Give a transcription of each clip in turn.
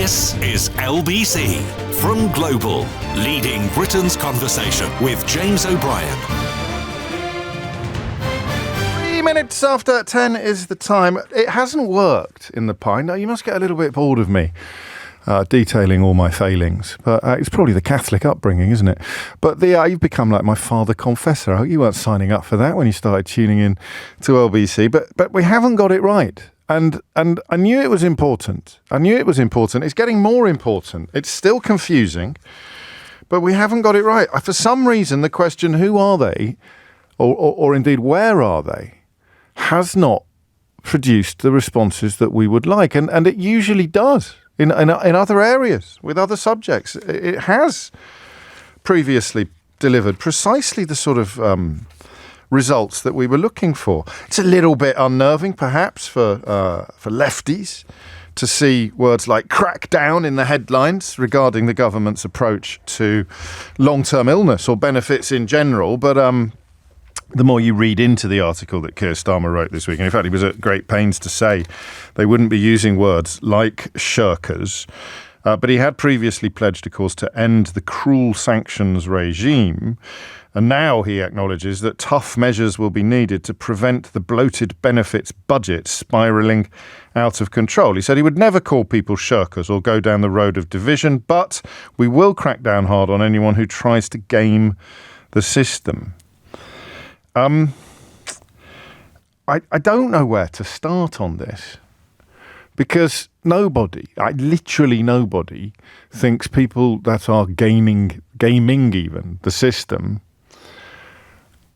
This is LBC from Global, leading Britain's conversation with James O'Brien. 3 minutes after 10 is the time. It hasn't worked in the Pine. Now, you must get a little bit bored of me detailing all my failings, but it's probably the Catholic upbringing, isn't it? But you've become like my father confessor. I hope you weren't signing up for that when you started tuning in to LBC, but we haven't got it right. And I knew it was important. It's getting more important. It's still confusing, but we haven't got it right. For some reason, the question, who are they, or indeed, where are they, has not produced the responses that we would like. And it usually does in other areas, with other subjects. It has previously delivered precisely the sort of results that we were looking for. It's a little bit unnerving, perhaps, for lefties to see words like crackdown in the headlines regarding the government's approach to long-term illness or benefits in general. But the more you read into the article that Keir Starmer wrote this week, and in fact he was at great pains to say they wouldn't be using words like shirkers, but he had previously pledged, of course, to end the cruel sanctions regime. And now he acknowledges that tough measures will be needed to prevent the bloated benefits budget spiralling out of control. He said he would never call people shirkers or go down the road of division, but we will crack down hard on anyone who tries to game the system. I don't know where to start on this, because literally nobody thinks people that are gaming even the system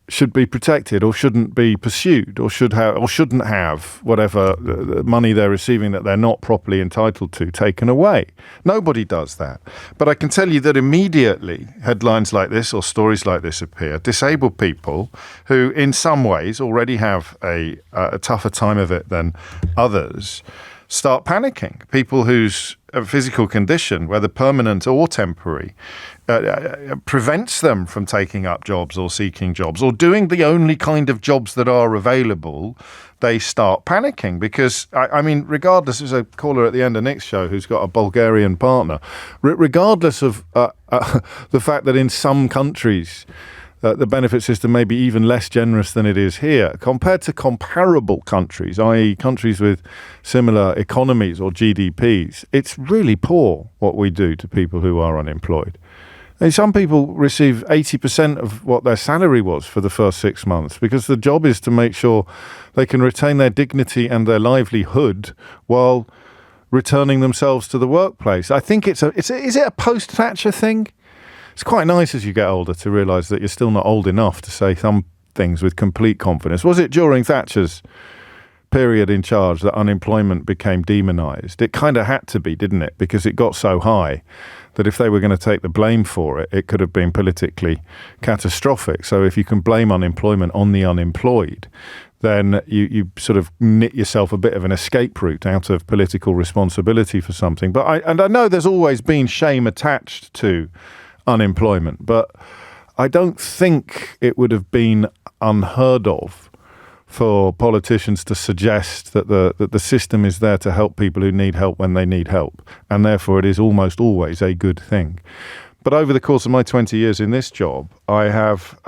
should be protected or shouldn't be pursued or shouldn't have whatever money they're receiving that they're not properly entitled to taken away. Nobody does that. But I can tell you that immediately headlines like this or stories like this appear, disabled people who in some ways already have a tougher time of it than others start panicking. People whose physical condition, whether permanent or temporary, prevents them from taking up jobs or seeking jobs or doing the only kind of jobs that are available, they start panicking because, I mean, regardless, there's a caller at the end of Nick's show who's got a Bulgarian partner, regardless of the fact that in some countries the benefit system may be even less generous than it is here, compared to comparable countries, i.e. countries with similar economies or GDPs, it's really poor what we do to people who are unemployed. And some people receive 80% of what their salary was for the first 6 months because the job is to make sure they can retain their dignity and their livelihood while returning themselves to the workplace. I think is it a post-Thatcher thing? It's quite nice as you get older to realise that you're still not old enough to say some things with complete confidence. Was it during Thatcher's period in charge that unemployment became demonised? It kind of had to be, didn't it? Because it got so high that if they were going to take the blame for it, it could have been politically catastrophic. So if you can blame unemployment on the unemployed, then you sort of knit yourself a bit of an escape route out of political responsibility for something. But I know there's always been shame attached to unemployment, but I don't think it would have been unheard of for politicians to suggest that the system is there to help people who need help when they need help, and therefore it is almost always a good thing. But over the course of my 20 years in this job, I have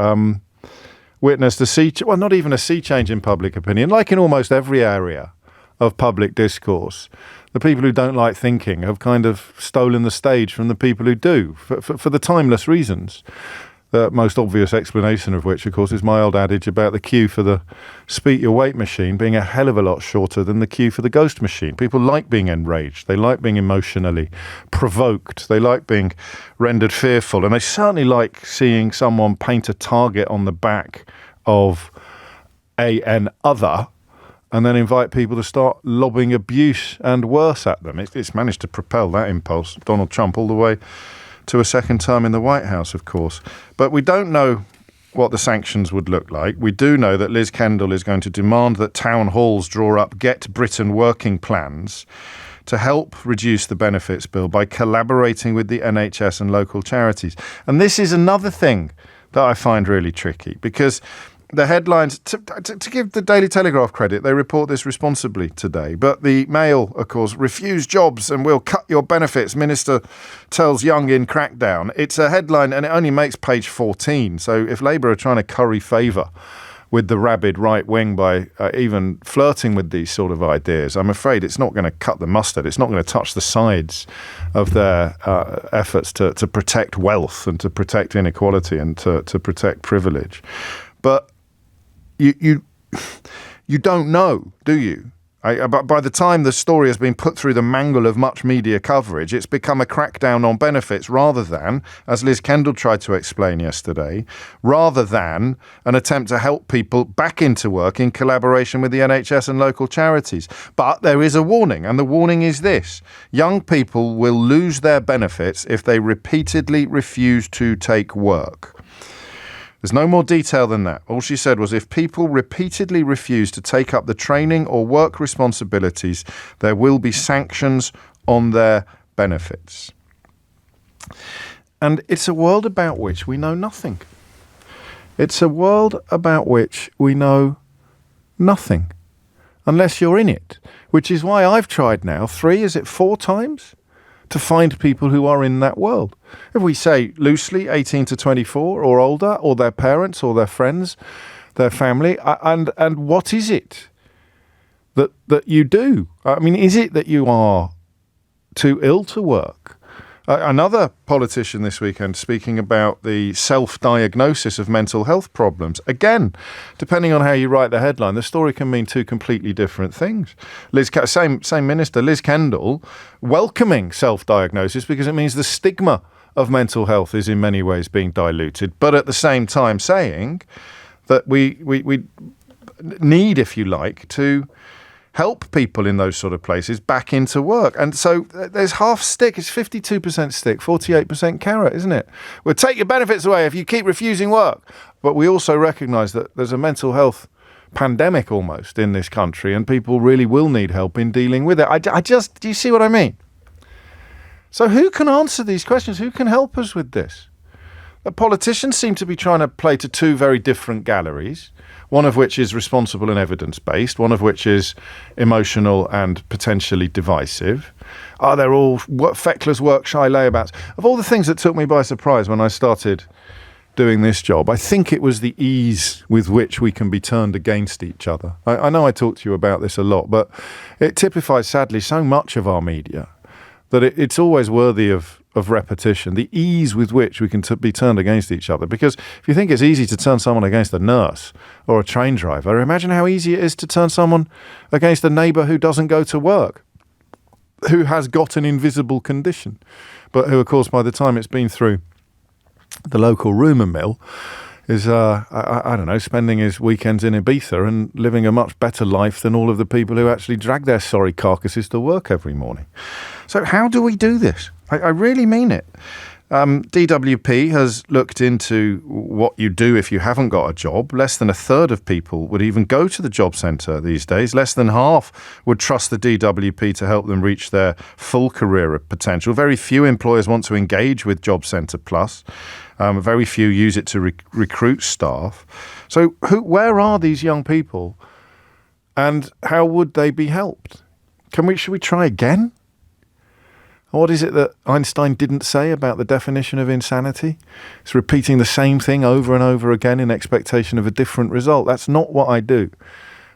witnessed not even a sea change in public opinion, like in almost every area of public discourse. The people who don't like thinking have kind of stolen the stage from the people who do, for the timeless reasons. The most obvious explanation of which, of course, is my old adage about the queue for the Speak Your Weight machine being a hell of a lot shorter than the queue for the ghost machine. People like being enraged. They like being emotionally provoked. They like being rendered fearful. And they certainly like seeing someone paint a target on the back of an other and then invite people to start lobbing abuse and worse at them. It's managed to propel that impulse, Donald Trump, all the way to a second term in the White House, of course. But we don't know what the sanctions would look like. We do know that Liz Kendall is going to demand that town halls draw up Get Britain working plans to help reduce the benefits bill by collaborating with the NHS and local charities. And this is another thing that I find really tricky, because the headlines, to give the Daily Telegraph credit, they report this responsibly today. But the Mail, of course, refuse jobs and we'll cut your benefits. Minister tells Young in crackdown. It's a headline and it only makes page 14. So if Labour are trying to curry favour with the rabid right wing by even flirting with these sort of ideas, I'm afraid it's not going to cut the mustard. It's not going to touch the sides of their efforts to protect wealth and to protect inequality and to protect privilege. But you don't know, do you? But by the time the story has been put through the mangle of much media coverage, it's become a crackdown on benefits rather than, as Liz Kendall tried to explain yesterday, rather than an attempt to help people back into work in collaboration with the NHS and local charities. But there is a warning, and the warning is this. Young people will lose their benefits if they repeatedly refuse to take work. There's no more detail than that. All she said was if people repeatedly refuse to take up the training or work responsibilities, there will be sanctions on their benefits. And it's a world about which we know nothing. It's a world about which we know nothing, unless you're in it, which is why I've tried now 4 times? To find people who are in that world. If we say loosely 18 to 24 or older, or their parents or their friends, their family, and what is it that you do? I mean, is it that you are too ill to work? Another politician this weekend speaking about the self-diagnosis of mental health problems. Again, depending on how you write the headline, the story can mean two completely different things. Same minister, Liz Kendall, welcoming self-diagnosis because it means the stigma of mental health is in many ways being diluted, but at the same time saying that we need, if you like, to help people in those sort of places back into work. And so there's half stick. It's 52% stick, 48% carrot, isn't it? We'll take your benefits away if you keep refusing work. But we also recognise that there's a mental health pandemic almost in this country and people really will need help in dealing with it. Do you see what I mean? So who can answer these questions? Who can help us with this? The politicians seem to be trying to play to two very different galleries, one of which is responsible and evidence-based, one of which is emotional and potentially divisive. They're all feckless, work-shy layabouts. Of all the things that took me by surprise when I started doing this job, I think it was the ease with which we can be turned against each other. I know I talk to you about this a lot, but it typifies, sadly, so much of our media that it's always worthy of repetition, the ease with which we can be turned against each other. Because if you think it's easy to turn someone against a nurse or a train driver, imagine how easy it is to turn someone against a neighbour who doesn't go to work, who has got an invisible condition, but who, of course, by the time it's been through the local rumour mill, is, I don't know, spending his weekends in Ibiza and living a much better life than all of the people who actually drag their sorry carcasses to work every morning. So how do we do this? I really mean it. DWP has looked into what you do if you haven't got a job. Less than a third of people would even go to the job centre these days. Less than half would trust the DWP to help them reach their full career potential. Very few employers want to engage with Job Centre Plus. Very few use it to recruit staff. So where are these young people and how would they be helped? Should we try again? What is it that Einstein didn't say about the definition of insanity? It's repeating the same thing over and over again in expectation of a different result. That's not what I do.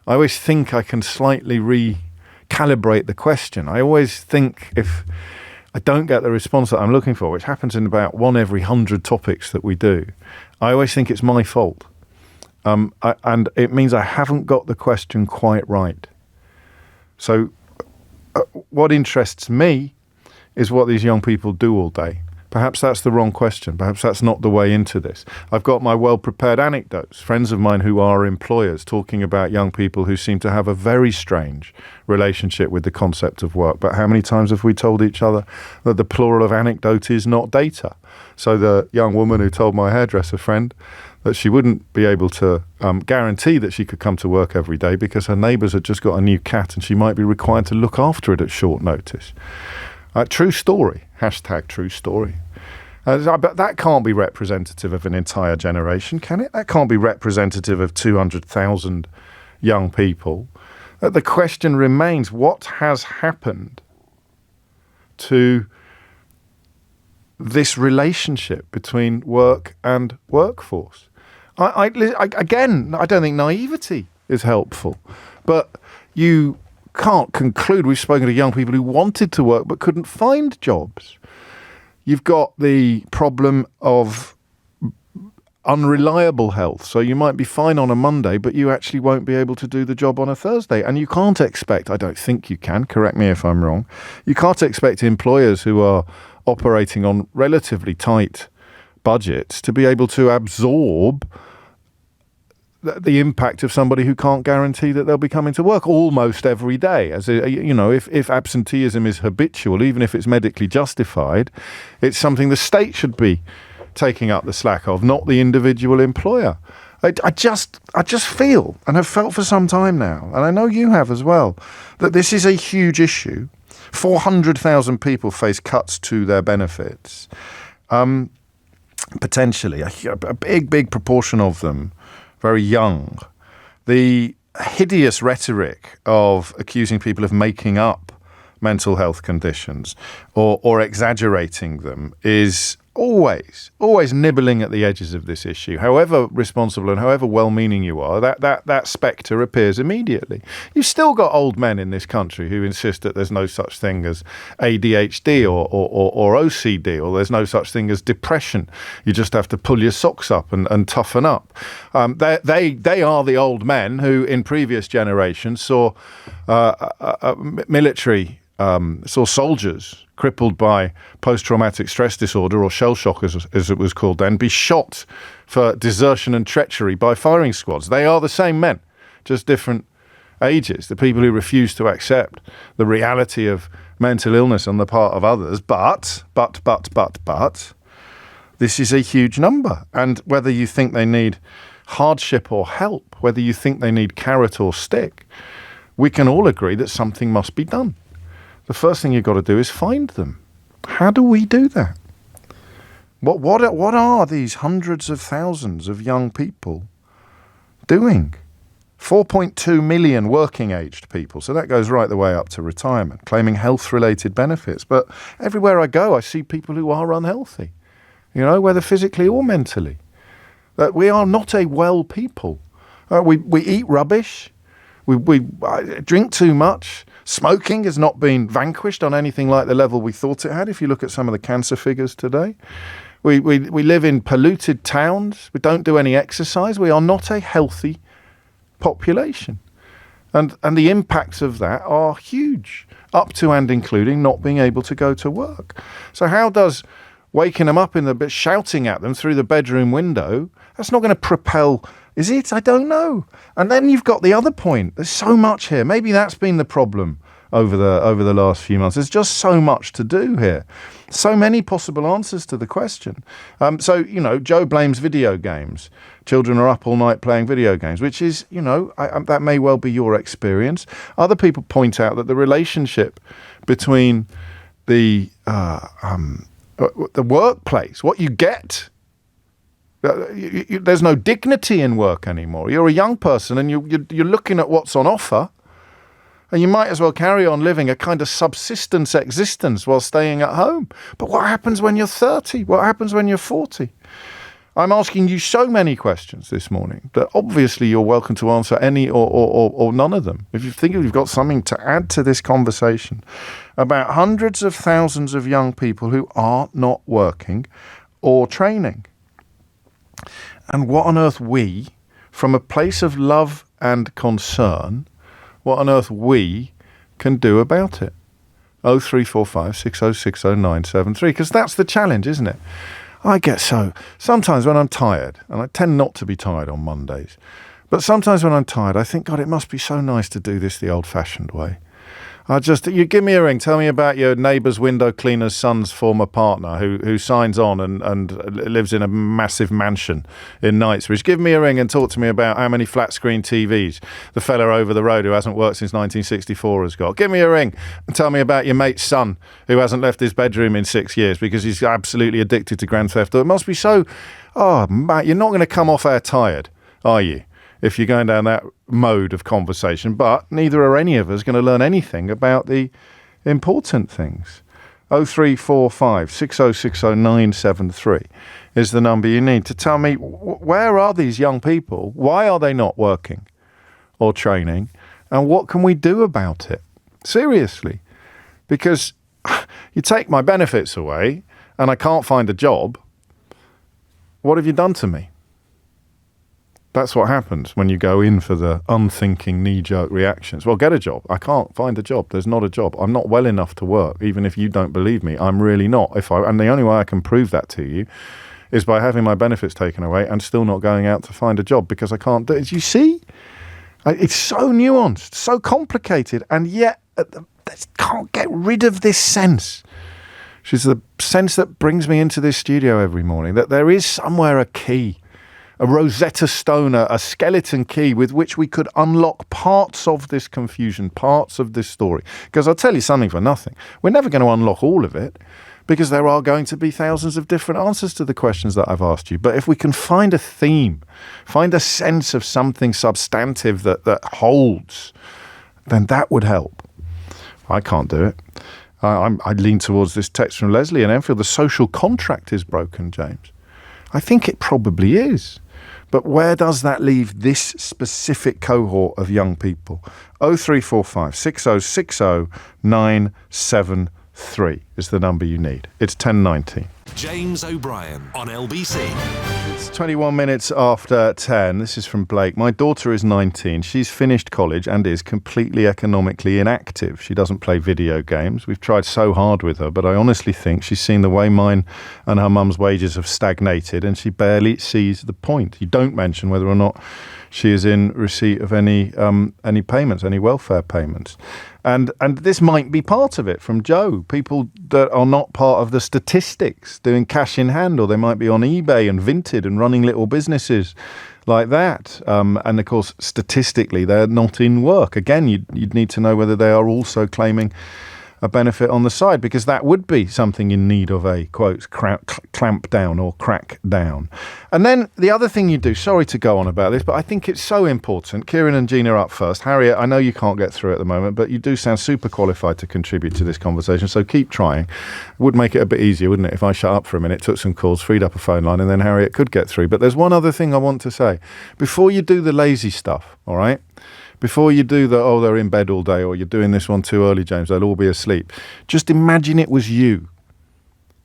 I always think I can slightly recalibrate the question. I always think if I don't get the response that I'm looking for, which happens in about 1 every 100 topics that we do, I always think it's my fault. And it means I haven't got the question quite right. So what interests me is what these young people do all day. Perhaps that's the wrong question. Perhaps that's not the way into this. I've got my well-prepared anecdotes, friends of mine who are employers talking about young people who seem to have a very strange relationship with the concept of work. But how many times have we told each other that the plural of anecdote is not data? So the young woman who told my hairdresser friend that she wouldn't be able to guarantee that she could come to work every day because her neighbours had just got a new cat and she might be required to look after it at short notice. True story, #true story. But that can't be representative of an entire generation, can it? That can't be representative of 200,000 young people. The question remains, what has happened to this relationship between work and workforce? Again, I don't think naivety is helpful, but you can't conclude. We've spoken to young people who wanted to work but couldn't find jobs. You've got the problem of unreliable health. So you might be fine on a Monday, but you actually won't be able to do the job on a Thursday. And you can't expect, I don't think you can, correct me if I'm wrong, you can't expect employers who are operating on relatively tight budgets to be able to absorb the impact of somebody who can't guarantee that they'll be coming to work almost every day. As if absenteeism is habitual, even if it's medically justified, it's something the state should be taking up the slack of, not the individual employer. I just feel, and have felt for some time now, and I know you have as well, that this is a huge issue. 400,000 people face cuts to their benefits. Potentially, a big proportion of them very young. The hideous rhetoric of accusing people of making up mental health conditions or exaggerating them is always nibbling at the edges of this issue. However responsible and however well-meaning you are, that spectre appears immediately. You've still got old men in this country who insist that there's no such thing as ADHD or OCD, or there's no such thing as depression. You just have to pull your socks up and toughen up. They are the old men who, in previous generations, saw saw soldiers crippled by post-traumatic stress disorder, or shell shock as it was called then, be shot for desertion and treachery by firing squads. They are the same men, just different ages. The people who refuse to accept the reality of mental illness on the part of others. But, this is a huge number. And whether you think they need hardship or help, whether you think they need carrot or stick, we can all agree that something must be done. The first thing you've got to do is find them. How do we do that? What are these hundreds of thousands of young people doing? 4.2 million working-aged people, so that goes right the way up to retirement, claiming health-related benefits. But everywhere I go, I see people who are unhealthy, whether physically or mentally. That we are not a well people. We eat rubbish. We drink too much. Smoking has not been vanquished on anything like the level we thought it had, if you look at some of the cancer figures today. We live in polluted towns. We don't do any exercise. We are not a healthy population. And the impacts of that are huge, up to and including not being able to go to work. So how does waking them up in the bit, shouting at them through the bedroom window, that's not going to propel, is it? I don't know. And then you've got the other point. There's so much here. Maybe that's been the problem over the last few months. There's just so much to do here. So many possible answers to the question. Joe blames video games. Children are up all night playing video games, which is, that may well be your experience. Other people point out that the relationship between the workplace, what you get, there's no dignity in work anymore. You're a young person and you're looking at what's on offer, and you might as well carry on living a kind of subsistence existence while staying at home. But what happens when you're 30? What happens when you're 40? I'm asking you so many questions this morning that obviously you're welcome to answer any or none of them. If you think you've got something to add to this conversation about hundreds of thousands of young people who are not working or training. And what on earth we, from a place of love and concern, what on earth we can do about it. 0345 6060 973, because that's the challenge, isn't it? I get sometimes when I'm tired, and I tend not to be tired on Mondays, but sometimes when I'm tired, I think, God, it must be so nice to do this the old-fashioned way. You give me a ring. Tell me about your neighbour's window cleaner's son's former partner who signs on and lives in a massive mansion in Knightsbridge. Give me a ring and talk to me about how many flat screen TVs the fella over the road who hasn't worked since 1964 has got. Give me a ring and tell me about your mate's son who hasn't left his bedroom in 6 years because he's absolutely addicted to Grand Theft Auto. It must be so... Oh, mate, you're not going to come off air tired, are you? If you're going down that mode of conversation, but neither are any of us going to learn anything about the important things. 0345 6060 973 is the number you need to tell me where are these young people? Why are they not working or training? And what can we do about it? Seriously. Because you take my benefits away and I can't find a job. What have you done to me? That's what happens when you go in for the unthinking knee-jerk reactions. Well, get a job. I can't find a job. There's not a job. I'm not well enough to work, even if you don't believe me. I'm really not. And the only way I can prove that to you is by having my benefits taken away and still not going out to find a job because I can't do it. You see? It's so nuanced, so complicated, and yet can't get rid of this sense. Which is the sense that brings me into this studio every morning, that there is somewhere a key, a Rosetta Stone, a skeleton key with which we could unlock parts of this confusion, parts of this story. Because I'll tell you something for nothing. We're never going to unlock all of it because there are going to be thousands of different answers to the questions that I've asked you. But if we can find a theme, find a sense of something substantive that holds, then that would help. I can't do it. I lean towards this text from Leslie in Enfield. The social contract is broken, James. I think it probably is. But where does that leave this specific cohort of young people? 0345 6060 973 is the number you need. It's 10:19. James O'Brien on LBC. It's 21 minutes after 10. This is from Blake. My daughter is 19. She's finished college and is completely economically inactive. She doesn't play video games. We've tried so hard with her, but I honestly think she's seen the way mine and her mum's wages have stagnated and she barely sees the point. You don't mention whether or not she is in receipt of any payments, any welfare payments. And this might be part of it from Joe. People that are not part of the statistics doing cash in hand, or they might be on eBay and Vinted and running little businesses like that. And of course, statistically, they're not in work. Again, you'd need to know whether they are also claiming a benefit on the side, because that would be something in need of a, quote, clamp down or crack down. And then the other thing you do, sorry to go on about this, but I think it's so important. Kieran and Gina are up first. Harriet, I know you can't get through at the moment, but you do sound super qualified to contribute to this conversation, so keep trying. It would make it a bit easier, wouldn't it, if I shut up for a minute, took some calls, freed up a phone line, and then Harriet could get through. But there's one other thing I want to say. Before you do the lazy stuff, all right? Before you do the, they're in bed all day, or you're doing this one too early, James, they'll all be asleep. Just imagine it was you,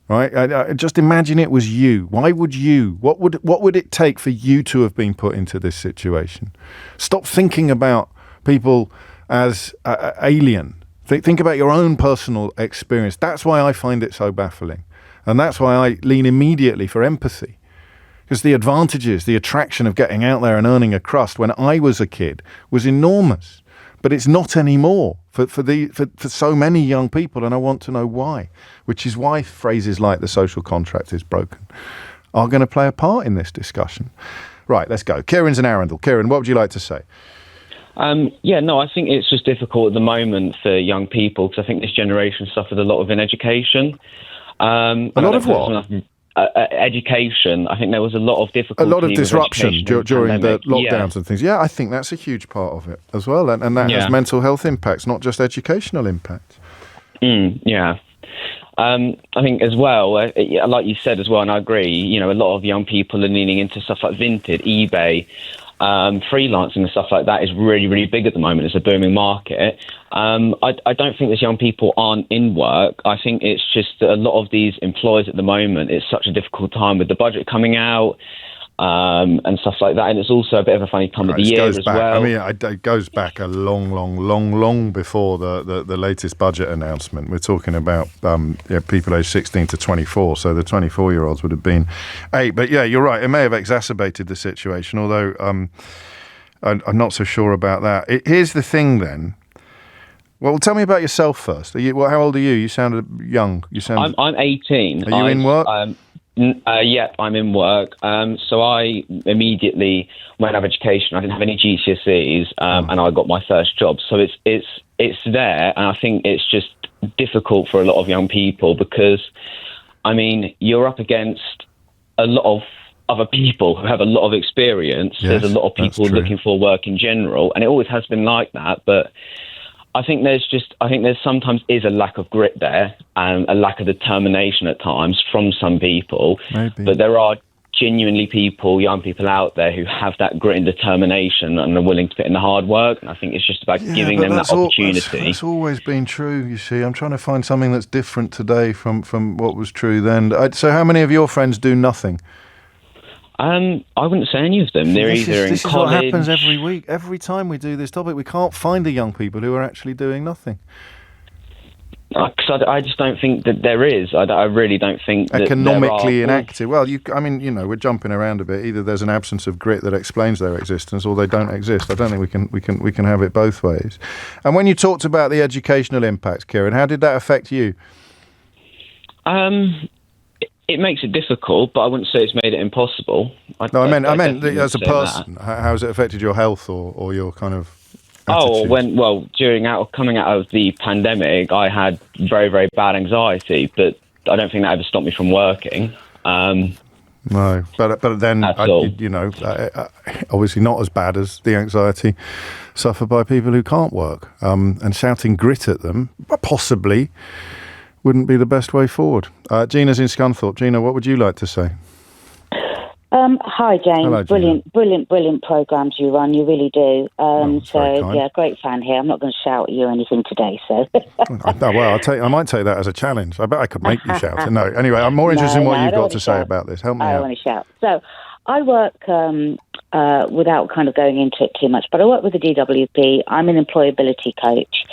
right? Just imagine it was you. Why would you? What would it take for you to have been put into this situation? Stop thinking about people as alien. Think about your own personal experience. That's why I find it so baffling. And that's why I lean immediately for empathy. Because the advantages, the attraction of getting out there and earning a crust when I was a kid was enormous. But it's not anymore for so many young people, and I want to know why. Which is why phrases like the social contract is broken are going to play a part in this discussion. Right, let's go. Kieran's in Arundel. Kieran, what would you like to say? I think it's just difficult at the moment for young people, because I think this generation suffered a lot of ineducation. A lot of what? Education. I think there was a lot of difficulty. A lot of disruption during the lockdowns and things. Yeah, I think that's a huge part of it as well. And that has mental health impacts, not just educational impacts. I think as well, like you said as well, and I agree, a lot of young people are leaning into stuff like Vinted, eBay, freelancing and stuff like that is really, really big at the moment. It's a booming market. I don't think these young people aren't in work. I think it's just that a lot of these employers at the moment, it's such a difficult time with the budget coming out and stuff like that. And it's also a bit of a funny time of the year as well. I mean, it goes back a long before the latest budget announcement. We're talking about people aged 16 to 24. So the 24-year-olds would have been 8. But yeah, you're right. It may have exacerbated the situation, although I'm not so sure about that. Here's the thing then. Well, tell me about yourself first. How old are you? You sounded young. I'm 18. Are you in work? Yep, I'm in work. So I immediately went out of education. I didn't have any GCSEs, and I got my first job. So it's there, and I think it's just difficult for a lot of young people because, I mean, you're up against a lot of other people who have a lot of experience. Yes, there's a lot of people looking for work in general, and it always has been like that. But I think there's sometimes is a lack of grit there and a lack of determination at times from some people. Maybe. But there are genuinely young people out there who have that grit and determination and are willing to put in the hard work. And I think it's just about giving them that opportunity. That's always been true, you see. I'm trying to find something that's different today from what was true then. So how many of your friends do nothing? I wouldn't say any of them. They're either in college. This is what happens every week. Every time we do this topic, we can't find the young people who are actually doing nothing. Because I just don't think that there is. I really don't think that economically inactive. Well, we're jumping around a bit. Either there's an absence of grit that explains their existence, or they don't exist. I don't think we can have it both ways. And when you talked about the educational impact, Kieran, how did that affect you? It makes it difficult, but I wouldn't say it's made it impossible. I meant as a person. How has it affected your health or your kind of attitude? Coming out of the pandemic, I had very, very bad anxiety, but I don't think that ever stopped me from working. No, but then obviously not as bad as the anxiety suffered by people who can't work. And shouting grit at them, possibly, wouldn't be the best way forward. Gina's in Scunthorpe. Gina, what would you like to say? Hi, James. Hello, Brilliant programmes you run. You really do. Great fan here. I'm not going to shout at you or anything today. So. I might take that as a challenge. I bet I could make you shout. No, anyway, I'm more interested in what you've got to say about this. Help me out. I don't want to shout. So, I work without kind of going into it too much, but I work with the DWP. I'm an employability coach,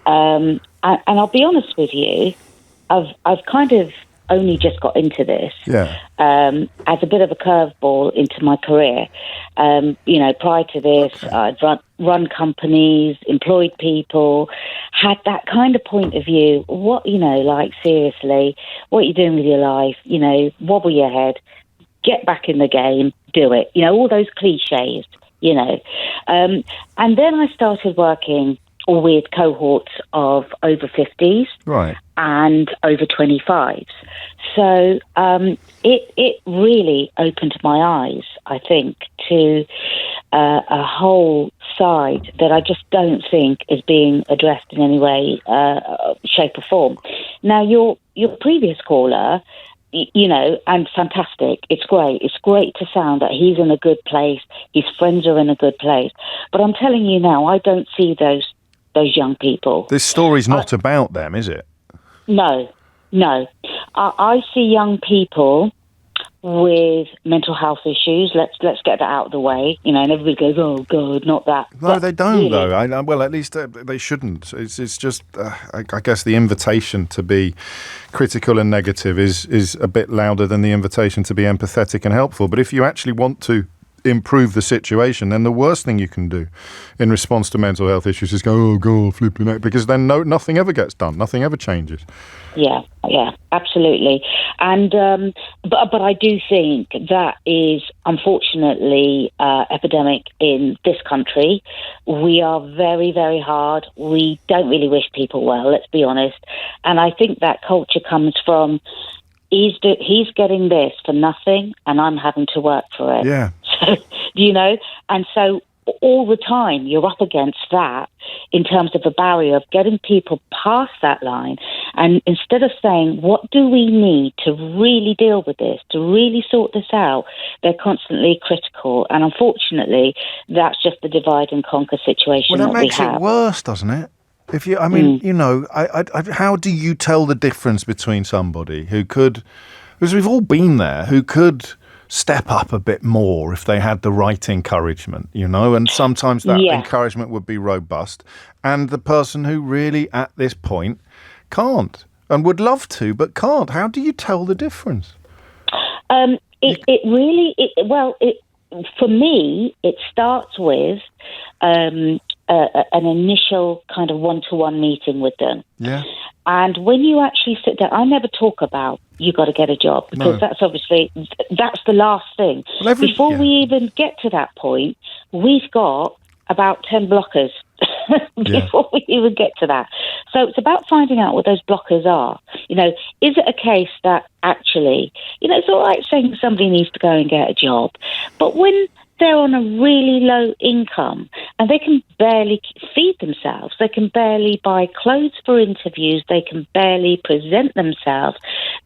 and I'll be honest with you. I've kind of only just got into this as a bit of a curveball into my career. Prior to this, I'd run companies, employed people, had that kind of point of view. Seriously, what are you doing with your life? Wobble your head, get back in the game, do it. All those cliches, And then I started working with cohorts of over 50s and over 25s. So it really opened my eyes, I think, to a whole side that I just don't think is being addressed in any way, shape or form. Now, your previous caller, and fantastic. It's great. It's great to sound that he's in a good place. His friends are in a good place. But I'm telling you now, I don't see those young people. This story's not about them, is it? No. I see young people with mental health issues. Let's get that out of the way. And everybody goes, "Oh God, not that." No, but they don't really, though. At least they shouldn't. It's just, I guess, the invitation to be critical and negative is a bit louder than the invitation to be empathetic and helpful. But if you actually want to improve the situation, then the worst thing you can do in response to mental health issues is go, "Oh God, flipping out," because then nothing ever gets done, nothing ever changes. Yeah, absolutely. And but I do think that is unfortunately epidemic in this country. We are very, very hard. We don't really wish people well, let's be honest. And I think that culture comes from he's getting this for nothing and I'm having to work for it. Yeah. So, and so all the time you're up against that in terms of a barrier of getting people past that line. And instead of saying, what do we need to really deal with this, to really sort this out, they're constantly critical. And unfortunately, that's just the divide and conquer situation that we have. Well, that makes it worse, doesn't it? If you, how do you tell the difference between somebody who could, because we've all been there, who could step up a bit more if they had the right encouragement, and sometimes that encouragement would be robust, and the person who really at this point can't and would love to but can't. How do you tell the difference? For me, it starts with an initial kind of one-to-one meeting with them. Yeah. And when you actually sit down, I never talk about you got to get a job, because that's obviously, that's the last thing. Well, Before we even get to that point, we've got about 10 blockers before we even get to that. So it's about finding out what those blockers are. You know, is it a case that actually, you know, it's all right saying somebody needs to go and get a job, but when they're on a really low income and they can barely feed themselves, they can barely buy clothes for interviews, they can barely present themselves,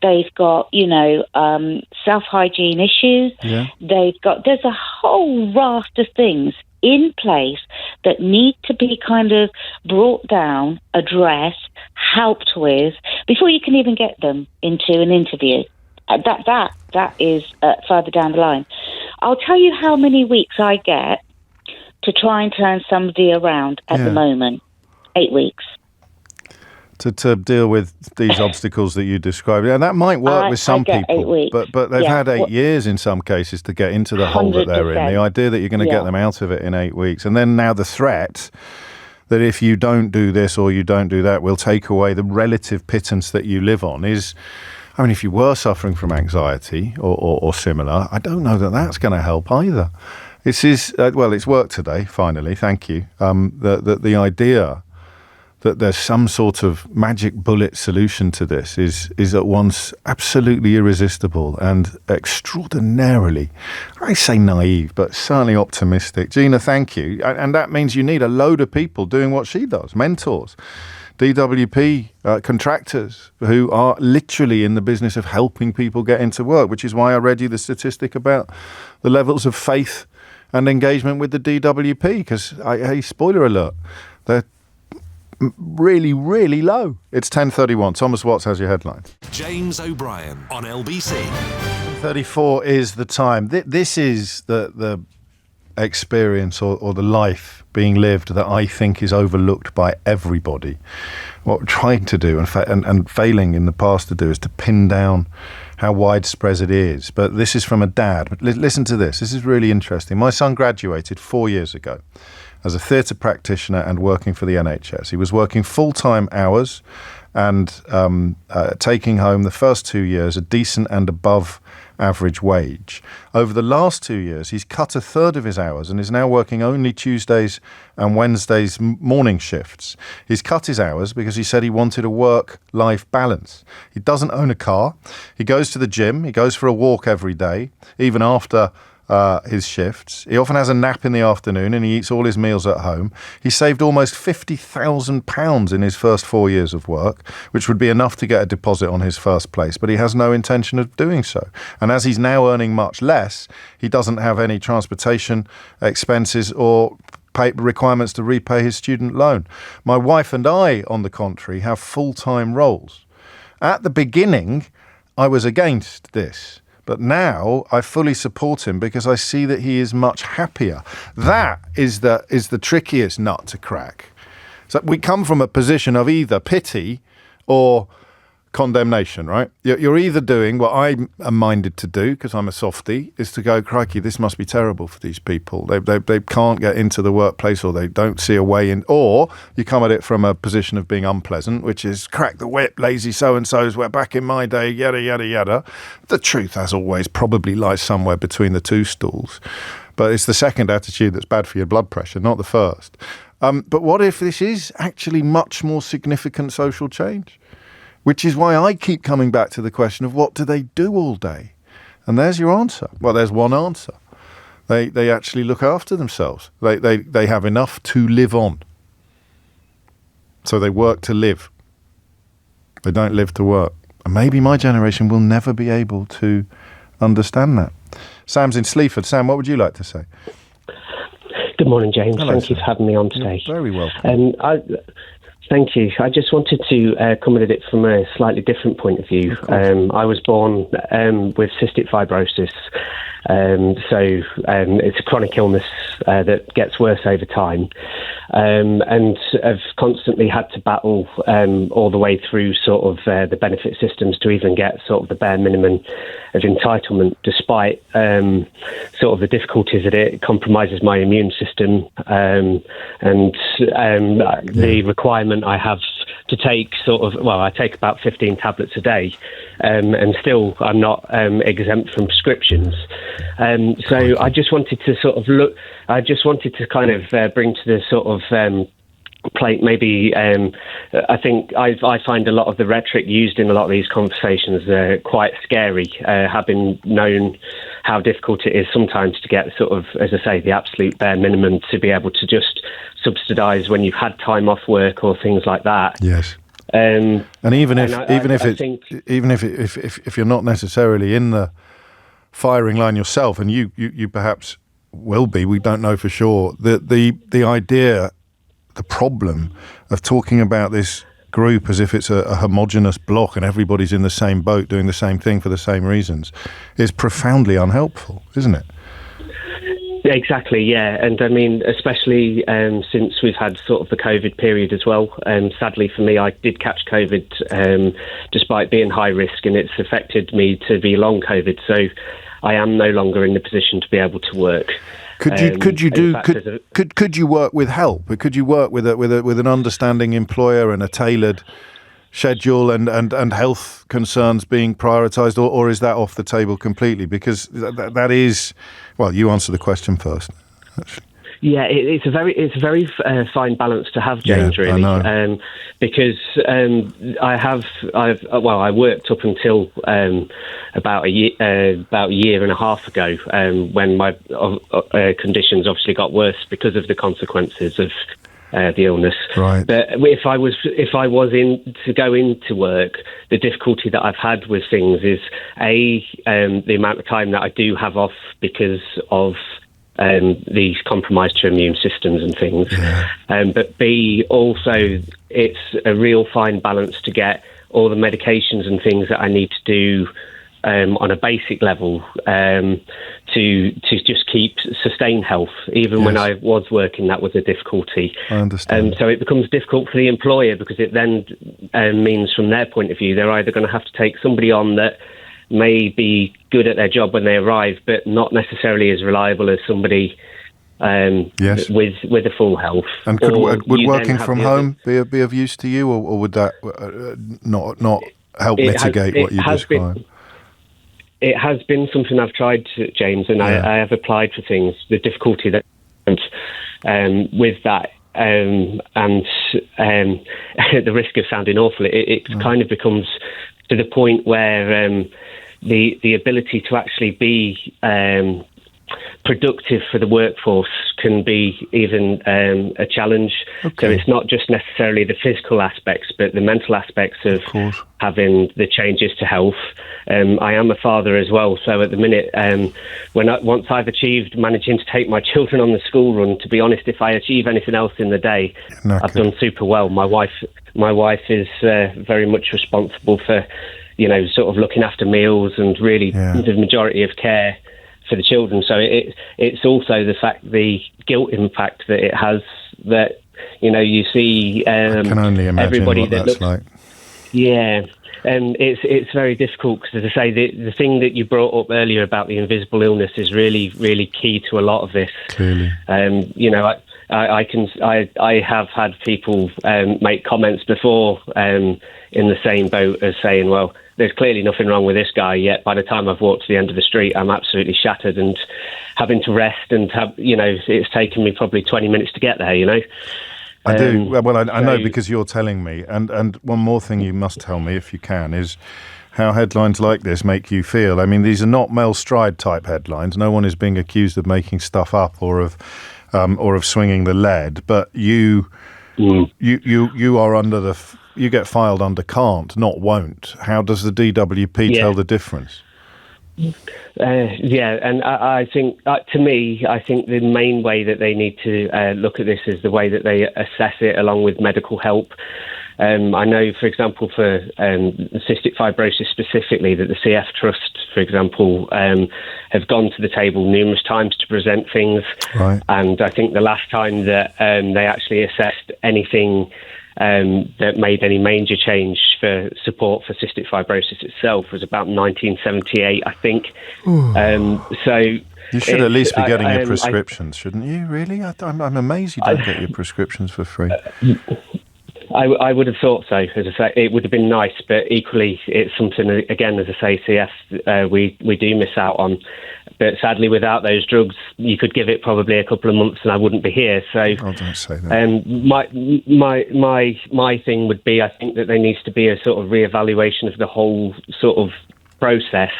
they've got, you know, self-hygiene issues, there's a whole raft of things in place that need to be kind of brought down, addressed, helped with before you can even get them into an interview. That is further down the line. I'll tell you how many weeks I get to try and turn somebody around at the moment. 8 weeks. To deal with these obstacles that you described. And that might work with some people, 8 weeks. but they've had 8 years in some cases to get into the hole that they're in. The idea that you're going to get them out of it in 8 weeks. And then now the threat that if you don't do this or you don't do that, we'll take away the relative pittance that you live on is... I mean, if you were suffering from anxiety or similar, I don't know that that's going to help either. This is, it's worked today, finally, thank you. The idea that there's some sort of magic bullet solution to this is at once absolutely irresistible and extraordinarily, I say naive, but certainly optimistic. Gina, thank you. And that means you need a load of people doing what she does, mentors. DWP contractors who are literally in the business of helping people get into work, which is why I read you the statistic about the levels of faith and engagement with the DWP, because, hey, spoiler alert, they're really, really low. It's 10:31. Thomas Watts has your headlines. James O'Brien on LBC. 34 is the time. This is the experience or the life being lived that I think is overlooked by everybody. What we're trying to do and failing in the past to do is to pin down how widespread it is. But this is from a dad. But listen to this. This is really interesting. My son graduated 4 years ago as a theatre practitioner and working for the NHS. He was working full-time hours and taking home the first 2 years a decent and above average wage. Over the last 2 years, he's cut a third of his hours and is now working only Tuesdays and Wednesdays morning shifts. He's cut his hours because he said he wanted a work-life balance. He doesn't own a car. He goes to the gym. He goes for a walk every day, even after his shifts. He often has a nap in the afternoon and he eats all his meals at home. He saved almost £50,000 in his first 4 years of work, which would be enough to get a deposit on his first place, but he has no intention of doing so. And as he's now earning much less, he doesn't have any transportation expenses or requirements to repay his student loan. My wife and I, on the contrary, have full-time roles. At the beginning, I was against this. But now I fully support him because I see that he is much happier. That is the trickiest nut to crack. So we come from a position of either pity or condemnation, right? You're either doing what I'm minded to do, because I'm a softie, is to go, crikey, this must be terrible for these people. They can't get into the workplace, or they don't see a way in. Or you come at it from a position of being unpleasant, which is crack the whip, lazy so-and-sos, we're back in my day, yada, yada, yada. The truth, as always, probably lies somewhere between the two stools. But it's the second attitude that's bad for your blood pressure, not the first. But what if this is actually much more significant social change? Which is why I keep coming back to the question of what do they do all day? And there's your answer. Well, there's one answer. They actually look after themselves. They have enough to live on. So they work to live. They don't live to work. And maybe my generation will never be able to understand that. Sam's in Sleaford. Sam, what would you like to say? Good morning, James. Hello, Thank you for having me on today. You're very welcome. Thank you. I just wanted to come at it from a slightly different point of view. I was born with cystic fibrosis, It's a chronic illness that gets worse over time, and I've constantly had to battle all the way through sort of the benefit systems to even get sort of the bare minimum of entitlement, despite sort of the difficulties that it compromises my immune system, the requirement I have to take I take about 15 tablets a day, and still I'm not exempt from prescriptions. So I just wanted to kind of bring to the sort of plate maybe I think I find a lot of the rhetoric used in a lot of these conversations quite scary, having known how difficult it is sometimes to get sort of, as I say, the absolute bare minimum to be able to just subsidise when you've had time off work or things like that. Yes. And even if you're not necessarily in the firing line yourself, and you perhaps will be, we don't know for sure, the idea, the problem of talking about this group as if it's a homogenous block and everybody's in the same boat doing the same thing for the same reasons is profoundly unhelpful, isn't it? Exactly, yeah. And I mean, especially since we've had sort of the COVID period as well. Sadly for me, I did catch COVID despite being high risk, and it's affected me to be long COVID. So I am no longer in the position to be able to work. Could you work with help? Could you work with an understanding employer and a tailored schedule and health concerns being prioritised, or is that off the table completely? Because that is, well, you answer the question first. Yeah, it's a very fine balance to have, James. Really, I know. Because I worked up until about a year and a half ago, when my conditions obviously got worse because of the consequences of the illness. Right. But if I was in to go into work, the difficulty that I've had with things is the amount of time that I do have off because of these compromised to immune systems and things. Yeah. But B, also, it's a real fine balance to get all the medications and things that I need to do on a basic level to just sustain health. Even when I was working, that was a difficulty. I understand. So it becomes difficult for the employer, because it then means from their point of view, they're either going to have to take somebody on that may be good at their job when they arrive, but not necessarily as reliable as somebody with a full health. And would working from home be of use to you, or would that not help mitigate what you described? It has been something I've tried, James, and I have applied for things. The difficulty that with that, and the risk of sounding awful, it kind of becomes to the point where the ability to actually be productive for the workforce can be even a challenge. Okay. So it's not just necessarily the physical aspects, but the mental aspects of having the changes to health. I am a father as well, so at the minute, once I've achieved managing to take my children on the school run, to be honest, if I achieve anything else in the day, I've done super well. My wife is very much responsible for, sort of looking after meals and really the majority of care for the children. So it's also the guilt impact that it has, that you see I can only imagine everybody what that that's looks like. Yeah. And it's very difficult, because, as I say, the thing that you brought up earlier about the invisible illness is really, really key to a lot of this. Clearly. I have had people make comments before in the same boat as saying, well, there's clearly nothing wrong with this guy, yet by the time I've walked to the end of the street, I'm absolutely shattered and having to rest, and it's taken me probably 20 minutes to get there, I do. Well, I know, because you're telling me. And one more thing you must tell me, if you can, is how headlines like this make you feel. I mean, these are not Mel Stride type headlines. No one is being accused of making stuff up or of swinging the lead. But you are under you get filed under can't, not won't. How does the DWP tell the difference? And I think, to me, I think the main way that they need to look at this is the way that they assess it along with medical help. I know, for example, for cystic fibrosis specifically, that the CF Trust for example, have gone to the table numerous times to present things. Right. And I think the last time that they actually assessed anything that made any major change for support for cystic fibrosis itself was about 1978, I think. So you should at least be getting your prescriptions, shouldn't you? Really? I'm amazed you don't get your prescriptions for free. I would have thought so. As I say, it would have been nice, but equally, it's something, again, as I say, CF, we do miss out on. But sadly, without those drugs, you could give it probably a couple of months and I wouldn't be here. So, oh, don't say that. My thing would be, I think that there needs to be a sort of reevaluation of the whole sort of process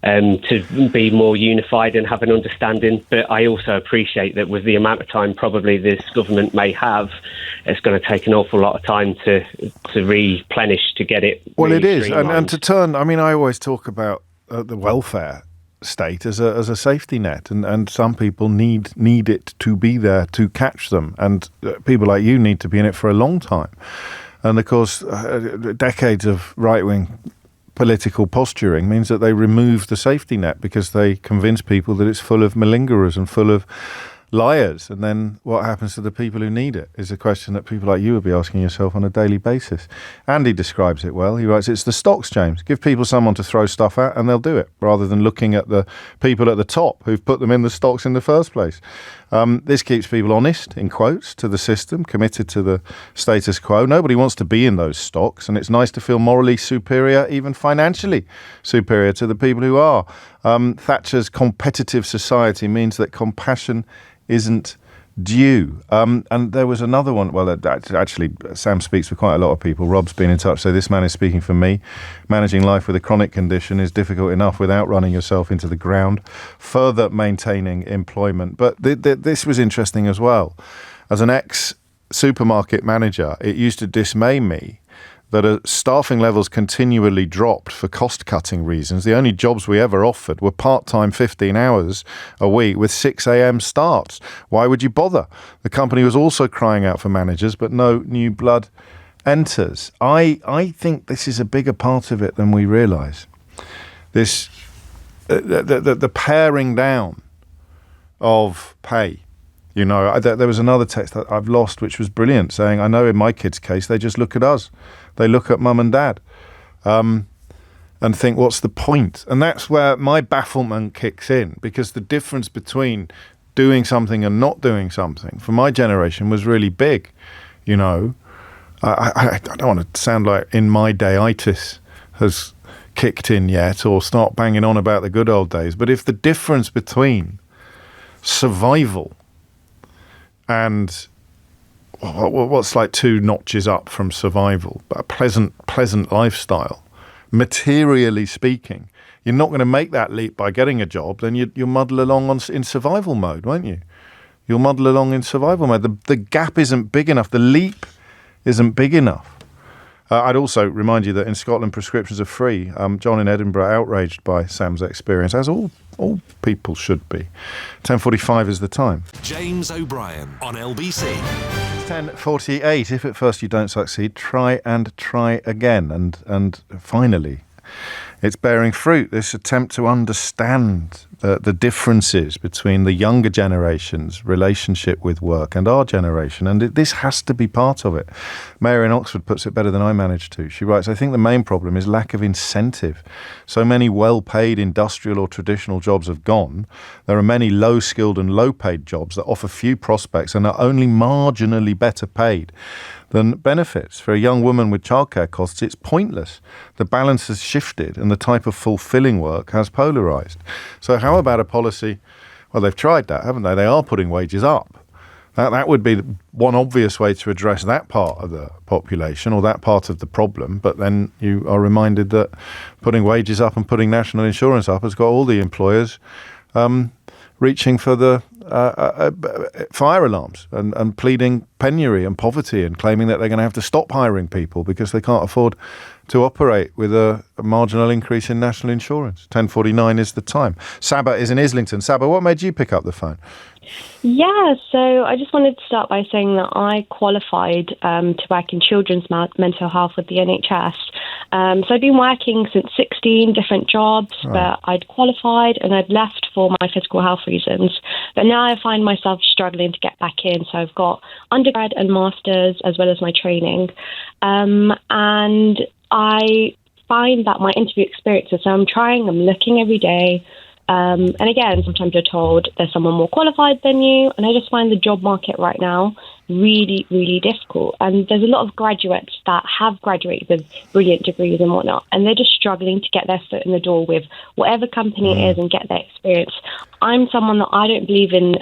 to be more unified and have an understanding. But I also appreciate that with the amount of time probably this government may have, it's going to take an awful lot of time to replenish to get it. Well, really it is, and to turn. I mean, I always talk about the welfare state as a safety net, and some people need it to be there to catch them, and people like you need to be in it for a long time. And of course, decades of right-wing political posturing means that they remove the safety net because they convince people that it's full of malingerers and full of liars. And then what happens to the people who need it is a question that people like you would be asking yourself on a daily basis. Andy describes it well. He writes, it's the stocks, James. Give people someone to throw stuff at and they'll do it, rather than looking at the people at the top who've put them in the stocks in the first place. This keeps people honest, in quotes, to the system, committed to the status quo. Nobody wants to be in those stocks, and it's nice to feel morally superior, even financially superior to the people who are. Thatcher's competitive society means that compassion isn't due. And there was another one. Well, actually, Sam speaks for quite a lot of people. Rob's been in touch. So this man is speaking for me. Managing life with a chronic condition is difficult enough without running yourself into the ground, further maintaining employment. But this was interesting as well. As an ex-supermarket manager, it used to dismay me that staffing levels continually dropped for cost-cutting reasons. The only jobs we ever offered were part-time 15 hours a week with 6 a.m. starts. Why would you bother? The company was also crying out for managers, but no new blood enters. I think this is a bigger part of it than we realise. This the paring down of pay. You know, there was another text that I've lost, which was brilliant, saying, I know in my kids' case, they just look at us. They look at mum and dad and think, what's the point? And that's where my bafflement kicks in, because the difference between doing something and not doing something for my generation was really big. You know, I don't want to sound like in my day-itis has kicked in yet or start banging on about the good old days. But if the difference between survival and what's like 2 notches up from survival, but a pleasant lifestyle, materially speaking, you're not going to make that leap by getting a job, then you'll muddle along in survival mode, won't you? You'll muddle along in survival mode. The gap isn't big enough. The leap isn't big enough. I'd also remind you that in Scotland, prescriptions are free. John in Edinburgh, outraged by Sam's experience, as all people should be. 10:45 is the time. James O'Brien on LBC. 10:48. If at first you don't succeed, try and try again. And finally, it's bearing fruit. This attempt to understand the differences between the younger generation's relationship with work and our generation. And this has to be part of it. Mary in Oxford puts it better than I managed to. She writes, I think the main problem is lack of incentive. So many well-paid industrial or traditional jobs have gone. There are many low-skilled and low-paid jobs that offer few prospects and are only marginally better paid than benefits. For a young woman with childcare costs, it's pointless. The balance has shifted and the type of fulfilling work has polarised. So how about a policy? Well, they've tried that, haven't they? They are putting wages up. That would be one obvious way to address that part of the population or that part of the problem. But then you are reminded that putting wages up and putting national insurance up has got all the employers reaching for the fire alarms and pleading penury and poverty and claiming that they're going to have to stop hiring people because they can't afford to operate with a marginal increase in national insurance. 10:49 is the time. Saba is in Islington. Saba, what made you pick up the phone? Yeah, so I just wanted to start by saying that I qualified to work in children's mental health with the NHS. So I've been working since 16 different jobs, but I'd qualified and I'd left for my physical health reasons. But now I find myself struggling to get back in. So I've got undergrad and masters as well as my training. And I find that my interview experiences, so I'm looking every day. And again, sometimes you're told there's someone more qualified than you. And I just find the job market right now really, really difficult. And there's a lot of graduates that have graduated with brilliant degrees and whatnot, and they're just struggling to get their foot in the door with whatever company it is and get their experience. I'm someone that I don't believe in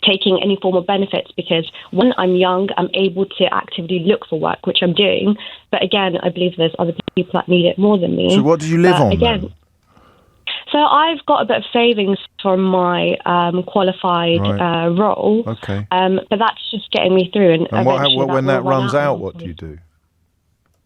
taking any form of benefits because, one, I'm young, I'm able to actively look for work, which I'm doing. But again, I believe there's other people that need it more than me. So what do you live on again, then? So I've got a bit of savings from my qualified role, but that's just getting me through. And when that runs out, what do you do?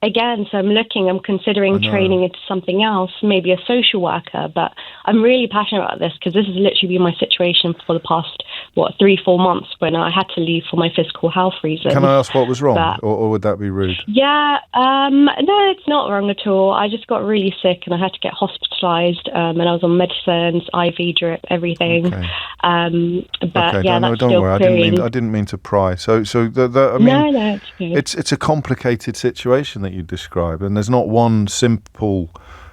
Again, so I'm considering training into something else, maybe a social worker, but I'm really passionate about this because this has literally been my situation for the past, 3-4 months when I had to leave for my physical health reasons. Can I ask what was wrong, or would that be rude? Yeah, no, it's not wrong at all. I just got really sick and I had to get hospitalised, and I was on medicines, IV drip, everything. Okay. That's don't still worry. I didn't mean to pry. So I mean, no, it's a complicated situation that you describe, and there's not one simple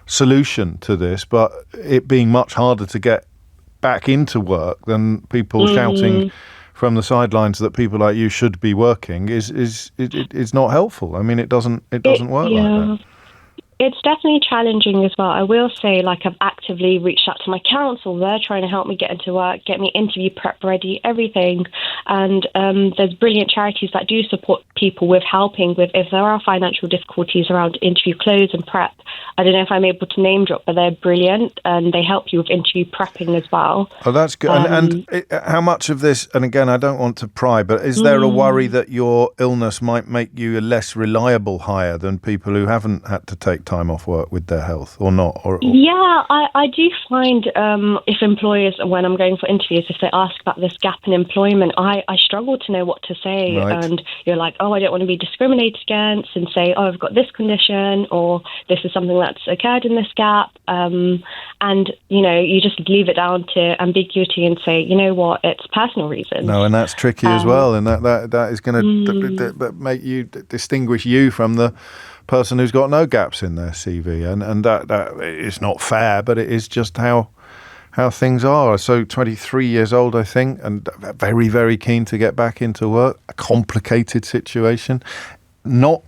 solution to this, but it being much harder to get back into work than people shouting from the sidelines that people like you should be working is not helpful. I mean, it doesn't work like that. It's definitely challenging as well. I will say, I've actively reached out to my council. They're trying to help me get into work, get me interview prep ready, everything. And there's brilliant charities that do support people with helping with if there are financial difficulties around interview clothes and prep. I don't know if I'm able to name drop, but they're brilliant and they help you with interview prepping as well. Oh, that's good. And how much of this, and again, I don't want to pry, but is there a worry that your illness might make you a less reliable hire than people who haven't had to take time off work with their health, or not? Yeah, I do find if employers, when I'm going for interviews, if they ask about this gap in employment, I struggle to know what to say. Right. And you're like, I don't want to be discriminated against and say, I've got this condition or this is something that's occurred in this gap. And, you just leave it down to ambiguity and say, you know what, it's personal reasons. No, and that's tricky as well. And that is going to make you distinguish you from the person who's got no gaps in their CV, and that is not fair, but it is just how things are. So 23 years old, I think, and very, very keen to get back into work. A complicated situation, not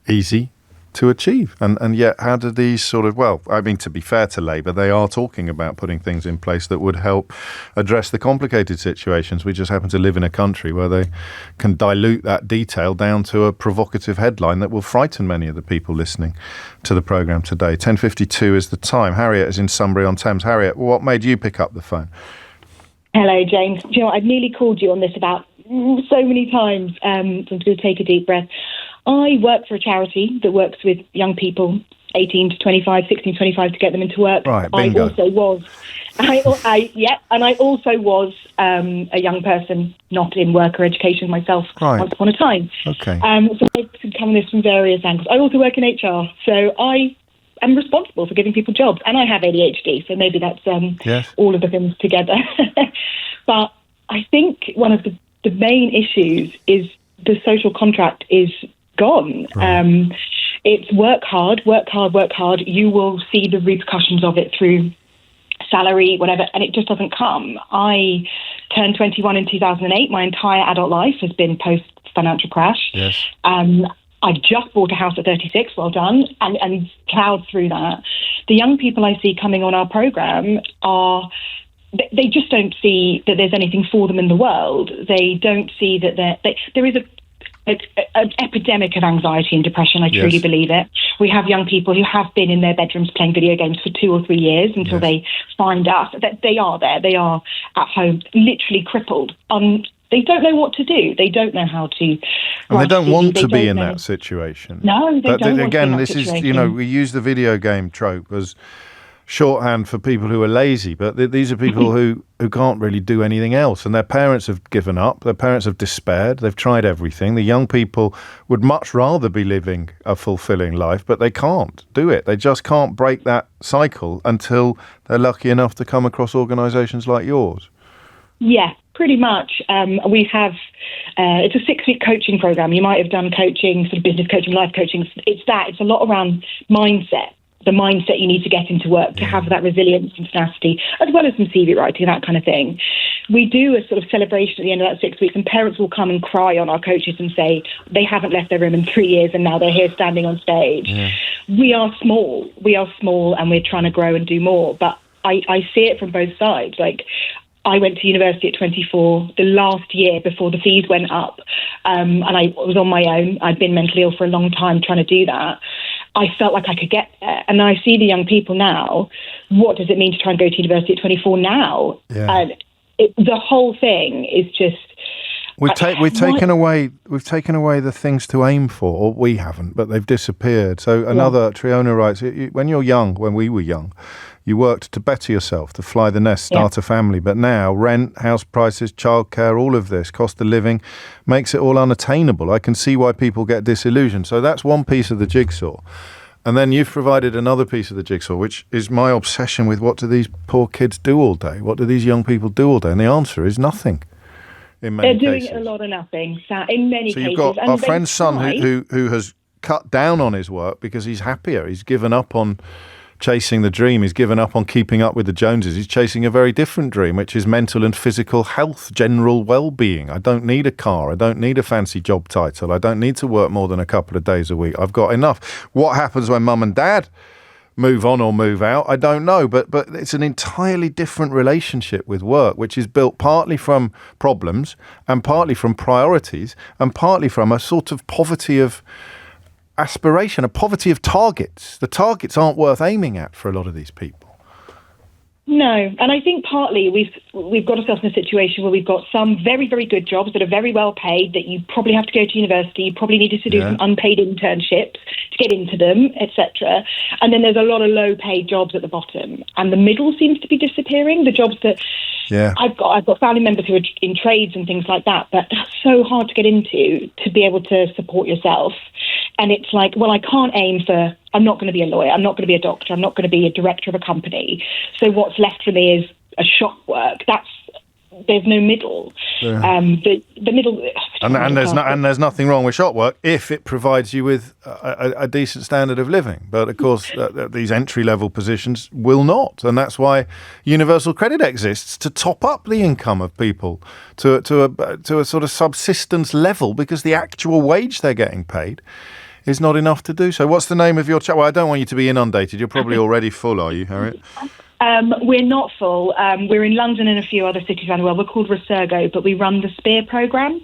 easy to achieve. And yet, how do these to be fair to Labour, they are talking about putting things in place that would help address the complicated situations. We just happen to live in a country where they can dilute that detail down to a provocative headline that will frighten many of the people listening to the programme today. 10:52 is the time. Harriet is in Sunbury-on-Thames. Harriet, what made you pick up the phone? Hello, James. Do you know what? I've nearly called you on this about so many times, so I'm going to take a deep breath. I work for a charity that works with young people, 18 to 25, 16 to 25, to get them into work. Right, bingo. I also was a young person not in work or education myself once upon a time. Okay. So I could come at this from various angles. I also work in HR, so I am responsible for giving people jobs, and I have ADHD, so maybe that's all of the things together. But I think one of the main issues is the social contract is gone. Right. It's work hard. You will see the repercussions of it through salary, whatever, and it just doesn't come. I turned 21 in 2008. My entire adult life has been post-financial crash. Yes. I just bought a house at 36, well done, and plowed through that. The young people I see coming on our programme they just don't see that there's anything for them in the world. They don't see that there is an epidemic of anxiety and depression. I truly believe it. We have young people who have been in their bedrooms playing video games for 2 or 3 years until they find us. That they are there. They are at home, literally crippled, They don't know what to do. They don't know how to. And they don't want to be in that situation. No, they don't want to be in that situation. situation. Again, we use the video game trope as shorthand for people who are lazy, but these are people who can't really do anything else, and their parents have given up, their parents have despaired, they've tried everything. The young people would much rather be living a fulfilling life, but they can't do it. They just can't break that cycle until they're lucky enough to come across organisations like yours. Yeah, pretty much. We have, it's a 6-week coaching program. You might have done coaching, sort of business coaching, life coaching. It's a lot around mindset. The mindset you need to get into work to have that resilience and tenacity, as well as some CV writing, that kind of thing. We do a sort of celebration at the end of that 6 weeks, and parents will come and cry on our coaches and say they haven't left their room in 3 years and now they're here standing on stage. Yeah. We are small, and we're trying to grow and do more. But I see it from both sides. Like, I went to university at 24, the last year before the fees went up, and I was on my own. I'd been mentally ill for a long time trying to do that. I felt like I could get there. And I see the young people now. What does it mean to try and go to university at 24 now? Yeah. The whole thing is just... We've taken away the things to aim for, or we haven't, but they've disappeared. So Triona writes, when you're young, when we were young, you worked to better yourself, to fly the nest, start a family. But now, rent, house prices, childcare, all of this, cost of living, makes it all unattainable. I can see why people get disillusioned. So that's one piece of the jigsaw. And then you've provided another piece of the jigsaw, which is my obsession with what do these poor kids do all day? What do these young people do all day? And the answer is nothing. They're doing a lot of nothing, in many cases. So you've got our friend's son who has cut down on his work because he's happier. He's given up on chasing the dream. He's given up on keeping up with the Joneses. He's chasing a very different dream, which is mental and physical health, general well-being. I don't need a car. I don't need a fancy job title. I don't need to work more than a couple of days a week. I've got enough. What happens when mum and dad move on or move out? I don't know, but it's an entirely different relationship with work, which is built partly from problems and partly from priorities and partly from a sort of poverty of aspiration, a poverty of targets. The targets aren't worth aiming at for a lot of these people. No, and I think partly we've got ourselves in a situation where we've got some very, very good jobs that are very well paid, that you probably have to go to university, you probably needed to do some unpaid internships to get into them, etc. And then there's a lot of low-paid jobs at the bottom, and the middle seems to be disappearing. The jobs that I've got family members who are in trades and things like that, but that's so hard to get into to be able to support yourself. And it's like, well, I can't aim for, I'm not going to be a lawyer, I'm not going to be a doctor, I'm not going to be a director of a company. So what's left for me is a shop work. There's no middle. Yeah. The middle... And there's nothing wrong with shop work if it provides you with a decent standard of living. But of course, these entry-level positions will not. And that's why universal credit exists, to top up the income of people to a sort of subsistence level, because the actual wage they're getting paid is not enough to do so. What's the name of your chat? Well, I don't want you to be inundated. You're probably already full, are you, Harriet? We're not full. We're in London and a few other cities around the world. We're called Resurgo, but we run the SPEAR programme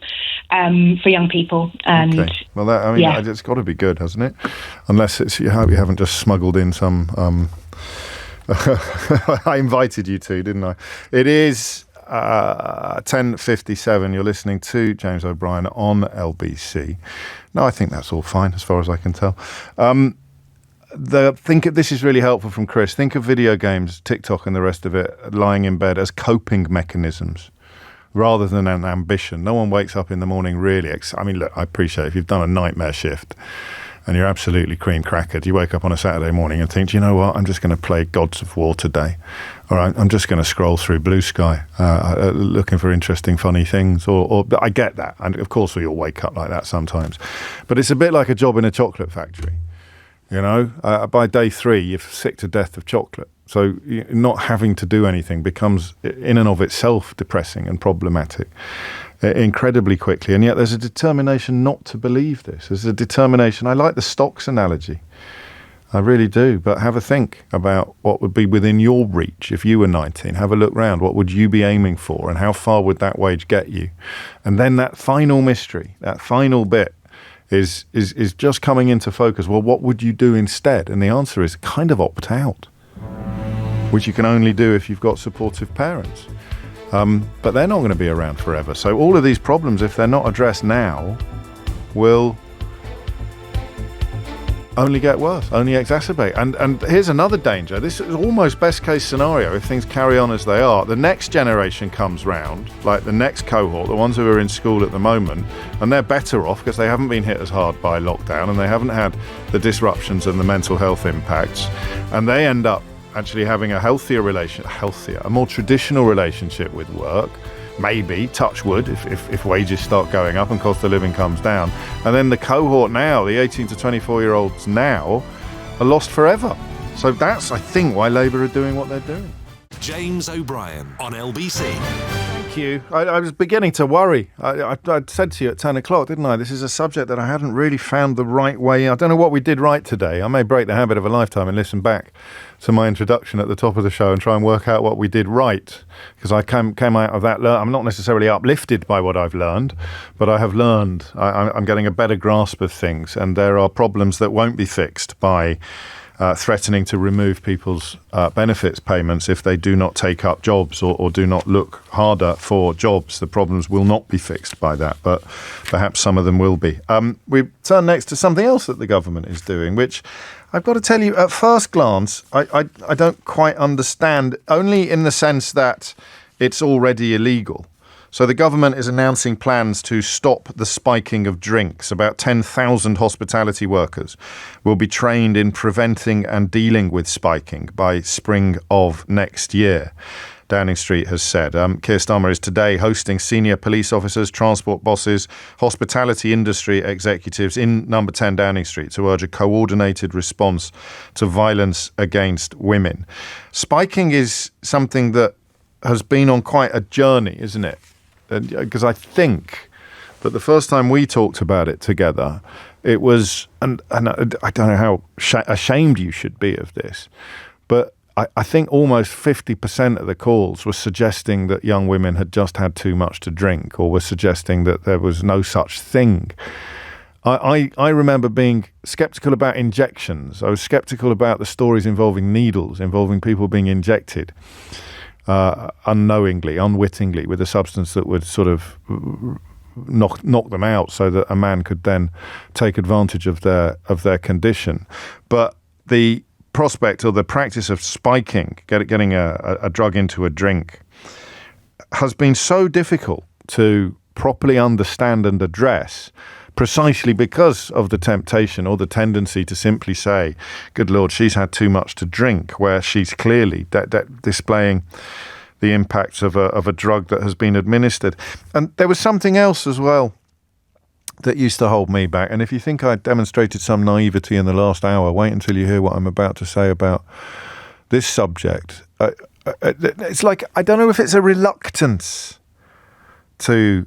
for young people. And okay. Well, it's got to be good, hasn't it? Unless you haven't just smuggled in some... I invited you to, didn't I? It is 10:57. You're listening to James O'Brien on LBC. No, I think that's all fine as far as I can tell. This is really helpful from Chris. Think of video games, TikTok and the rest of it, lying in bed as coping mechanisms rather than an ambition. No one wakes up in the morning really... look, I appreciate if you've done a nightmare shift and you're absolutely cream crackered, you wake up on a Saturday morning and think, do you know what, I'm just going to play Gods of War today. All right, I'm just going to scroll through Blue Sky looking for interesting, funny things. Or I get that. And of course we all wake up like that sometimes. But it's a bit like a job in a chocolate factory. You know, by day 3, you're sick to death of chocolate. So not having to do anything becomes, in and of itself, depressing and problematic incredibly quickly. And yet there's a determination not to believe this. There's a determination. I like the stocks analogy. I really do. But have a think about what would be within your reach if you were 19. Have a look round. What would you be aiming for? And how far would that wage get you? And then that final mystery, that final bit, is just coming into focus. Well, what would you do instead? And the answer is kind of opt out, which you can only do if you've got supportive parents. But they're not going to be around forever. So all of these problems, if they're not addressed now, will only get worse, only exacerbate. And here's another danger. This is almost best case scenario if things carry on as they are. The next generation comes round, like the next cohort, the ones who are in school at the moment, and they're better off because they haven't been hit as hard by lockdown and they haven't had the disruptions and the mental health impacts. And they end up actually having a more traditional relationship with work. Maybe, touch wood, if wages start going up and cost of living comes down. And then the cohort now, the 18 to 24-year-olds now, are lost forever. So that's, I think, why Labour are doing what they're doing. James O'Brien on LBC. Thank you. I was beginning to worry. I said to you at 10 o'clock, didn't I? This is a subject that I hadn't really found the right way. I don't know what we did right today. I may break the habit of a lifetime and listen back to my introduction at the top of the show and try and work out what we did right. Because I came out of that, I'm not necessarily uplifted by what I've learned, but I have learned. I'm getting a better grasp of things. And there are problems that won't be fixed by threatening to remove people's benefits payments if they do not take up jobs or do not look harder for jobs. The problems will not be fixed by that, but perhaps some of them will be. We turn next to something else that the government is doing, which I've got to tell you, at first glance, I don't quite understand, only in the sense that it's already illegal. So the government is announcing plans to stop the spiking of drinks. About 10,000 hospitality workers will be trained in preventing and dealing with spiking by spring of next year, Downing Street has said. Keir Starmer is today hosting senior police officers, transport bosses, hospitality industry executives in number 10 Downing Street to urge a coordinated response to violence against women. Spiking is something that has been on quite a journey, isn't it? Because I think that the first time we talked about it together, it was, and I don't know how ashamed you should be of this, but I think almost 50% of the calls were suggesting that young women had just had too much to drink, or were suggesting that there was no such thing. I remember being sceptical about injections. I was sceptical about the stories involving needles, involving people being injected unknowingly, unwittingly, with a substance that would sort of knock them out so that a man could then take advantage of their condition. But the prospect or the practice of spiking, getting a drug into a drink, has been so difficult to properly understand and address, precisely because of the temptation or the tendency to simply say, good Lord, she's had too much to drink, where she's clearly displaying the impacts of a drug that has been administered. And there was something else as well that used to hold me back. And if you think I demonstrated some naivety in the last hour, wait until you hear what I'm about to say about this subject. It's like, I don't know if it's a reluctance to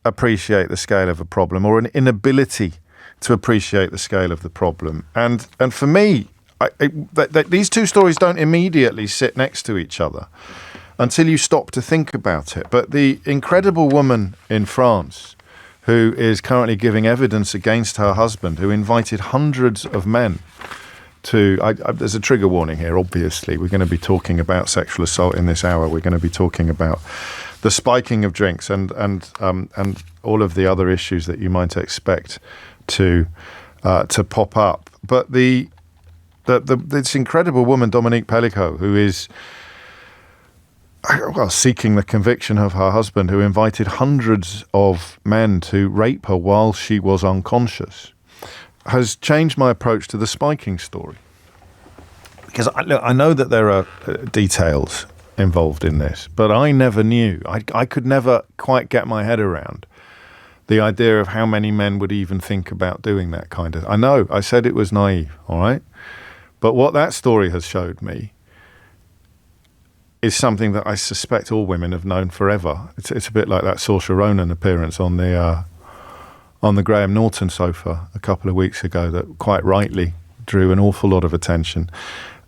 appreciate the scale of a problem, or an inability to appreciate the scale of the problem. And for me, these two stories don't immediately sit next to each other until you stop to think about it. But the incredible woman in France who is currently giving evidence against her husband, who invited hundreds of men to... there's a trigger warning here, obviously. We're going to be talking about sexual assault in this hour. We're going to be talking about the spiking of drinks and all of the other issues that you might expect to pop up. But this incredible woman, Dominique Pellicot, who is seeking the conviction of her husband, who invited hundreds of men to rape her while she was unconscious, has changed my approach to the spiking story. Because I know that there are details involved in this, but I never knew. I could never quite get my head around the idea of how many men would even think about doing that kind of... I know, I said it was naive, all right? But what that story has showed me is something that I suspect all women have known forever. It's a bit like that Saoirse Ronan appearance on the Graham Norton sofa a couple of weeks ago that quite rightly drew an awful lot of attention.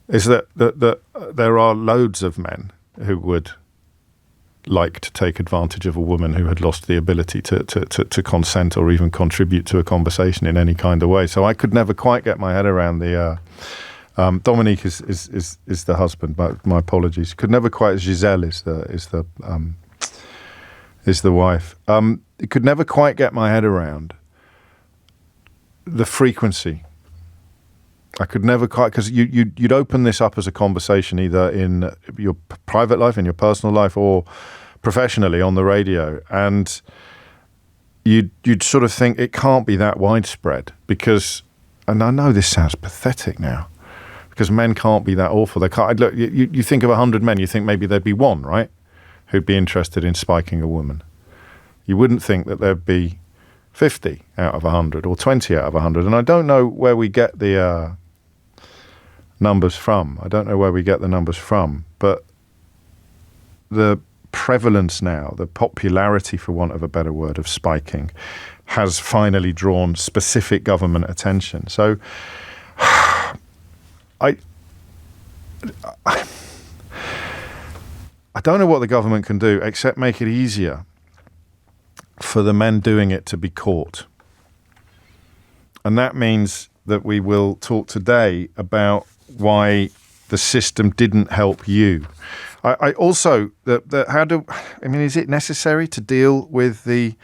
Is that there are loads of men who would like to take advantage of a woman who had lost the ability to consent or even contribute to a conversation in any kind of way. So I could never quite get my head around the... Dominique is the husband. My apologies. Could never quite. Giselle is the is the wife. It could never quite get my head around the frequency. I could never quite, because you'd open this up as a conversation either in your private life, in your personal life, or professionally on the radio, and you'd sort of think it can't be that widespread because, and I know this sounds pathetic now, because men can't be that awful. They can't. Look, you think of 100 men, you think maybe there'd be one, right, who'd be interested in spiking a woman. You wouldn't think that there'd be 50 out of 100 or 20 out of 100. And I don't know where we get the numbers from. But the prevalence now, the popularity, for want of a better word, of spiking has finally drawn specific government attention. So I don't know what the government can do except make it easier for the men doing it to be caught. And that means that we will talk today about why the system didn't help you. I also, is it necessary to deal with the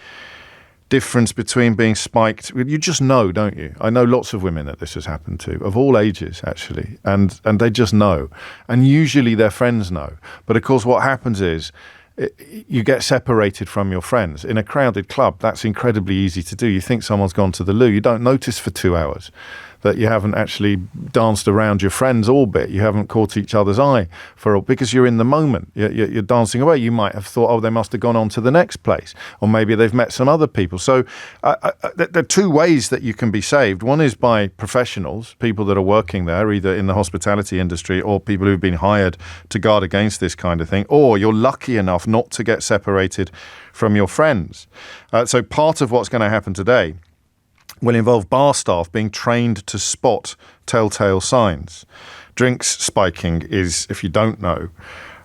difference between being spiked? You just know, don't you? I know lots of women that this has happened to, of all ages, actually, and they just know. And usually their friends know. But of course, what happens is you get separated from your friends. In a crowded club, that's incredibly easy to do. You think someone's gone to the loo. You don't notice for 2 hours that you haven't actually danced around your friend's orbit. You haven't caught each other's eye because you're in the moment. You're dancing away. You might have thought, oh, they must have gone on to the next place, or maybe they've met some other people. So there are two ways that you can be saved. One is by professionals, people that are working there, either in the hospitality industry or people who've been hired to guard against this kind of thing, or you're lucky enough not to get separated from your friends. So part of what's going to happen today will involve bar staff being trained to spot telltale signs. Drinks spiking is, if you don't know,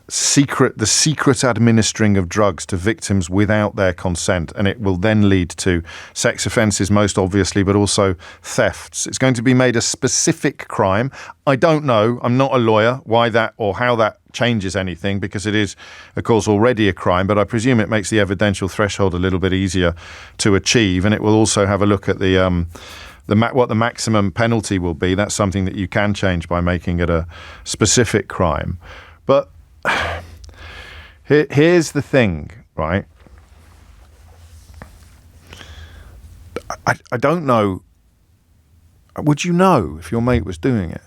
the secret administering of drugs to victims without their consent, and it will then lead to sex offences most obviously, but also thefts. It's going to be made a specific crime. I don't know, I'm not a lawyer, why that or how that changes anything, because it is, of course, already a crime, but I presume it makes the evidential threshold a little bit easier to achieve, and it will also have a look at what the maximum penalty will be. That's something that you can change by making it a specific crime. But here's the thing, right? I don't know. Would you know if your mate was doing it?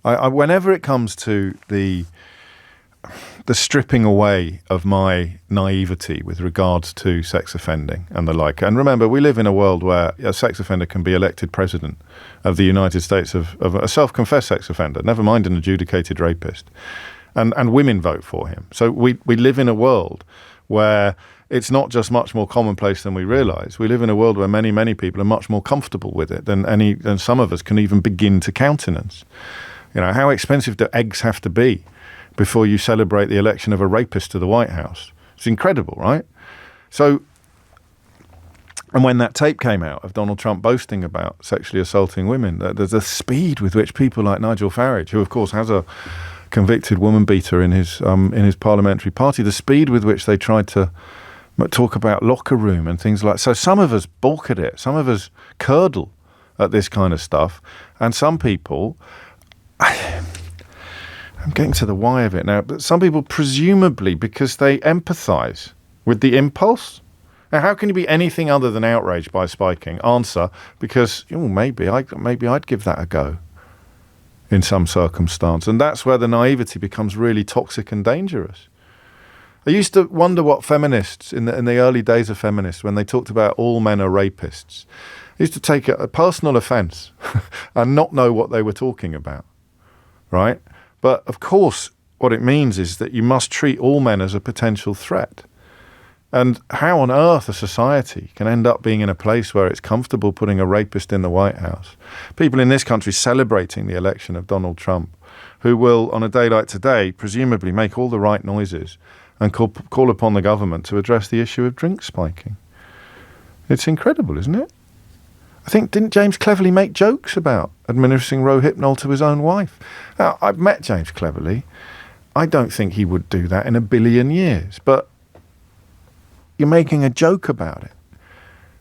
Whenever it comes to the stripping away of my naivety with regards to sex offending and the like, and remember, we live in a world where a sex offender can be elected president of the United States, of a self-confessed sex offender, never mind an adjudicated rapist, and women vote for him. So we live in a world where it's not just much more commonplace than we realise. We live in a world where many, many people are much more comfortable with it than some of us can even begin to countenance. You know, how expensive do eggs have to be before you celebrate the election of a rapist to the White House? It's incredible, right? So, and when that tape came out of Donald Trump boasting about sexually assaulting women, there's a speed with which people like Nigel Farage, who of course has a convicted woman beater in his parliamentary party, the speed with which they tried to talk about locker room and things like. So some of us balk at it, some of us curdle at this kind of stuff, and some people, I'm getting to the why of it now, but some people presumably because they empathise with the impulse. Now, how can you be anything other than outraged by spiking? Answer, because maybe I'd give that a go in some circumstance. And that's where the naivety becomes really toxic and dangerous. I used to wonder what feminists, in the early days of feminists, when they talked about all men are rapists, I used to take a personal offence and not know what they were talking about, right? But of course, what it means is that you must treat all men as a potential threat. And how on earth a society can end up being in a place where it's comfortable putting a rapist in the White House? People in this country celebrating the election of Donald Trump, who will, on a day like today, presumably make all the right noises and call upon the government to address the issue of drink spiking. It's incredible, isn't it? I think, didn't James Cleverly make jokes about administering Rohypnol to his own wife? Now, I've met James Cleverly, I don't think he would do that in a billion years. But you're making a joke about it.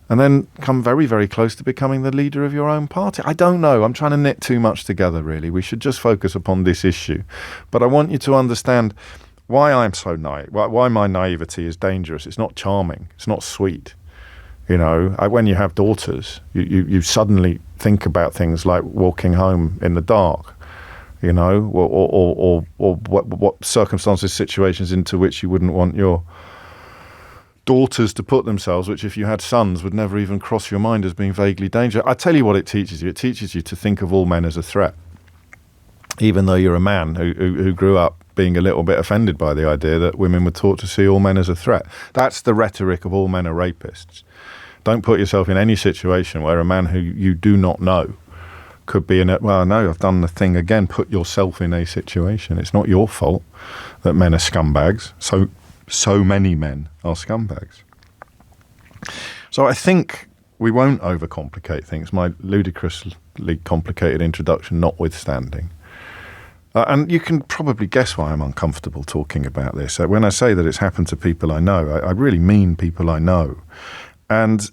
And then come very, very close to becoming the leader of your own party. I don't know. I'm trying to knit too much together, really. We should just focus upon this issue. But I want you to understand why I'm so naive, why my naivety is dangerous. It's not charming. It's not sweet. You know, when you have daughters, you suddenly think about things like walking home in the dark, you know, or what circumstances, situations into which you wouldn't want your daughters to put themselves, which if you had sons would never even cross your mind as being vaguely dangerous. I tell you what it teaches you. It teaches you to think of all men as a threat, even though you're a man who grew up being a little bit offended by the idea that women were taught to see all men as a threat. That's the rhetoric of all men are rapists. Don't put yourself in any situation where a man who you do not know could be in it. Well, no, I've done the thing again. Put yourself in a situation. It's not your fault that men are scumbags. So many men are scumbags. So I think we won't overcomplicate things, my ludicrously complicated introduction notwithstanding. And you can probably guess why I'm uncomfortable talking about this. When I say that it's happened to people I know, I really mean people I know. And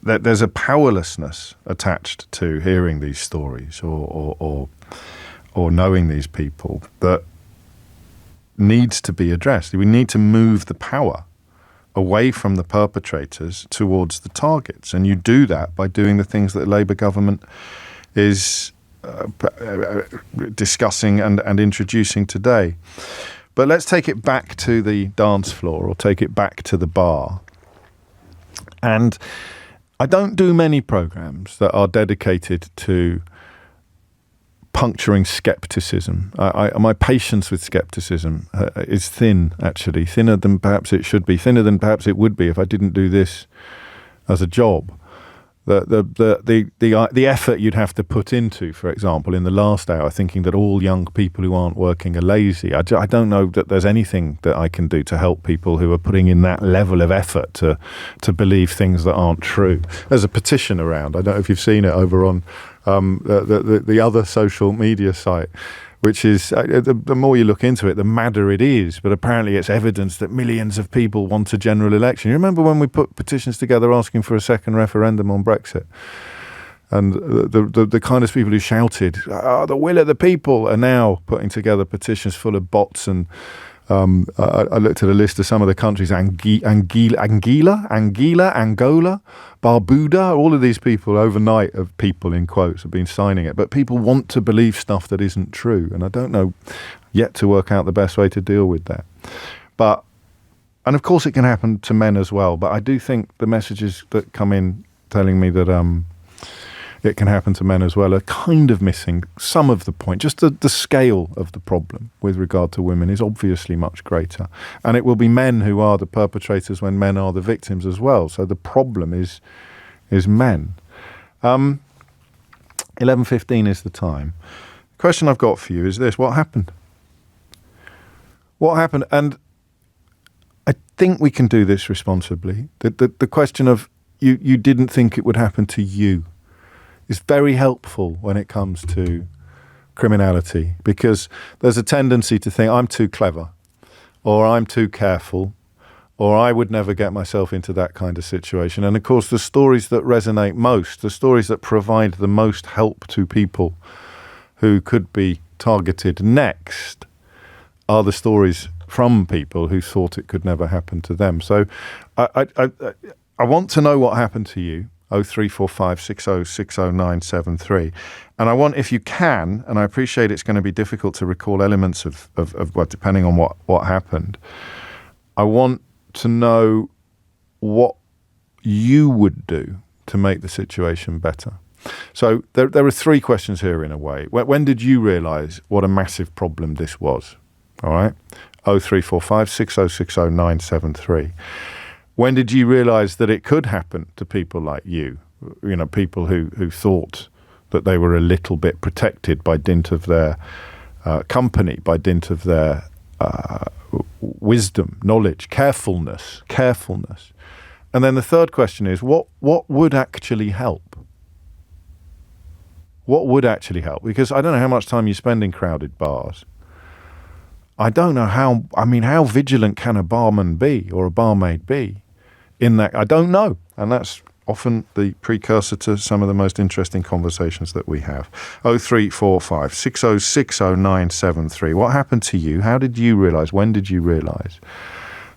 that there's a powerlessness attached to hearing these stories or knowing these people that needs to be addressed. We need to move the power away from the perpetrators towards the targets. And you do that by doing the things that the Labour government is discussing and introducing today. But let's take it back to the dance floor or take it back to the bar. And I don't do many programs that are dedicated to puncturing skepticism. My patience with skepticism is thin, actually, thinner than perhaps it should be, thinner than perhaps it would be if I didn't do this as a job. The effort you'd have to put into, for example, in the last hour, thinking that all young people who aren't working are lazy. I don't know that there's anything that I can do to help people who are putting in that level of effort to believe things that aren't true. There's a petition around. I don't know if you've seen it over on the other social media site, which is, the more you look into it, the madder it is. But apparently it's evidence that millions of people want a general election. You remember when we put petitions together asking for a second referendum on Brexit? And the kind of people who shouted, the will of the people, are now putting together petitions full of bots. And I looked at a list of some of the countries, Angola, Barbuda, all of these people overnight, of people in quotes, have been signing it. But people want to believe stuff that isn't true. And I don't know yet to work out the best way to deal with that. And of course it can happen to men as well. But I do think the messages that come in telling me that it can happen to men as well are kind of missing some of the point. Just the scale of the problem with regard to women is obviously much greater. And it will be men who are the perpetrators when men are the victims as well. So the problem is men. 11:15 is the time. The question I've got for you is this: what happened? What happened? And I think we can do this responsibly. The question of you didn't think it would happen to you is very helpful when it comes to criminality, because there's a tendency to think I'm too clever, or I'm too careful, or I would never get myself into that kind of situation. And of course, the stories that resonate most, the stories that provide the most help to people who could be targeted next, are the stories from people who thought it could never happen to them. So I want to know what happened to you. 0345 60 60973. And I want, if you can, and I appreciate it's going to be difficult to recall elements of what, depending on what happened, I want to know what you would do to make the situation better. So there are three questions here in a way. When did you realise what a massive problem this was? All right? 0345 60 60973. When did you realise that it could happen to people like you? You know, people who thought that they were a little bit protected by dint of their company, by dint of their wisdom, knowledge, carefulness. And then the third question is, what would actually help? What would actually help? Because I don't know how much time you spend in crowded bars, I don't know how vigilant can a barman be or a barmaid be in that? I don't know. And that's often the precursor to some of the most interesting conversations that we have. 0345 6060 973. What happened to you? How did you realise? When did you realise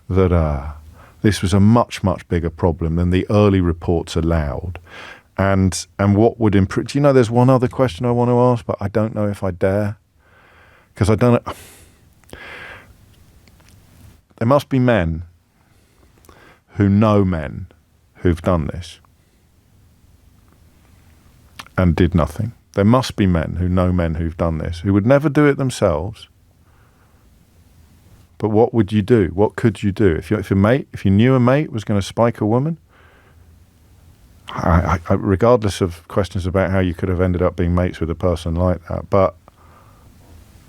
that this was a much, much bigger problem than the early reports allowed? And what would improve? Do you know, there's one other question I want to ask, but I don't know if I dare. Because I don't know. There must be men who know men who've done this and did nothing. There must be men who know men who've done this, who would never do it themselves. But what would you do? What could you do? If you knew a mate was going to spike a woman, I, regardless of questions about how you could have ended up being mates with a person like that, but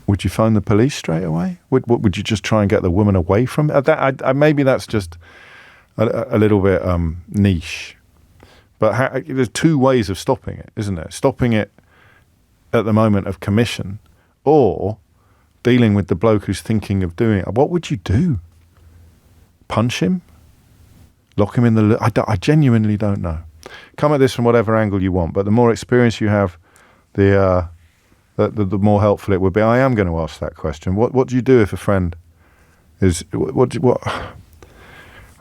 would you phone the police straight away? Would you just try and get the woman away from it? Maybe that's just a little bit niche. But there's two ways of stopping it, isn't there? Stopping it at the moment of commission, or dealing with the bloke who's thinking of doing it. What would you do? Punch him? Lock him in the... I genuinely don't know. Come at this from whatever angle you want, but the more experience you have, the more helpful it would be. I am going to ask that question. What do you do if a friend is...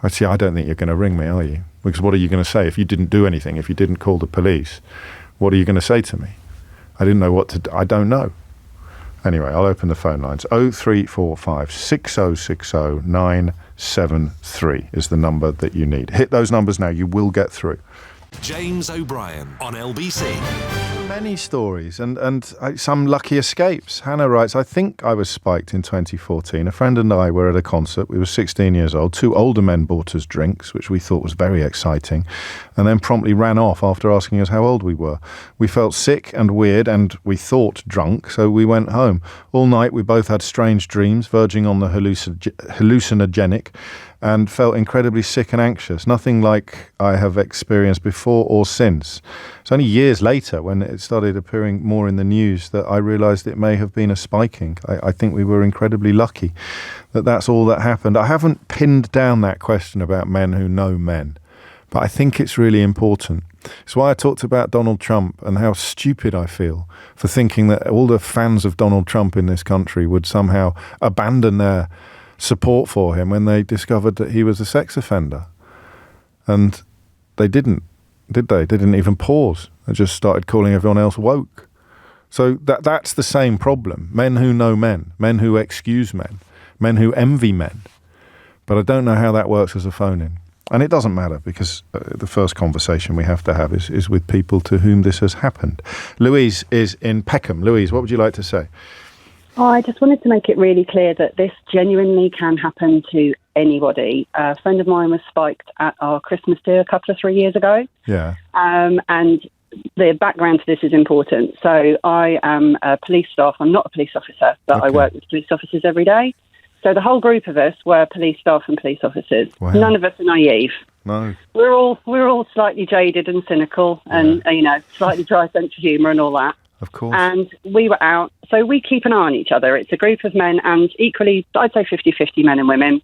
I don't think you're going to ring me, are you? Because what are you going to say if you didn't do anything, if you didn't call the police? What are you going to say to me? I didn't know what to do. I don't know. Anyway, I'll open the phone lines. 0345 6060 973 is the number that you need. Hit those numbers now. You will get through. James O'Brien on LBC. Many stories and some lucky escapes. Hannah writes, I think I was spiked in 2014. A friend and I were at a concert. We were 16 years old. Two older men bought us drinks, which we thought was very exciting, and then promptly ran off after asking us how old we were. We felt sick and weird and we thought drunk, so we went home. All night we both had strange dreams, verging on the hallucinogenic, and felt incredibly sick and anxious, nothing like I have experienced before or since. It's only years later, when it started appearing more in the news, that I realised it may have been a spiking. I think we were incredibly lucky that that's all that happened. I haven't pinned down that question about men who know men, but I think it's really important. It's why I talked about Donald Trump and how stupid I feel for thinking that all the fans of Donald Trump in this country would somehow abandon their support for him when they discovered that he was a sex offender. And they didn't, did they? They didn't even pause. They just started calling everyone else woke. So that's the same problem. Men who know men who excuse men who envy men. But I don't know how that works as a phone-in. And it doesn't matter, because the first conversation we have to have is with people to whom this has happened. Louise is in Peckham. Louise, what would you like to say? I just wanted to make it really clear that this genuinely can happen to anybody. A friend of mine was spiked at our Christmas do a couple of 3 years ago. Yeah. And the background to this is important. So I am a police staff. I'm not a police officer, but okay. I work with police officers every day. So the whole group of us were police staff and police officers. Wow. None of us are naive. No. We're all slightly jaded and cynical, and slightly dry sense of humour and all that. Of course. And we were out, so we keep an eye on each other. It's a group of men, and equally, I'd say 50-50 men and women.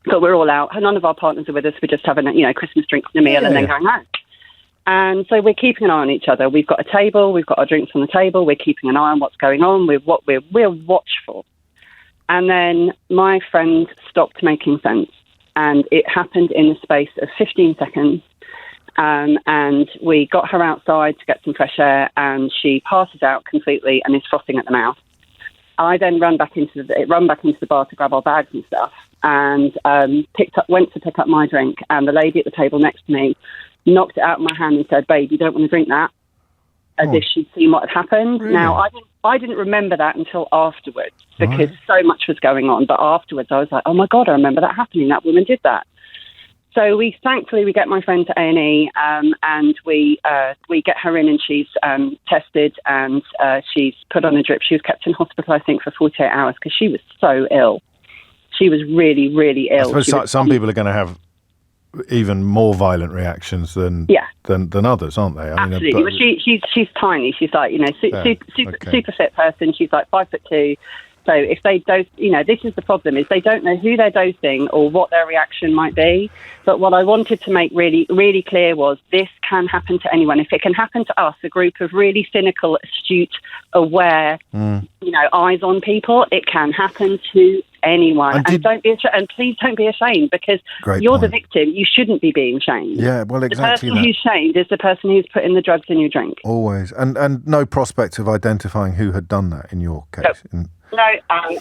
But we're all out. None of our partners are with us. We're just having a Christmas drink and a meal and then going home. And so we're keeping an eye on each other. We've got a table. We've got our drinks on the table. We're keeping an eye on what's going on. We're watchful. And then my friend stopped making sense. And it happened in the space of 15 seconds. And we got her outside to get some fresh air, and she passes out completely and is frothing at the mouth. I then run back into the bar to grab our bags and stuff, and went to pick up my drink. And the lady at the table next to me knocked it out of my hand and said, "Babe, you don't want to drink that," as if she'd seen what had happened. Really? Now, I didn't remember that until afterwards, because so much was going on. But afterwards, I was like, "Oh my God, I remember that happening. That woman did that." So thankfully we get my friend to A&E, and we get her in, and she's tested, and she's put on a drip. She was kept in hospital, I think, for 48 hours because she was so ill. She was really, really ill. I suppose some people are going to have even more violent reactions than others, aren't they? Absolutely. Well, she's tiny. She's like super fit person. She's like 5'2", So if they dose, this is the problem, is they don't know who they're dosing or what their reaction might be. But what I wanted to make really, really clear was this can happen to anyone. If it can happen to us, a group of really cynical, astute, aware, eyes on people, it can happen to anyone. And please don't be ashamed, because you're the victim. You shouldn't be being shamed. Yeah, well, exactly. The person who's shamed is the person who's putting the drugs in your drink. Always. And no prospect of identifying who had done that in your case? No,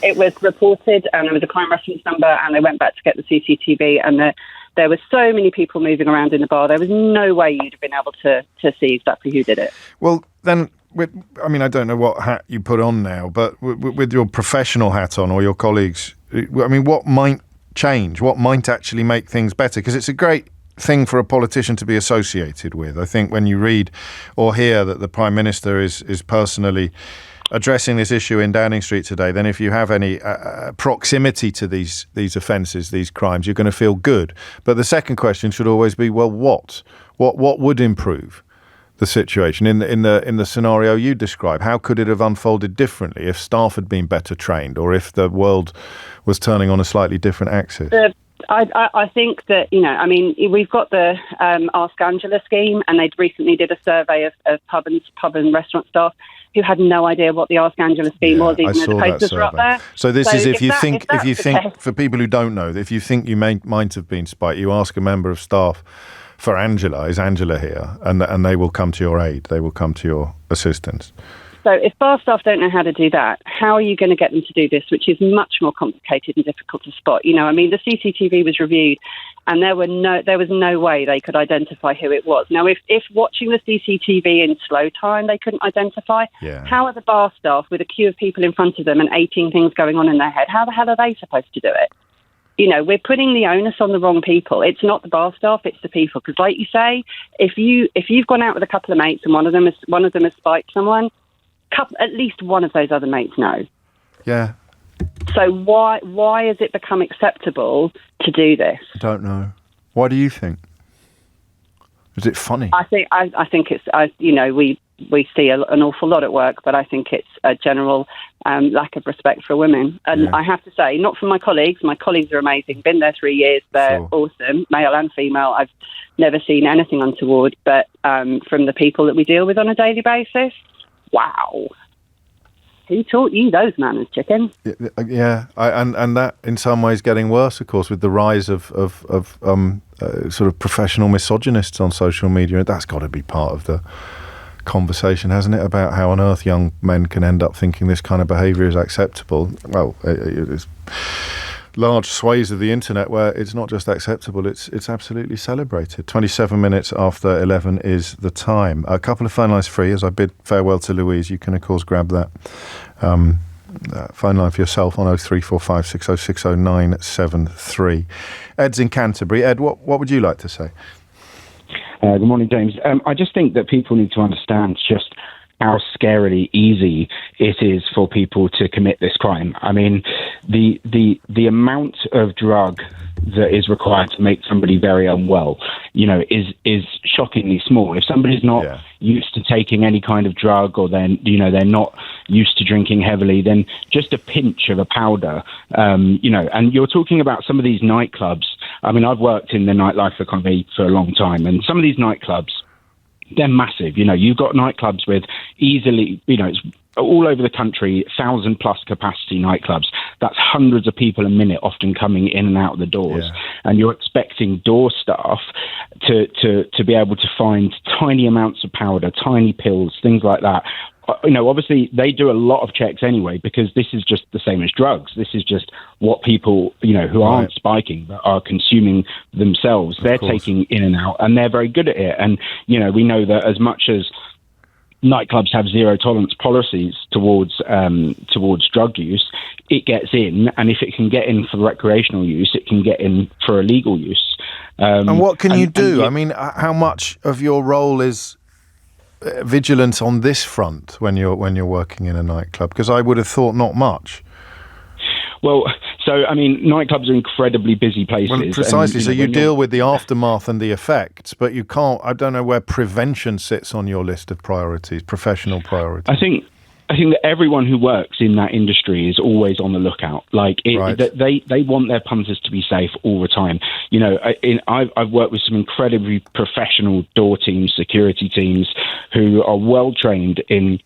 it was reported, and there was a crime reference number, and they went back to get the CCTV, and there were so many people moving around in the bar. There was no way you'd have been able to see exactly who did it. Well, then, I don't know what hat you put on now, but with your professional hat on, or your colleagues, what might change? What might actually make things better? Because it's a great thing for a politician to be associated with. I think when you read or hear that the Prime Minister is personally addressing this issue in Downing Street today, then if you have any proximity to these offences, these crimes, you're going to feel good. But the second question should always be, well, what would improve the situation in the scenario you describe? How could it have unfolded differently if staff had been better trained, or if the world was turning on a slightly different axis? I think that, we've got the Ask Angela scheme, and they recently did a survey of pub and restaurant staff who had no idea what the Ask Angela scheme was, even though the posters were up there. So this is if you think, for people who don't know, if you think you might have been spiked, you ask a member of staff for Angela, is Angela here? And they will come to your aid. They will come to your assistance. So if bar staff don't know how to do that, how are you going to get them to do this, which is much more complicated and difficult to spot? The CCTV was reviewed, and there was no way they could identify who it was. Now, if watching the CCTV in slow time they couldn't identify, how are the bar staff with a queue of people in front of them and 18 things going on in their head? How the hell are they supposed to do it? We're putting the onus on the wrong people. It's not the bar staff, it's the people. Because, like you say, if you've gone out with a couple of mates and one of them has spiked someone, at least one of those other mates know. Yeah. So why has it become acceptable to do this? I don't know. Why do you think? Is it funny? I think it's we see an awful lot at work, but I think it's a general lack of respect for women. And I have to say, not from my colleagues. My colleagues are amazing. Been there 3 years. They're awesome, male and female. I've never seen anything untoward. But from the people that we deal with on a daily basis, wow. Who taught you those manners, chicken? Yeah, and that in some ways getting worse, of course, with the rise of sort of professional misogynists on social media. That's got to be part of the conversation, hasn't it, about how on earth young men can end up thinking this kind of behaviour is acceptable. Well, there's large swathes of the internet where it's not just acceptable, it's absolutely celebrated. 27 minutes after 11 is the time. A couple of phone lines free as I bid farewell to Louise. You can of course grab that phone line for yourself on 0345 6060 973. Ed's in Canterbury. Ed, what would you like to say? Good morning, James. I just think that people need to understand just how scarily easy it is for people to commit this crime. I mean, the amount of drug that is required to make somebody very unwell, is shockingly small. If somebody's not used to taking any kind of drug, or then they're not used to drinking heavily, then just a pinch of a powder, and you're talking about some of these nightclubs. I mean, I've worked in the nightlife economy for a long time, and some of these nightclubs, they're massive. You've got nightclubs with easily, it's all over the country, 1,000+ capacity nightclubs. That's hundreds of people a minute often coming in and out of the doors. And you're expecting door staff to be able to find tiny amounts of powder, tiny pills, things like that. Obviously they do a lot of checks anyway, because this is just the same as drugs. This is just what people, who aren't spiking, but are consuming themselves. They're taking in and out, and they're very good at it. And, we know that as much as nightclubs have zero tolerance policies towards drug use, it gets in, and if it can get in for recreational use, it can get in for illegal use. And what can you do? I mean, how much of your role is vigilance on this front when you're working in a nightclub? Because I would have thought not much. Well, so, I mean, nightclubs are incredibly busy places. Well, precisely. So you deal with the aftermath and the effects, but you can't, I don't know where prevention sits on your list of priorities, professional priorities. I think that everyone who works in that industry is always on the lookout. Like they want their punters to be safe all the time. You know, I've worked with some incredibly professional door teams, security teams, who are well trained in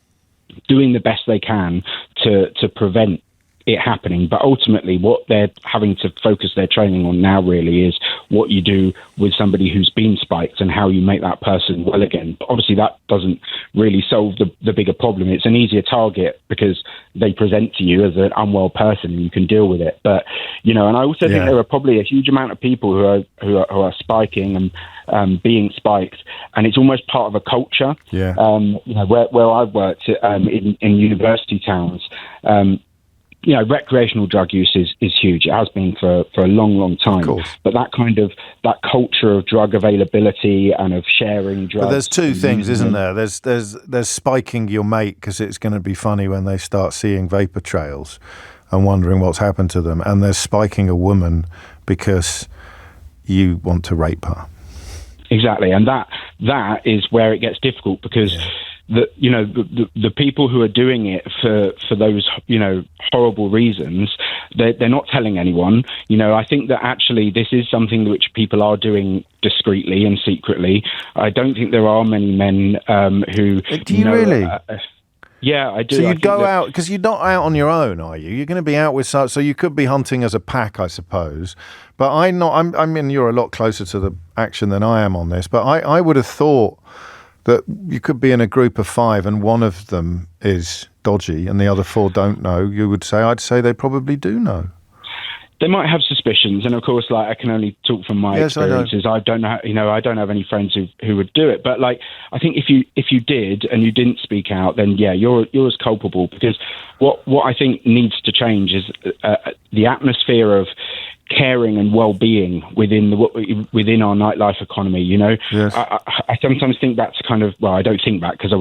doing the best they can to prevent it happening. But ultimately, what they're having to focus their training on now really is what you do with somebody who's been spiked and how you make that person well again. But obviously, that doesn't really solve the bigger problem. It's an easier target because they present to you as an unwell person and you can deal with it. But, you know, and I also think there are probably a huge amount of people who are spiking and being spiked, and it's almost part of a culture. You know, where I've worked in university towns, you know, recreational drug use is huge. It has been for a long time. But that culture of drug availability and of sharing drugs. But there's two things, isn't there? There's spiking your mate because it's going to be funny when they start seeing vapor trails and wondering what's happened to them. And there's spiking a woman because you want to rape her. Exactly, and that is where it gets difficult because. The people who are doing it for those, you know, horrible reasons, they're not telling anyone. You know, I think that actually this is something which people are doing discreetly and secretly. I don't think there are many men who... Do you really? Yeah, I do. So you'd go out, because you're not out on your own, are you? You're going to be out with so you could be hunting as a pack, I suppose. But I mean, you're a lot closer to the action than I am on this, but I would have thought that you could be in a group of 5 and one of them is dodgy and the other 4 don't know. I'd say they probably do know. They might have suspicions, and of course, like, I can only talk from my experiences. I don't know, you know, I don't have any friends who would do it. But like, I think if you did and you didn't speak out, then yeah, you're as culpable. Because what I think needs to change is the atmosphere of caring and well-being within our nightlife economy. You know, I sometimes think that's kind of, well, I don't think back because I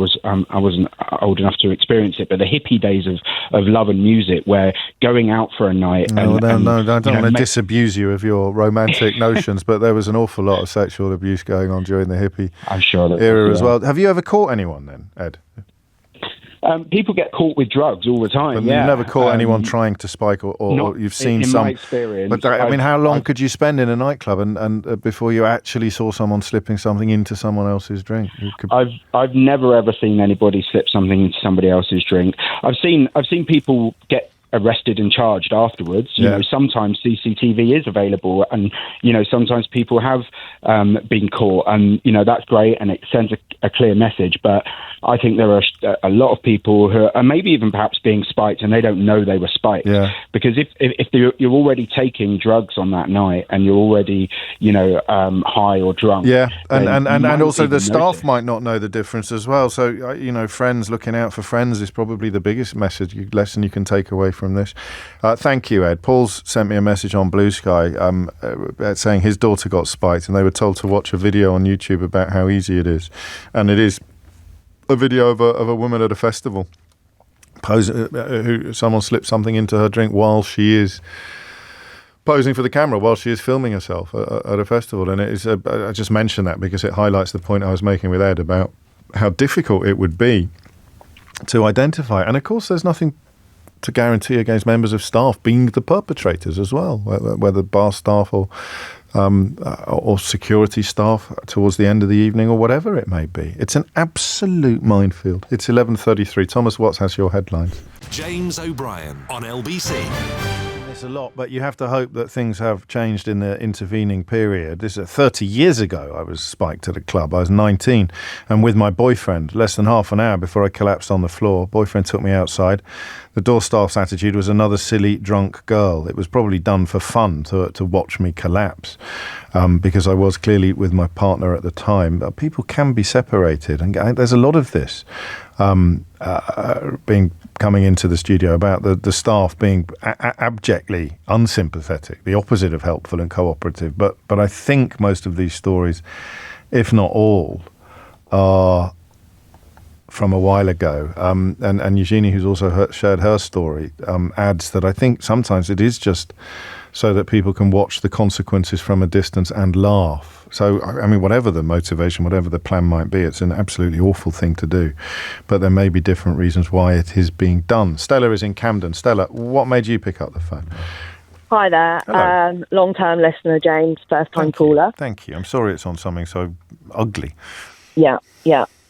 wasn't old enough to experience it, but the hippie days of love and music, where going out for a night. No, I don't want to disabuse you of your romantic notions, but there was an awful lot of sexual abuse going on during the hippie era as well. Have you ever caught anyone then, Ed? People get caught with drugs all the time. But you've never caught anyone trying to spike, or you've seen in some. My experience, but I mean, how long could you spend in a nightclub and before you actually saw someone slipping something into someone else's drink? I've never ever seen anybody slip something into somebody else's drink. I've seen people get arrested and charged afterwards. You know, sometimes CCTV is available, and you know, sometimes people have been caught, and you know, that's great and it sends a clear message. But I think there are a lot of people who are maybe even perhaps being spiked and they don't know they were spiked. Because if you're already taking drugs on that night and you're already, you know, high or drunk, and also the staff might not know the difference as well. So you know, friends, looking out for friends is probably the biggest lesson you can take away from this. Thank you, Ed. Paul's sent me a message on Blue Sky saying his daughter got spiked and they were told to watch a video on YouTube about how easy it is. And it is a video of a woman at a festival. Someone slipped something into her drink while she is posing for the camera, while she is filming herself at a festival. And it is I just mention that because it highlights the point I was making with Ed about how difficult it would be to identify. And of course, there's nothing to guarantee against members of staff being the perpetrators as well, whether bar staff or security staff towards the end of the evening or whatever it may be. It's an absolute minefield. It's 11:33. Thomas Watts has your headlines. James O'Brien on LBC. It's a lot, but you have to hope that things have changed in the intervening period. This is 30 years ago. I was spiked at a club. I was 19 and with my boyfriend, less than half an hour before I collapsed on the floor. Boyfriend took me outside. The door staff's attitude was another silly, drunk girl. It was probably done for fun to watch me collapse because I was clearly with my partner at the time. But people can be separated, and there's a lot of this coming into the studio about the staff being abjectly unsympathetic, the opposite of helpful and cooperative. But I think most of these stories, if not all, are from a while ago, and Eugenie, who's also shared her story, adds that I think sometimes it is just so that people can watch the consequences from a distance and laugh. So, I mean, whatever the motivation, whatever the plan might be, it's an absolutely awful thing to do. But there may be different reasons why it is being done. Stella is in Camden. Stella, what made you pick up the phone? Hi there. Long-term listener, James, first-time caller. Thank you. I'm sorry it's on something so ugly. Yeah.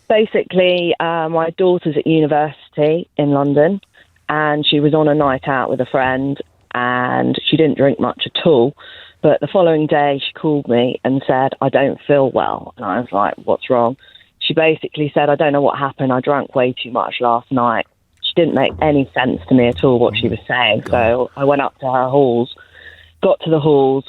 Basically, my daughter's at university in London, and she was on a night out with a friend, and she didn't drink much at all. But the following day, she called me and said, I don't feel well. And I was like, what's wrong? She basically said, I don't know what happened. I drank way too much last night. She didn't make any sense to me at all what she was saying. So I went up to her halls, got to the halls.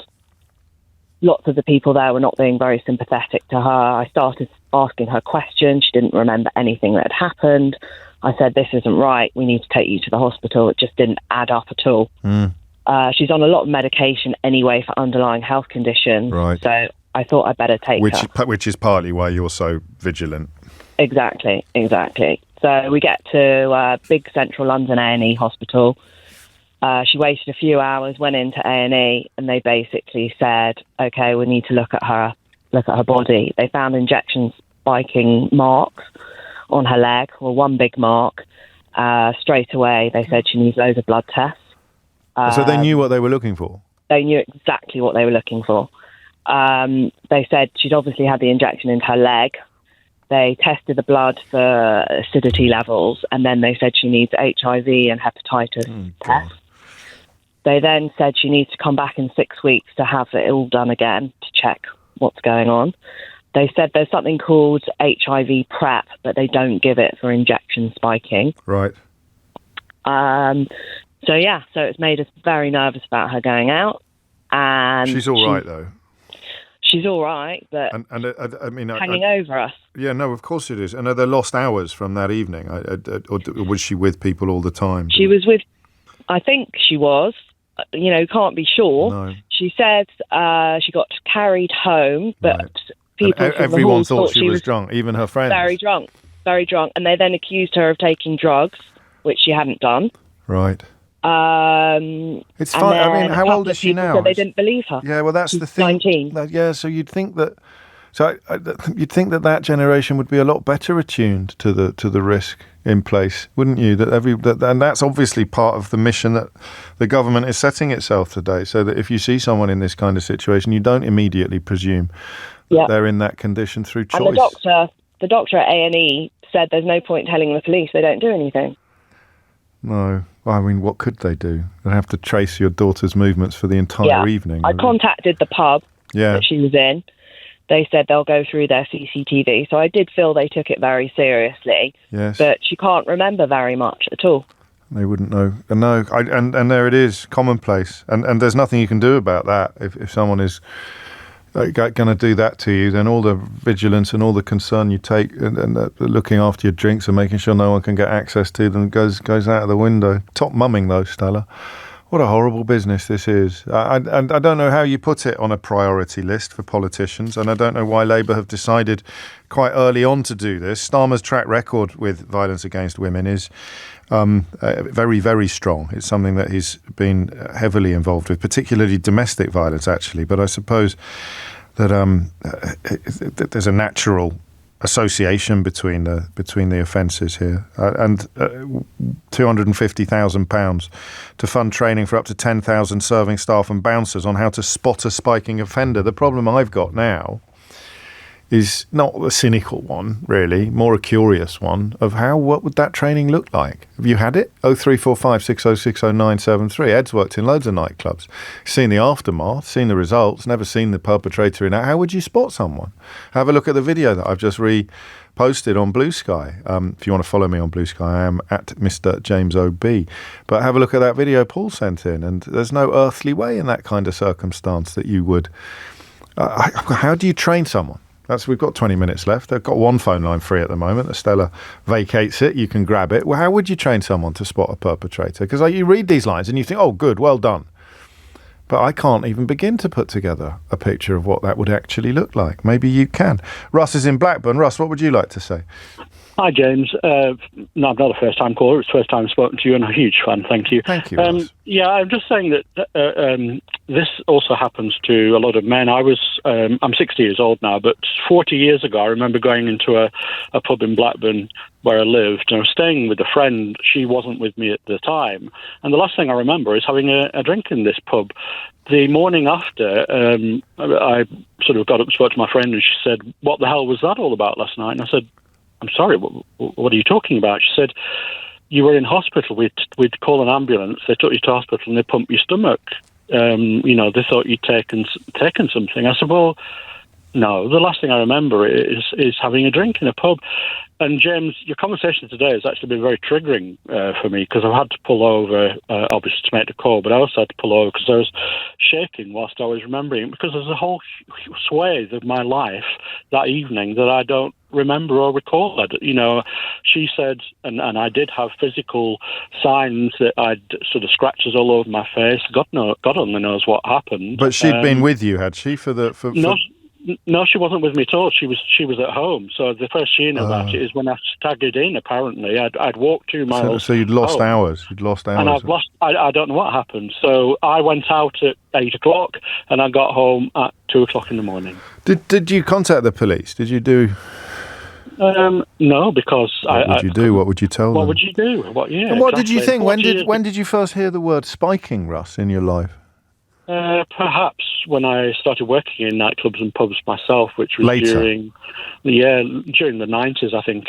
Lots of the people there were not being very sympathetic to her. I started asking her questions. She didn't remember anything that had happened. I said, this isn't right. We need to take you to the hospital. It just didn't add up at all. She's on a lot of medication anyway for underlying health conditions. Right. So I thought I'd better take her. Which is partly why you're so vigilant. Exactly. So we get to big central London A&E hospital. She waited a few hours, went into A&E, and they basically said, okay, we need to look at her body. They found injection spiking marks on her leg, or one big mark. Straight away, they said she needs loads of blood tests. So they knew what they were looking for? They knew exactly what they were looking for. They said she'd obviously had the injection into her leg. They tested the blood for acidity levels, and then they said she needs HIV and hepatitis tests. They then said she needs to come back in 6 weeks to have it all done again to check what's going on. They said there's something called HIV PrEP, but they don't give it for injection spiking. Right. So it's made us very nervous about her going out. And she's all right, though. She's all right, but I mean, hanging over us. Yeah, no, of course it is. And are there lost hours from that evening? Or was she with people all the time? She was with, I think she was, can't be sure. No. She said she got carried home, but people everyone thought she was drunk, even her friends. Very drunk. And they then accused her of taking drugs, which she hadn't done. Right. It's fine. I mean, how old is she now? So they didn't believe her. Yeah, well, that's the thing. 19. Yeah, so you'd think that. So you'd think that generation would be a lot better attuned to the risk in place, wouldn't you? And that's obviously part of the mission that the government is setting itself today. So that if you see someone in this kind of situation, you don't immediately presume that they're in that condition through choice. And the doctor at A&E said there's no point telling the police; they don't do anything. No. Well, I mean, what could they do? They'd have to trace your daughter's movements for the entire evening. I contacted the pub that she was in. They said they'll go through their CCTV. So I did feel they took it very seriously. Yes. But she can't remember very much at all. They wouldn't know. No, and there it is, commonplace. And there's nothing you can do about that. If someone is going to do that to you, then all the vigilance and all the concern you take and looking after your drinks and making sure no one can get access to them goes out of the window. Top mumming though, Stella. What a horrible business this is. I don't know how you put it on a priority list for politicians, and I don't know why Labour have decided quite early on to do this. Starmer's track record with violence against women is very, very strong. It's something that he's been heavily involved with, particularly domestic violence, actually. But I suppose that there's a natural association between the offences here, and £250,000 to fund training for up to 10,000 serving staff and bouncers on how to spot a spiking offender. The problem I've got now is not a cynical one, really, more a curious one of what would that training look like? Have you had it? 0345 6060 973. Ed's worked in loads of nightclubs. Seen the aftermath, seen the results, never seen the perpetrator in that. How would you spot someone? Have a look at the video that I've just reposted on Blue Sky. If you want to follow me on Blue Sky, I am at Mr. James O.B. But have a look at that video Paul sent in, and there's no earthly way in that kind of circumstance that you would... how do you train someone? We've got 20 minutes left. They've got one phone line free at the moment. Estella vacates it. You can grab it. Well, how would you train someone to spot a perpetrator? Because you read these lines and you think, oh, good, well done. But I can't even begin to put together a picture of what that would actually look like. Maybe you can. Russ is in Blackburn. Russ, what would you like to say? Hi, James. No, I'm not a first-time caller. It's the first time I've spoken to you, and I'm a huge fan. Thank you. Thank you, Ross. Yeah, I'm just saying that this also happens to a lot of men. I'm 60 years old now, but 40 years ago, I remember going into a pub in Blackburn where I lived, and I was staying with a friend. She wasn't with me at the time. And the last thing I remember is having a drink in this pub. The morning after, I sort of got up and spoke to my friend, and she said, "What the hell was that all about last night?" And I said, "I'm sorry, what are you talking about?" She said, "You were in hospital. We'd call an ambulance. They took you to hospital and they pumped your stomach. They thought you'd taken something." I said, "Well, no. The last thing I remember is having a drink in a pub." And James, your conversation today has actually been very triggering for me, because I've had to pull over, obviously, to make the call, but I also had to pull over because I was shaking whilst I was remembering, because there's a whole swathe of my life that evening that I don't remember or recall. She said, and I did have physical signs that I'd sort of scratches all over my face. God only knows what happened. But she'd been with you, had she? No, she wasn't with me at all. She was at home. So the first she knew about it is when I staggered in. Apparently, I'd walked 2 miles. So you'd lost hours. You'd lost hours. And I've lost. I don't know what happened. So I went out at 8 o'clock, and I got home at 2 o'clock in the morning. Did you contact the police? Did you do? No, because What would you do? What would you tell them? What would you do? And what did you think? When did you first hear the word spiking, Russ, in your life? Perhaps when I started working in nightclubs and pubs myself, which was later. during the 90s, I think.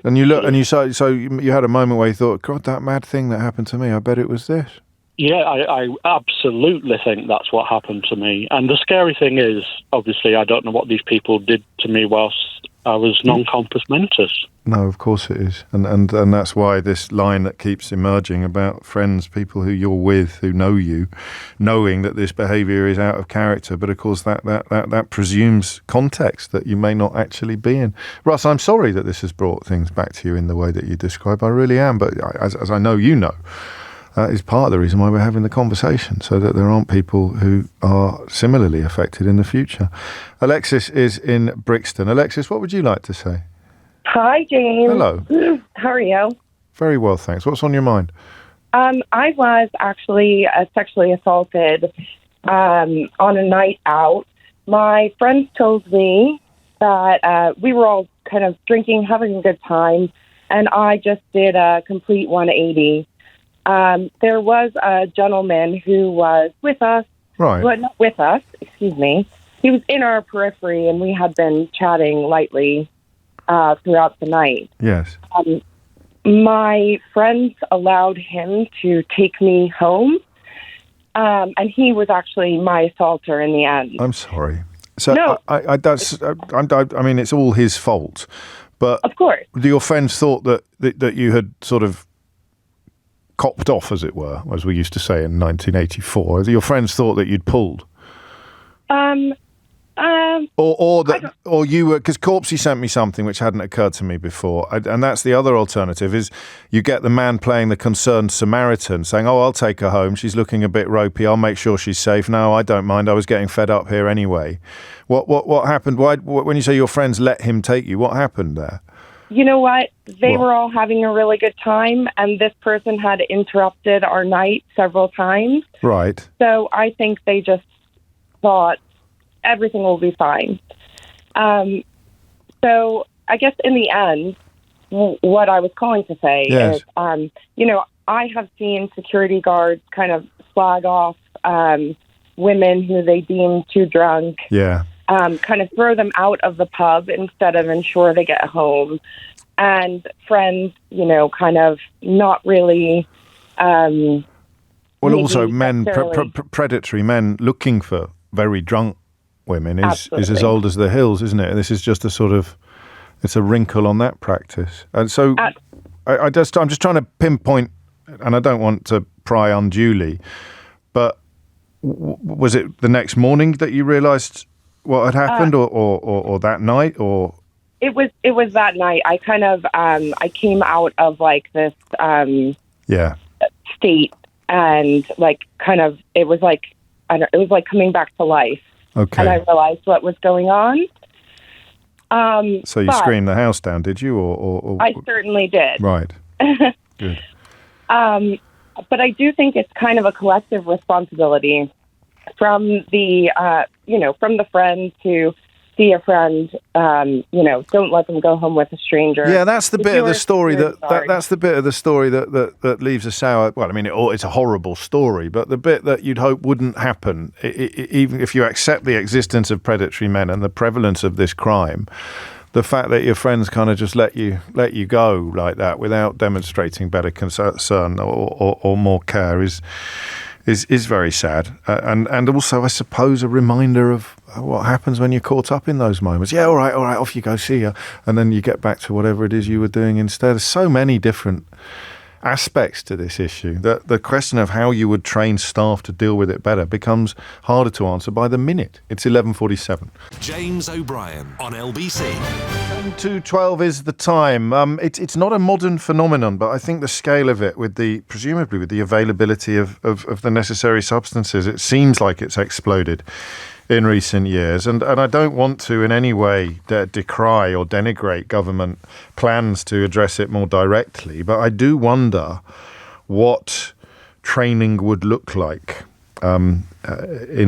And you saw, so you had a moment where you thought, God, that mad thing that happened to me, I bet it was this. Yeah, I absolutely think that's what happened to me. And the scary thing is, obviously, I don't know what these people did to me whilst I was non-compos mentis. No, of course it is. And that's why this line that keeps emerging about friends, people who you're with, who know you, knowing that this behaviour is out of character. But of course, that presumes context that you may not actually be in. Russ, I'm sorry that this has brought things back to you in the way that you describe. I really am. But as I know you know, that is part of the reason why we're having the conversation, so that there aren't people who are similarly affected in the future. Alexis is in Brixton. Alexis, what would you like to say? Hi, James. Hello. How are you? Very well, thanks. What's on your mind? I was actually sexually assaulted on a night out. My friends told me that we were all kind of drinking, having a good time, and I just did a complete 180. There was a gentleman who was with us. Right. Well, not with us, excuse me. He was in our periphery, and we had been chatting lightly throughout the night. Yes. My friends allowed him to take me home, and he was actually my assaulter in the end. I'm sorry. So no. I mean, it's all his fault. But of course, your friends thought that you had sort of copped off, as it were, as we used to say in 1984. Your friends thought that you'd pulled. Or you were, because Corpsey sent me something which hadn't occurred to me before, and that's the other alternative, is you get the man playing the concerned Samaritan, saying, "Oh, I'll take her home. She's looking a bit ropey. I'll make sure she's safe. No, I don't mind. I was getting fed up here anyway." What happened? Why, when you say your friends let him take you, what happened there? You know what? They were all having a really good time, and this person had interrupted our night several times. Right. So I think they just thought everything will be fine. So I guess in the end, what I was calling to say is, I have seen security guards kind of slag off women who they deem too drunk. Yeah. Kind of throw them out of the pub instead of ensure they get home. And friends, kind of not really... well, also men, predatory men looking for very drunk women is as old as the hills, isn't it? This is just it's a wrinkle on that practice. And so I'm just trying to pinpoint, and I don't want to pry unduly, but was it the next morning that you realised what had happened, or that night, or? It was that night. I kind of I came out of like this state, and like kind of it was like coming back to life. Okay. And I realized what was going on. So you screamed the house down, did you? Or I certainly did. Right. Good. But I do think it's kind of a collective responsibility from the, from the friend to see a friend, don't let them go home with a stranger. Yeah, that's the bit of the story that's the bit of the story that leaves a sour. Well, I mean, it's a horrible story, but the bit that you'd hope wouldn't happen, even if you accept the existence of predatory men and the prevalence of this crime, the fact that your friends kind of just let you go like that without demonstrating better concern or more care is very sad, and also, I suppose, a reminder of what happens when you're caught up in those moments. Yeah, all right, off you go, see ya, and then you get back to whatever it is you were doing instead. There's so many different aspects to this issue that the question of how you would train staff to deal with it better becomes harder to answer by the minute. It's 11:47. James O'Brien on LBC. 2:12 is the time. It's not a modern phenomenon, but I think the scale of it, presumably with the availability of the necessary substances, it seems like it's exploded in recent years. And I don't want to in any way decry or denigrate government plans to address it more directly, but I do wonder what training would look like in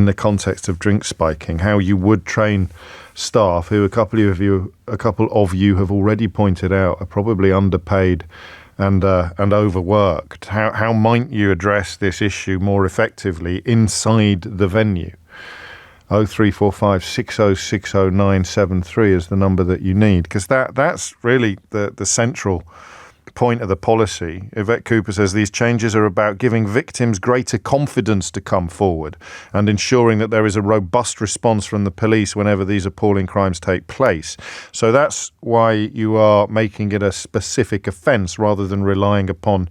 the context of drink spiking, how you would train staff who a couple of you have already pointed out are probably underpaid and overworked. How might you address this issue more effectively inside the venue? 0345 6060 973 is the number that you need, because that's really the central point of the policy. Yvette Cooper says these changes are about giving victims greater confidence to come forward and ensuring that there is a robust response from the police whenever these appalling crimes take place. So that's why you are making it a specific offence rather than relying upon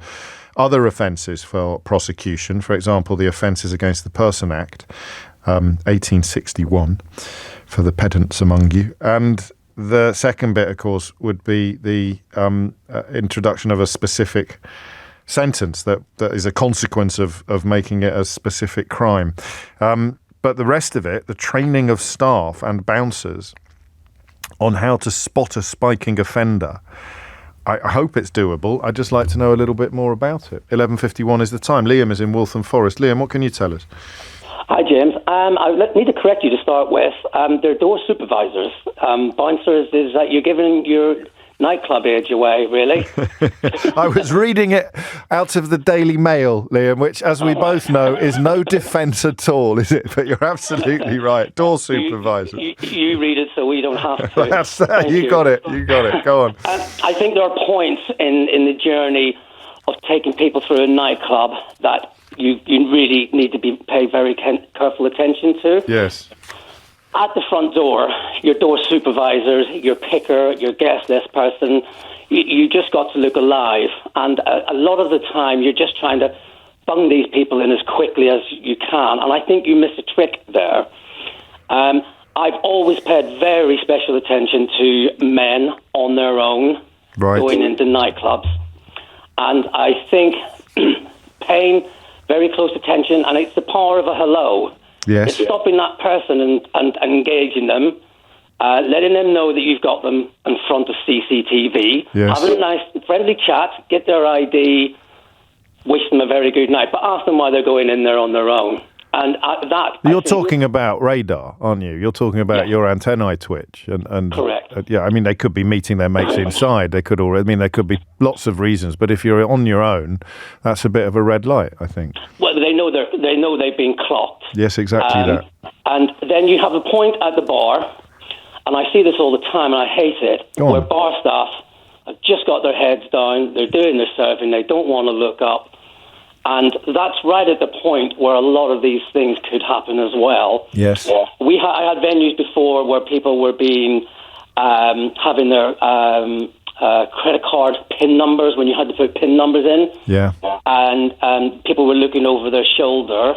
other offences for prosecution. For example, the Offences Against the Person Act, 1861, for the pedants among you. And the second bit, of course, would be the introduction of a specific sentence that is a consequence of making it a specific crime. But the rest of it, the training of staff and bouncers on how to spot a spiking offender, I hope it's doable. I'd just like to know a little bit more about it. 11:51 is the time. Liam is in Waltham Forest. Liam, what can you tell us? Hi, James. I need to correct you to start with. They're door supervisors. Bouncers is that you're giving your nightclub age away, really. I was reading it out of the Daily Mail, Liam, which, as we both know, is no defence at all, is it? But you're absolutely right. Door supervisors. You read it so we don't have to. That's you got it. You got it. Go on. I think there are points in the journey of taking people through a nightclub that you really need to pay very careful attention to. Yes. At the front door, your door supervisors, your picker, your guest list person, you just got to look alive. And a lot of the time, you're just trying to bung these people in as quickly as you can. And I think you miss a trick there. I've always paid very special attention to men on their own going into nightclubs. And I think paying very close attention, and it's the power of a hello. Yes. It's stopping that person and engaging them, letting them know that you've got them in front of CCTV, having a nice friendly chat, get their ID, wish them a very good night, but ask them why they're going in there on their own. And you're talking about radar, aren't you? You're talking about your antennae twitch, and correct. Yeah, I mean they could be meeting their mates inside. They could already. I mean there could be lots of reasons, but if you're on your own, that's a bit of a red light, I think. Well, they know they've been clocked. Yes, exactly that. And then you have a point at the bar, and I see this all the time, and I hate it, where bar staff have just got their heads down, they're doing their serving, they don't want to look up. And that's right at the point where a lot of these things could happen as well. Yes. I had venues before where people were having their credit card PIN numbers when you had to put PIN numbers in. Yeah. And people were looking over their shoulder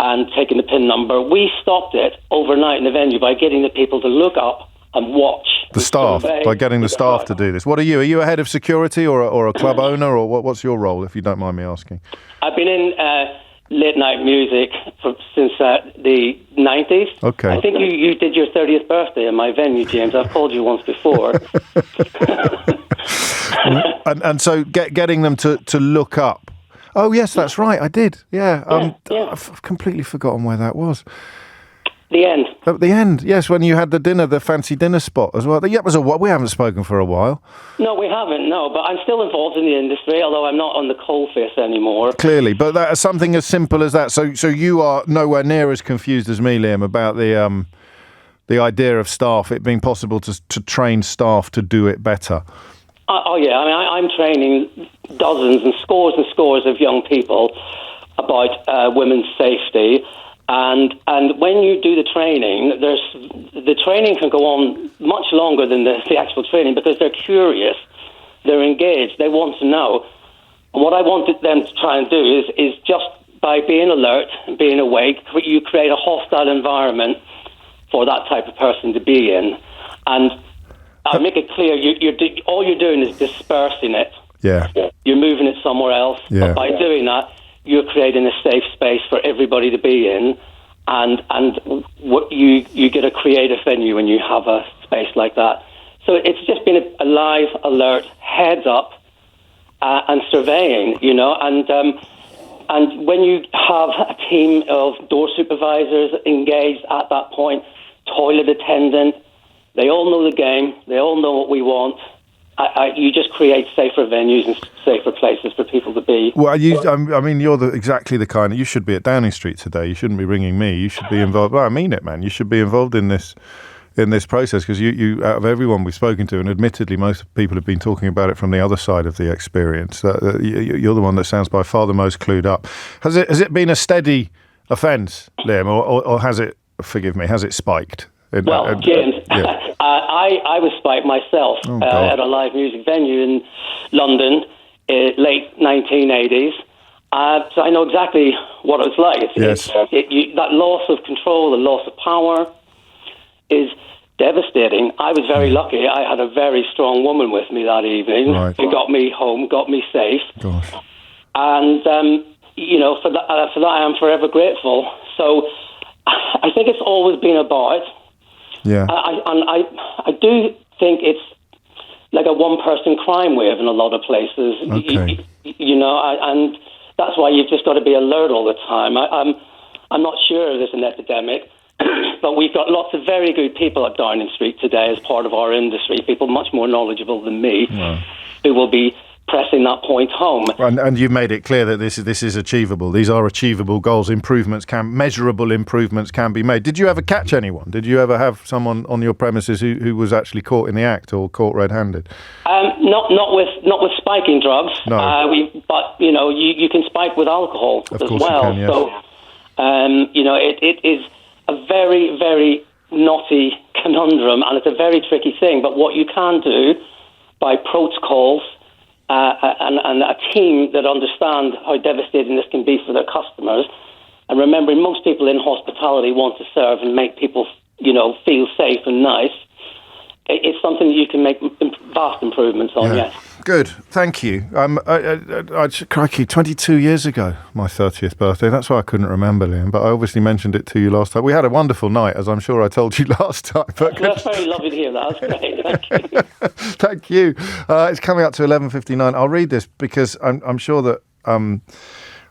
and taking the PIN number. We stopped it overnight in the venue by getting the people to look up and watch. The staff, by getting the staff to do this. What are you? Are you a head of security or a club owner, or what's your role, if you don't mind me asking? I've been in late night music since the 90s. Okay. I think you did your 30th birthday at my venue, James. I've called you once before. and so getting them to look up. Oh, yes, that's right. I did. Yeah. I've completely forgotten where that was. The end. At the end, yes, when you had the fancy dinner spot as well. Yeah, it was we haven't spoken for a while. No, we haven't, no, but I'm still involved in the industry, although I'm not on the coalface anymore. Clearly, but that, something as simple as that. So you are nowhere near as confused as me, Liam, about the idea of staff, it being possible to train staff to do it better. Oh, yeah, I mean, I'm training dozens and scores of young people about women's safety. And when you do the training, the training can go on much longer than the actual training because they're curious, they're engaged, they want to know. And what I wanted them to try and do is just by being alert and being awake, you create a hostile environment for that type of person to be in. And I'll make it clear, all you're doing is dispersing it. Yeah. You're moving it somewhere else. Yeah. But by doing that, you're creating a safe space for everybody to be in, and what you get a creative venue when you have a space like that. So it's just been a live, alert, heads up, and surveying, and when you have a team of door supervisors engaged at that point, toilet attendant, they all know the game, they all know what we want. You just create safer venues and safer places for people to be. Well, I mean, you're exactly the kind. You should be at Downing Street today. You shouldn't be ringing me. You should be involved. Well, I mean it, man. You should be involved in this process because you out of everyone we've spoken to, and admittedly, most people have been talking about it from the other side of the experience. You're the one that sounds by far the most clued up. Has it been a steady offence, Liam, or has it? Forgive me. Has it spiked? Well, James, I was spiked myself at a live music venue in London, late 1980s. So I know exactly what it's like. That loss of control, the loss of power is devastating. I was very lucky. I had a very strong woman with me that evening who got me home, got me safe. Gosh. And, for that I am forever grateful. So I think it's always been about... Yeah, I do think it's like a one-person crime wave in a lot of places. Okay. And that's why you've just got to be alert all the time. I'm not sure there's an epidemic, but we've got lots of very good people at Downing Street today as part of our industry. People much more knowledgeable than me, who will be pressing that point home. And you've made it clear that this is achievable. These are achievable goals. Measurable improvements can be made. Did you ever catch anyone? Did you ever have someone on your premises who was actually caught in the act or caught red-handed? Not with spiking drugs. No. But you can spike with alcohol as well. You can, yes. So it is a very, very knotty conundrum, and it's a very tricky thing. But what you can do by protocols. And a team that understand how devastating this can be for their customers. And remembering most people in hospitality want to serve and make people, feel safe and nice. It's something that you can make vast improvements on, yes. Good, thank you. Crikey, 22 years ago, my 30th birthday. That's why I couldn't remember, Liam, but I obviously mentioned it to you last time. We had a wonderful night, as I'm sure I told you last time. But that's very lovely to hear that. That's great, thank you. Thank you. It's coming up to 11:59. I'll read this because I'm sure that...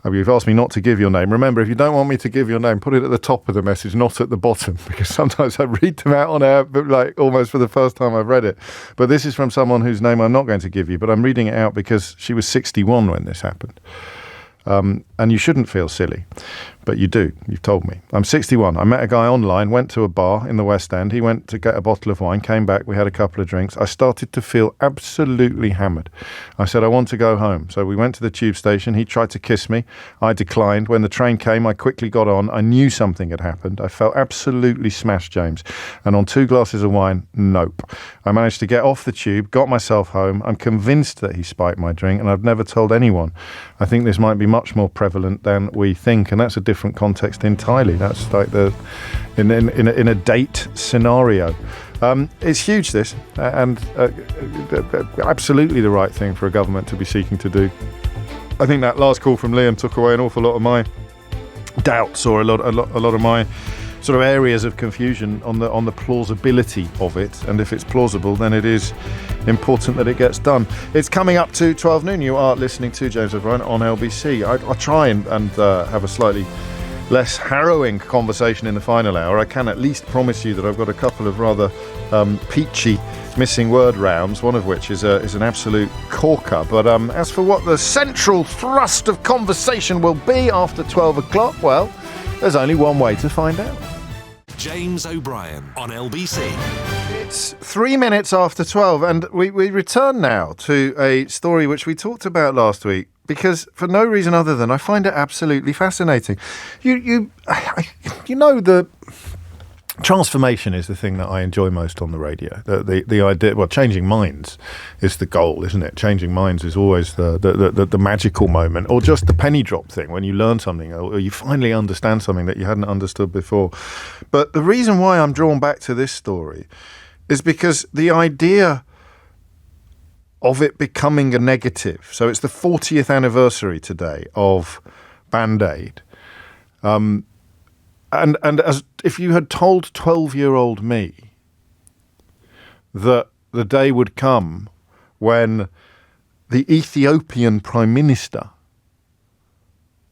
You've asked me not to give your name. Remember, if you don't want me to give your name, put it at the top of the message, not at the bottom, because sometimes I read them out on air, but like almost for the first time I've read it. But this is from someone whose name I'm not going to give you, but I'm reading it out because she was 61 when this happened. And you shouldn't feel silly, but you do. You've told me. I'm 61. I met a guy online, went to a bar in the West End. He went to get a bottle of wine, came back. We had a couple of drinks. I started to feel absolutely hammered. I said, I want to go home. So we went to the tube station. He tried to kiss me. I declined. When the train came, I quickly got on. I knew something had happened. I felt absolutely smashed, James. And on 2 glasses of wine, nope. I managed to get off the tube, got myself home. I'm convinced that he spiked my drink, and I've never told anyone. I think this might be much more prevalent than we think, and that's a different context entirely. That's like in a date scenario. It's huge, this, and absolutely the right thing for a government to be seeking to do. I think that last call from Liam took away an awful lot of my doubts or a lot of my sort of areas of confusion on the plausibility of it. And if it's plausible, then it is important that it gets done. It's coming up to 12 noon. You are listening to James O'Brien on LBC. I try and have a slightly less harrowing conversation in the final hour. I can at least promise you that I've got a couple of rather peachy missing word rounds, one of which is an absolute corker. But as for what the central thrust of conversation will be after 12 o'clock, well, there's only one way to find out. James O'Brien on LBC. It's 3 minutes after 12, and we return now to a story which we talked about last week, because for no reason other than I find it absolutely fascinating. You know, the transformation is the thing that I enjoy most on the radio. The idea, well, changing minds is the goal, isn't it? Changing minds is always the magical moment, or just the penny drop thing when you learn something or you finally understand something that you hadn't understood before. But the reason why I'm drawn back to this story is because the idea of it becoming a negative. So it's the 40th anniversary today of Band-Aid. And as if you had told 12-year-old me that the day would come when the Ethiopian Prime Minister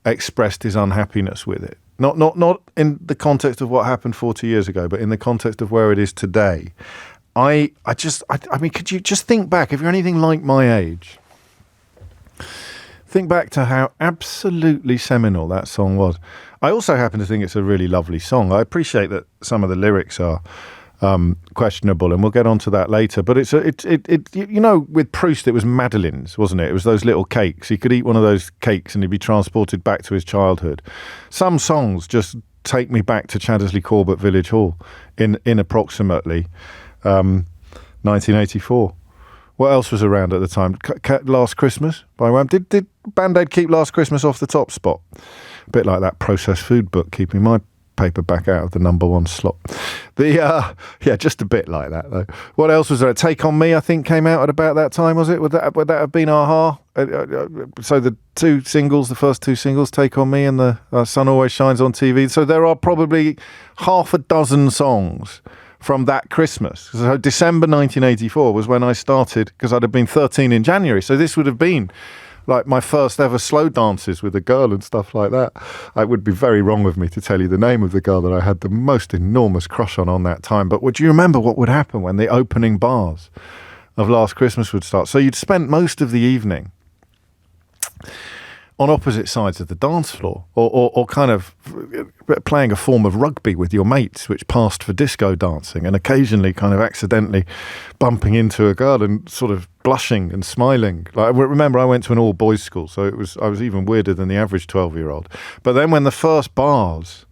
expressed his unhappiness with it, not in the context of what happened 40 years ago, but in the context of where it is today, I mean, could you just think back, if you're anything like my age, think back to how absolutely seminal that song was. I also happen to think it's a really lovely song. I appreciate that some of the lyrics are questionable, and we'll get onto that later. But it's you know, with Proust, it was Madeleines, wasn't it? It was those little cakes. He could eat one of those cakes and he'd be transported back to his childhood. Some songs just take me back to Chaddesley Corbett Village Hall in approximately 1984. What else was around at the time? Last Christmas by Wham. Did Band-Aid keep Last Christmas off the top spot? A bit like that processed food book keeping my paperback out of the number one slot. Yeah, just a bit like that though. What else was there? Take On Me, I think, came out at about that time, was it? Would that have been Aha? So the first two singles, Take On Me and the Sun Always Shines on TV. So there are probably half a dozen songs from that Christmas. So December 1984 was when I started, because I'd have been 13 in January. So this would have been like my first ever slow dances with a girl and stuff like that. It would be very wrong of me to tell you the name of the girl that I had the most enormous crush on that time. But would you remember what would happen when the opening bars of Last Christmas would start? So you'd spent most of the evening on opposite sides of the dance floor, or kind of playing a form of rugby with your mates, which passed for disco dancing, and occasionally kind of accidentally bumping into a girl and sort of blushing and smiling. Like, remember, I went to an all-boys school, so I was even weirder than the average 12-year-old. But then when the first bars,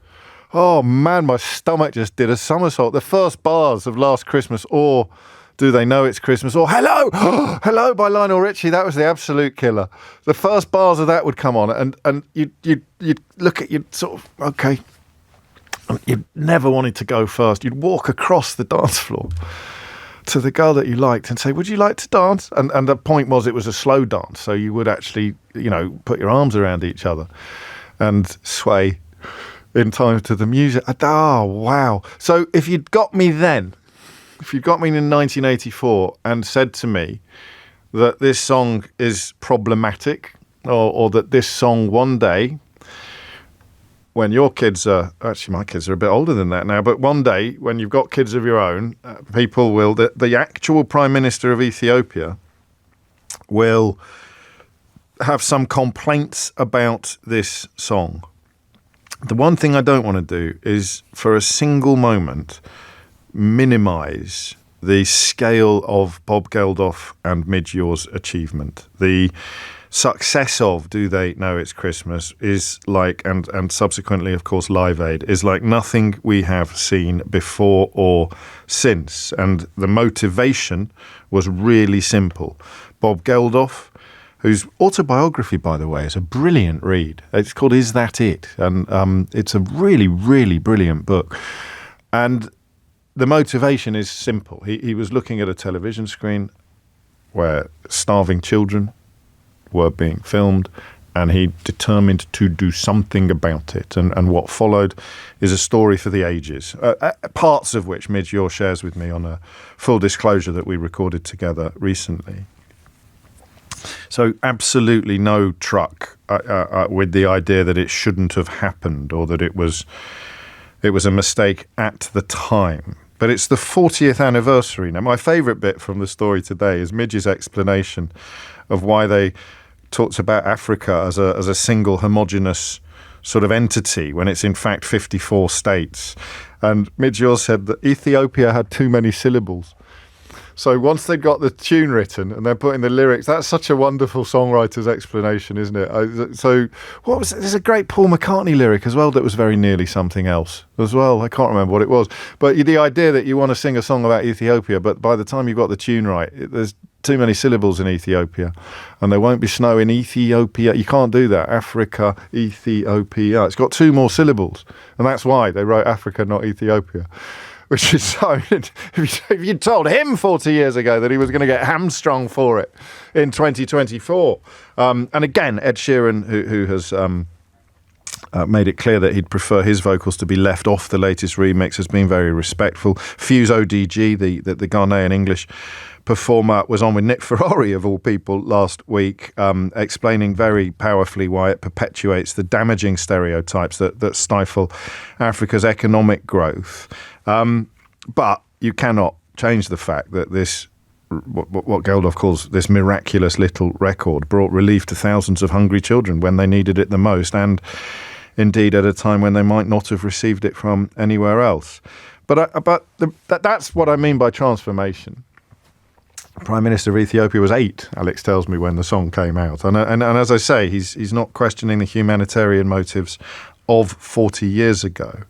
oh man, my stomach just did a somersault. The first bars of Last Christmas, or Do They Know It's Christmas, or Hello, Hello by Lionel Richie. That was the absolute killer. The first bars of that would come on, and you'd look at, you'd sort of, okay, you never wanted to go first. You'd walk across the dance floor to the girl that you liked and say, would you like to dance? And the point was, it was a slow dance, so you would actually, you know, put your arms around each other and sway in time to the music. Oh, wow. So if you'd got me then, if you'd got me in 1984 and said to me that this song is problematic, or that this song one day, when your kids are, actually my kids are a bit older than that now, but one day when you've got kids of your own, people will, the actual Prime Minister of Ethiopia will have some complaints about this song. The one thing I don't want to do is for a single moment minimise the scale of Bob Geldof and Midgeor's achievement. The success of Do They Know It's Christmas is like, and subsequently, of course, Live Aid, is like nothing we have seen before or since. And the motivation was really simple. Bob Geldof, whose autobiography, by the way, is a brilliant read. It's called Is That It? And it's a really, really brilliant book. And the motivation is simple. He was looking at a television screen where starving children were being filmed, and he determined to do something about it. And what followed is a story for the ages, parts of which Midge Ure shares with me on a full disclosure that we recorded together recently. So absolutely no truck with the idea that it shouldn't have happened or that it was a mistake at the time. But it's the 40th anniversary. Now, my favourite bit from the story today is Midge's explanation of why they talked about Africa as a single homogenous sort of entity when it's in fact 54 states. And Midge Ure said that Ethiopia had too many syllables. So once they've got the tune written and they're putting the lyrics, that's such a wonderful songwriter's explanation, isn't it? So what was it? There's a great Paul McCartney lyric as well that was very nearly something else as well. I can't remember what it was. But the idea that you want to sing a song about Ethiopia, but by the time you've got the tune right, there's too many syllables in Ethiopia, and there won't be snow in Ethiopia. You can't do that. Africa, Ethiopia. It's got two more syllables, and that's why they wrote Africa, not Ethiopia. Which is so, if you'd told him 40 years ago that he was going to get hamstrung for it in 2024. And again, Ed Sheeran, who has made it clear that he'd prefer his vocals to be left off the latest remix, has been very respectful. Fuse ODG, the Ghanaian English performer, was on with Nick Ferrari, of all people, last week, explaining very powerfully why it perpetuates the damaging stereotypes that stifle Africa's economic growth. But you cannot change the fact that this, what Geldof calls this miraculous little record, brought relief to thousands of hungry children when they needed it the most, and indeed at a time when they might not have received it from anywhere else. That's what I mean by transformation. Prime Minister of Ethiopia was 8, Alex tells me, when the song came out. And as I say, he's not questioning the humanitarian motives of 40 years ago.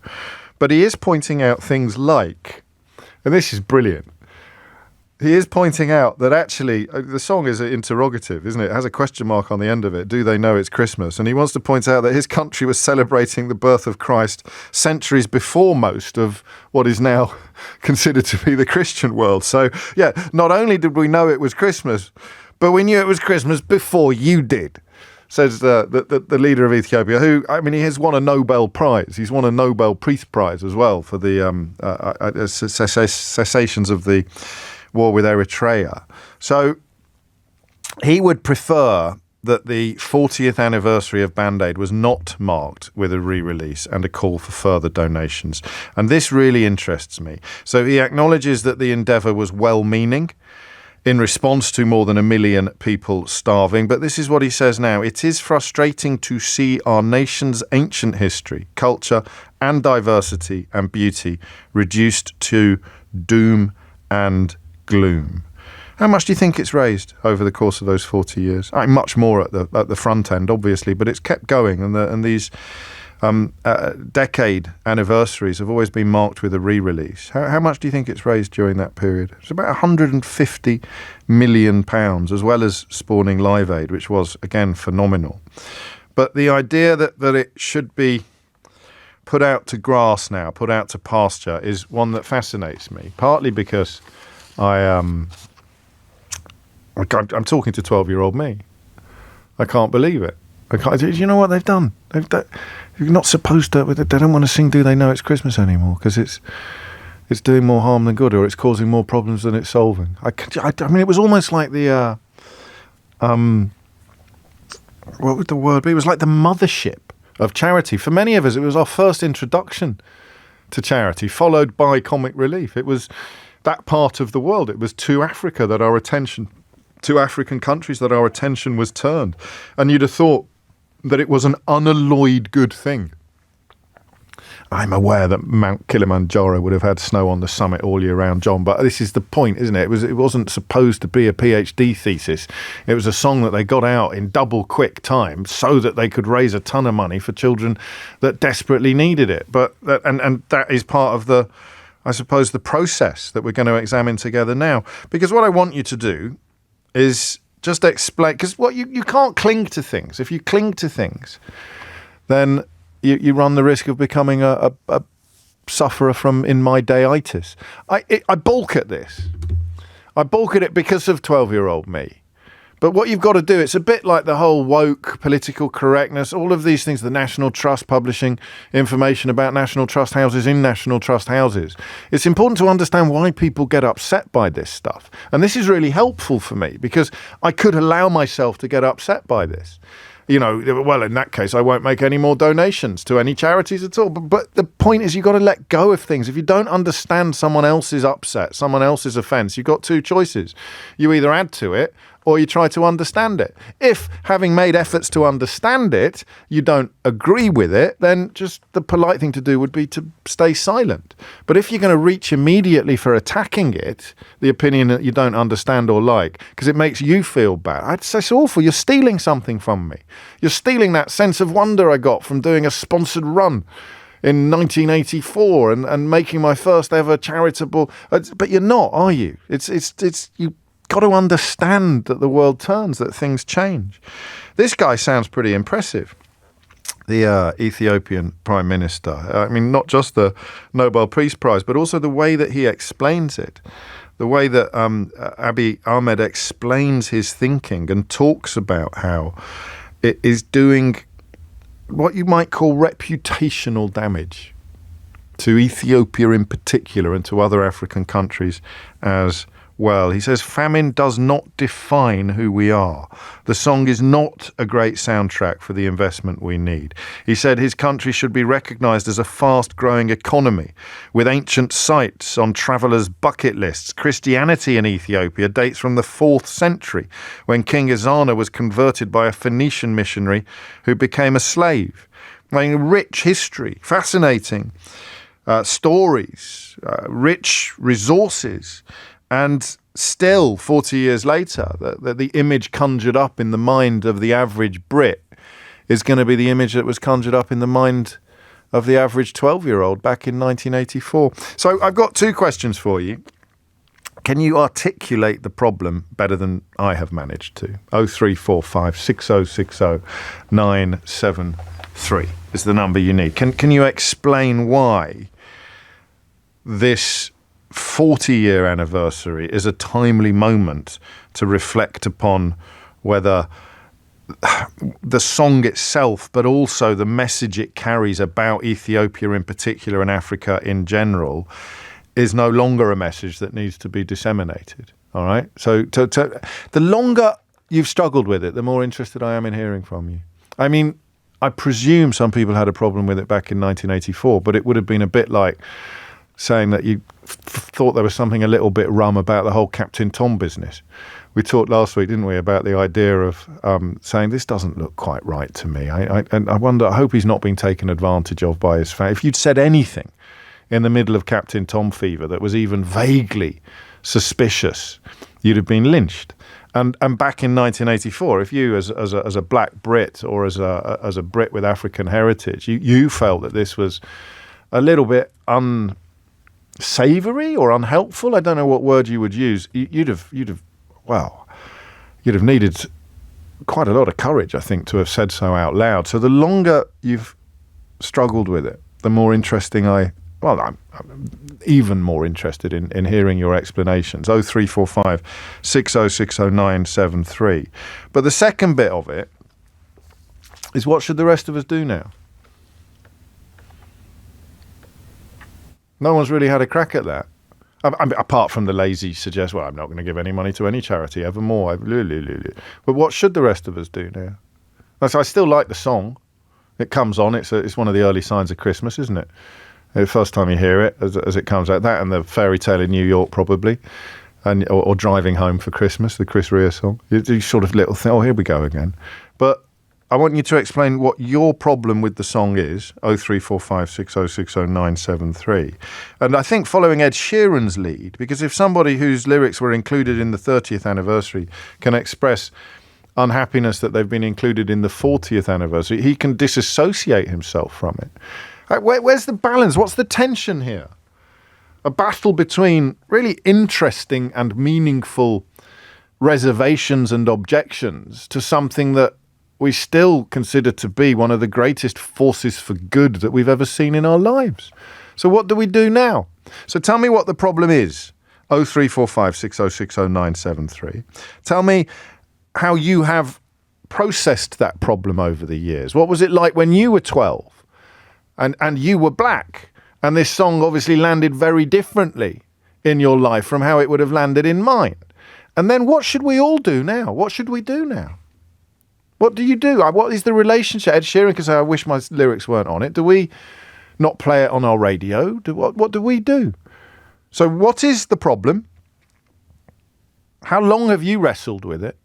But he is pointing out things like, and this is brilliant, he is pointing out that actually the song is interrogative, isn't it? It has a question mark on the end of it. Do they know it's Christmas? And he wants to point out that his country was celebrating the birth of Christ centuries before most of what is now considered to be the Christian world. So, yeah, not only did we know it was Christmas, but we knew it was Christmas before you did, says the leader of Ethiopia, who, I mean, he has won a Nobel Prize. He's won a Nobel Peace Prize as well for the cessations of the war with Eritrea. So he would prefer that the 40th anniversary of Band-Aid was not marked with a re-release and a call for further donations. And this really interests me. So he acknowledges that the endeavour was well-meaning in response to more than 1 million people starving. But this is what he says now. It is frustrating to see our nation's ancient history, culture and diversity and beauty reduced to doom and gloom. How much do you think it's raised over the course of those 40 years? I mean, much more at the front end, obviously, but it's kept going, and these decade anniversaries have always been marked with a re-release. How much do you think it's raised during that period? It's about £150 million, as well as spawning Live Aid, which was, again, phenomenal. But the idea that it should be put out to grass now, put out to pasture, is one that fascinates me, partly because I'm talking to 12-year-old me. I can't believe it. Do you know what they've done? You're not supposed to. They don't want to sing "Do They Know It's Christmas" anymore because it's doing more harm than good, or it's causing more problems than it's solving. I mean, it was almost like the what would the word be? It was like the mothership of charity. For many of us, it was our first introduction to charity, followed by comic relief. It was that part of the world. It was to Africa that our attention, to African countries that our attention was turned. And you'd have thought that it was an unalloyed good thing. I'm aware that Mount Kilimanjaro would have had snow on the summit all year round, John, but this is the point, isn't it? It wasn't supposed to be a PhD thesis. It was a song that they got out in double quick time so that they could raise a ton of money for children that desperately needed it. But that is part of the, I suppose, the process that we're going to examine together now. Because what I want you to do is just explain, because you can't cling to things. If you cling to things, then you run the risk of becoming a sufferer from in my dayitis. I balk at this. I balk at it because of 12-year-old me, But what you've got to do, it's a bit like the whole woke political correctness, all of these things, the National Trust publishing information about National Trust houses in National Trust houses. It's important to understand why people get upset by this stuff. And this is really helpful for me because I could allow myself to get upset by this. You know, well, in that case, I won't make any more donations to any charities at all. But the point is, you've got to let go of things. If you don't understand someone else's upset, someone else's offence, you've got two choices. You either add to it or you try to understand it. If, having made efforts to understand it, you don't agree with it, then just the polite thing to do would be to stay silent. But if you're going to reach immediately for attacking it, the opinion that you don't understand or like, because it makes you feel bad, I'd say it's awful. You're stealing something from me. You're stealing that sense of wonder I got from doing a sponsored run in 1984 and making my first ever charitable. But you're not, are you? It's you got to understand that the world turns, that things change. This guy sounds pretty impressive. The Ethiopian Prime Minister. I mean, not just the Nobel Peace Prize, but also the way that he explains it. The way that Abiy Ahmed explains his thinking and talks about how it is doing what you might call reputational damage to Ethiopia in particular and to other African countries as well. He says, famine does not define who we are. The song is not a great soundtrack for the investment we need. He said his country should be recognised as a fast-growing economy with ancient sites on travellers' bucket lists. Christianity in Ethiopia dates from the 4th century when King Ezana was converted by a Phoenician missionary who became a slave. I mean, rich history, fascinating stories, rich resources. And still, 40 years later, the image conjured up in the mind of the average Brit is going to be the image that was conjured up in the mind of the average 12-year-old back in 1984. So I've got two questions for you. Can you articulate the problem better than I have managed to? 0345 6060 973 is the number you need. Can you explain why this 40-year anniversary is a timely moment to reflect upon whether the song itself, but also the message it carries about Ethiopia in particular and Africa in general, is no longer a message that needs to be disseminated. All right? So the longer you've struggled with it, the more interested I am in hearing from you. I mean, I presume some people had a problem with it back in 1984, but it would have been a bit like saying that you thought there was something a little bit rum about the whole Captain Tom business. We talked last week, didn't we, about the idea of saying this doesn't look quite right to me. And I wonder, I hope he's not being taken advantage of by his fan. If you'd said anything in the middle of Captain Tom fever that was even vaguely suspicious, you'd have been lynched. And back in 1984, if you, as a black Brit or as a Brit with African heritage, you felt that this was a little bit unsavoury or unhelpful, I don't know what word you would use, you'd have needed quite a lot of courage, I think, to have said so out loud. So the longer you've struggled with it, the more interesting I'm even more interested in hearing your explanations. 0345 6060 973. But the second bit of it is, what should the rest of us do now? No one's really had a crack at that. Apart from the lazy suggest, well, I'm not going to give any money to any charity evermore. But what should the rest of us do now? I still like the song. It comes on. It's one of the early signs of Christmas, isn't it? The first time you hear it, as it comes out, that and the Fairy Tale in New York, probably, or Driving Home for Christmas, the Chris Rea song. You sort of little think, oh, here we go again. But I want you to explain what your problem with the song is, 0345 6060 973. And I think following Ed Sheeran's lead, because if somebody whose lyrics were included in the 30th anniversary can express unhappiness that they've been included in the 40th anniversary, he can disassociate himself from it. Where's the balance? What's the tension here? A battle between really interesting and meaningful reservations and objections to something that we still consider to be one of the greatest forces for good that we've ever seen in our lives. So what do we do now? So tell me what the problem is. 0345 6060 973. Tell me how you have processed that problem over the years. What was it like when you were 12 and you were black, and this song obviously landed very differently in your life from how it would have landed in mine? And then what should we all do now? What should we do now? What do you do? What is the relationship? Ed Sheeran can say, I wish my lyrics weren't on it. Do we not play it on our radio? What do we do? So what is the problem? How long have you wrestled with it?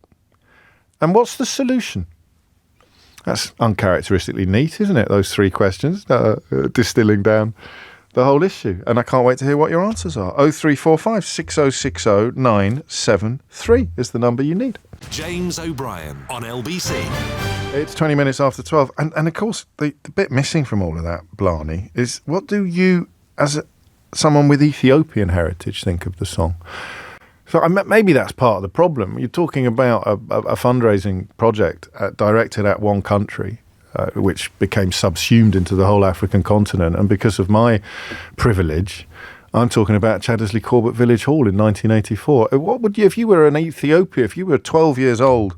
And what's the solution? That's uncharacteristically neat, isn't it? Those three questions, distilling down the whole issue. And I can't wait to hear what your answers are. 0345 6060 973 is the number you need. James O'Brien on LBC. It's 20 minutes after 12. And of course, the bit missing from all of that, Blarney, is what do you, as someone with Ethiopian heritage, think of the song? So maybe that's part of the problem. You're talking about a fundraising project directed at one country, which became subsumed into the whole African continent. And because of my privilege, I'm talking about Chaddesley Corbett Village Hall in 1984. What would you, if you were in Ethiopia, if you were 12 years old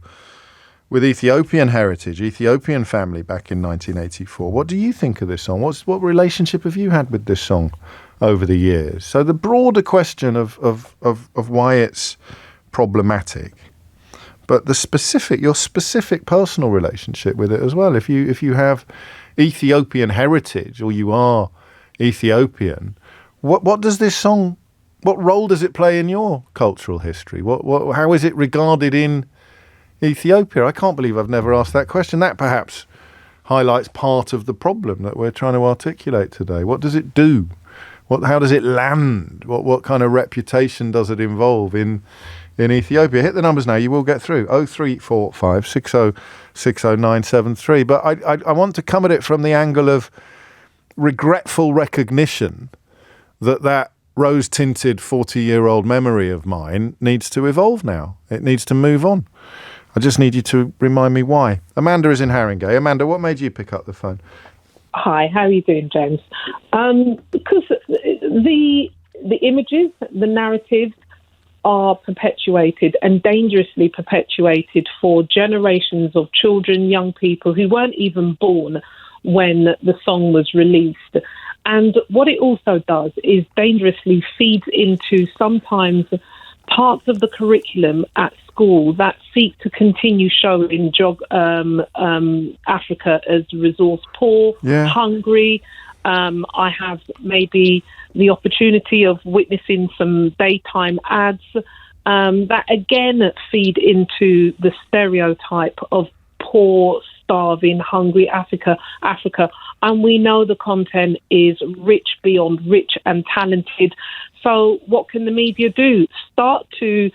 with Ethiopian heritage, Ethiopian family back in 1984, what do you think of this song? What relationship have you had with this song over the years? So the broader question of why it's problematic, but your specific personal relationship with it as well. If you have Ethiopian heritage, or you are Ethiopian, what does this song, what role does it play in your cultural history? How is it regarded in Ethiopia? I can't believe I've never asked that question. That perhaps highlights part of the problem that we're trying to articulate today. What does it do? How does it land? What kind of reputation does it involve in Ethiopia? Hit the numbers now. You will get through. 0345 6060 973. But I want to come at it from the angle of regretful recognition that rose-tinted 40-year-old memory of mine needs to evolve now. It needs to move on. I just need you to remind me why. Amanda is in Haringey. Amanda, what made you pick up the phone? Hi, how are you doing, James? Because the images, the narratives are perpetuated and dangerously perpetuated for generations of children, young people who weren't even born when the song was released. And what it also does is dangerously feeds into sometimes parts of the curriculum at school that seek to continue showing Africa as resource poor, hungry. I have maybe the opportunity of witnessing some daytime ads that again feed into the stereotype of poor, starving, hungry Africa. And we know the content is rich beyond rich and talented. So what can the media do? Start to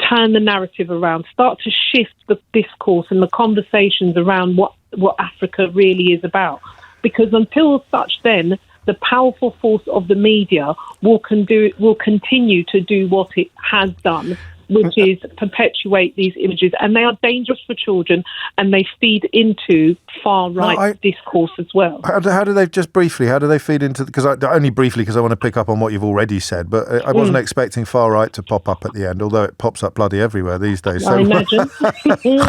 turn the narrative around, start to shift the discourse and the conversations around what Africa really is about. Because until such then, the powerful force of the media will continue to do what it has done, which is perpetuate these images. And they are dangerous for children, and they feed into far-right discourse as well. How do they, just briefly, how do they feed into, only briefly because I want to pick up on what you've already said, but I wasn't expecting far-right to pop up at the end, although it pops up bloody everywhere these days. I imagine.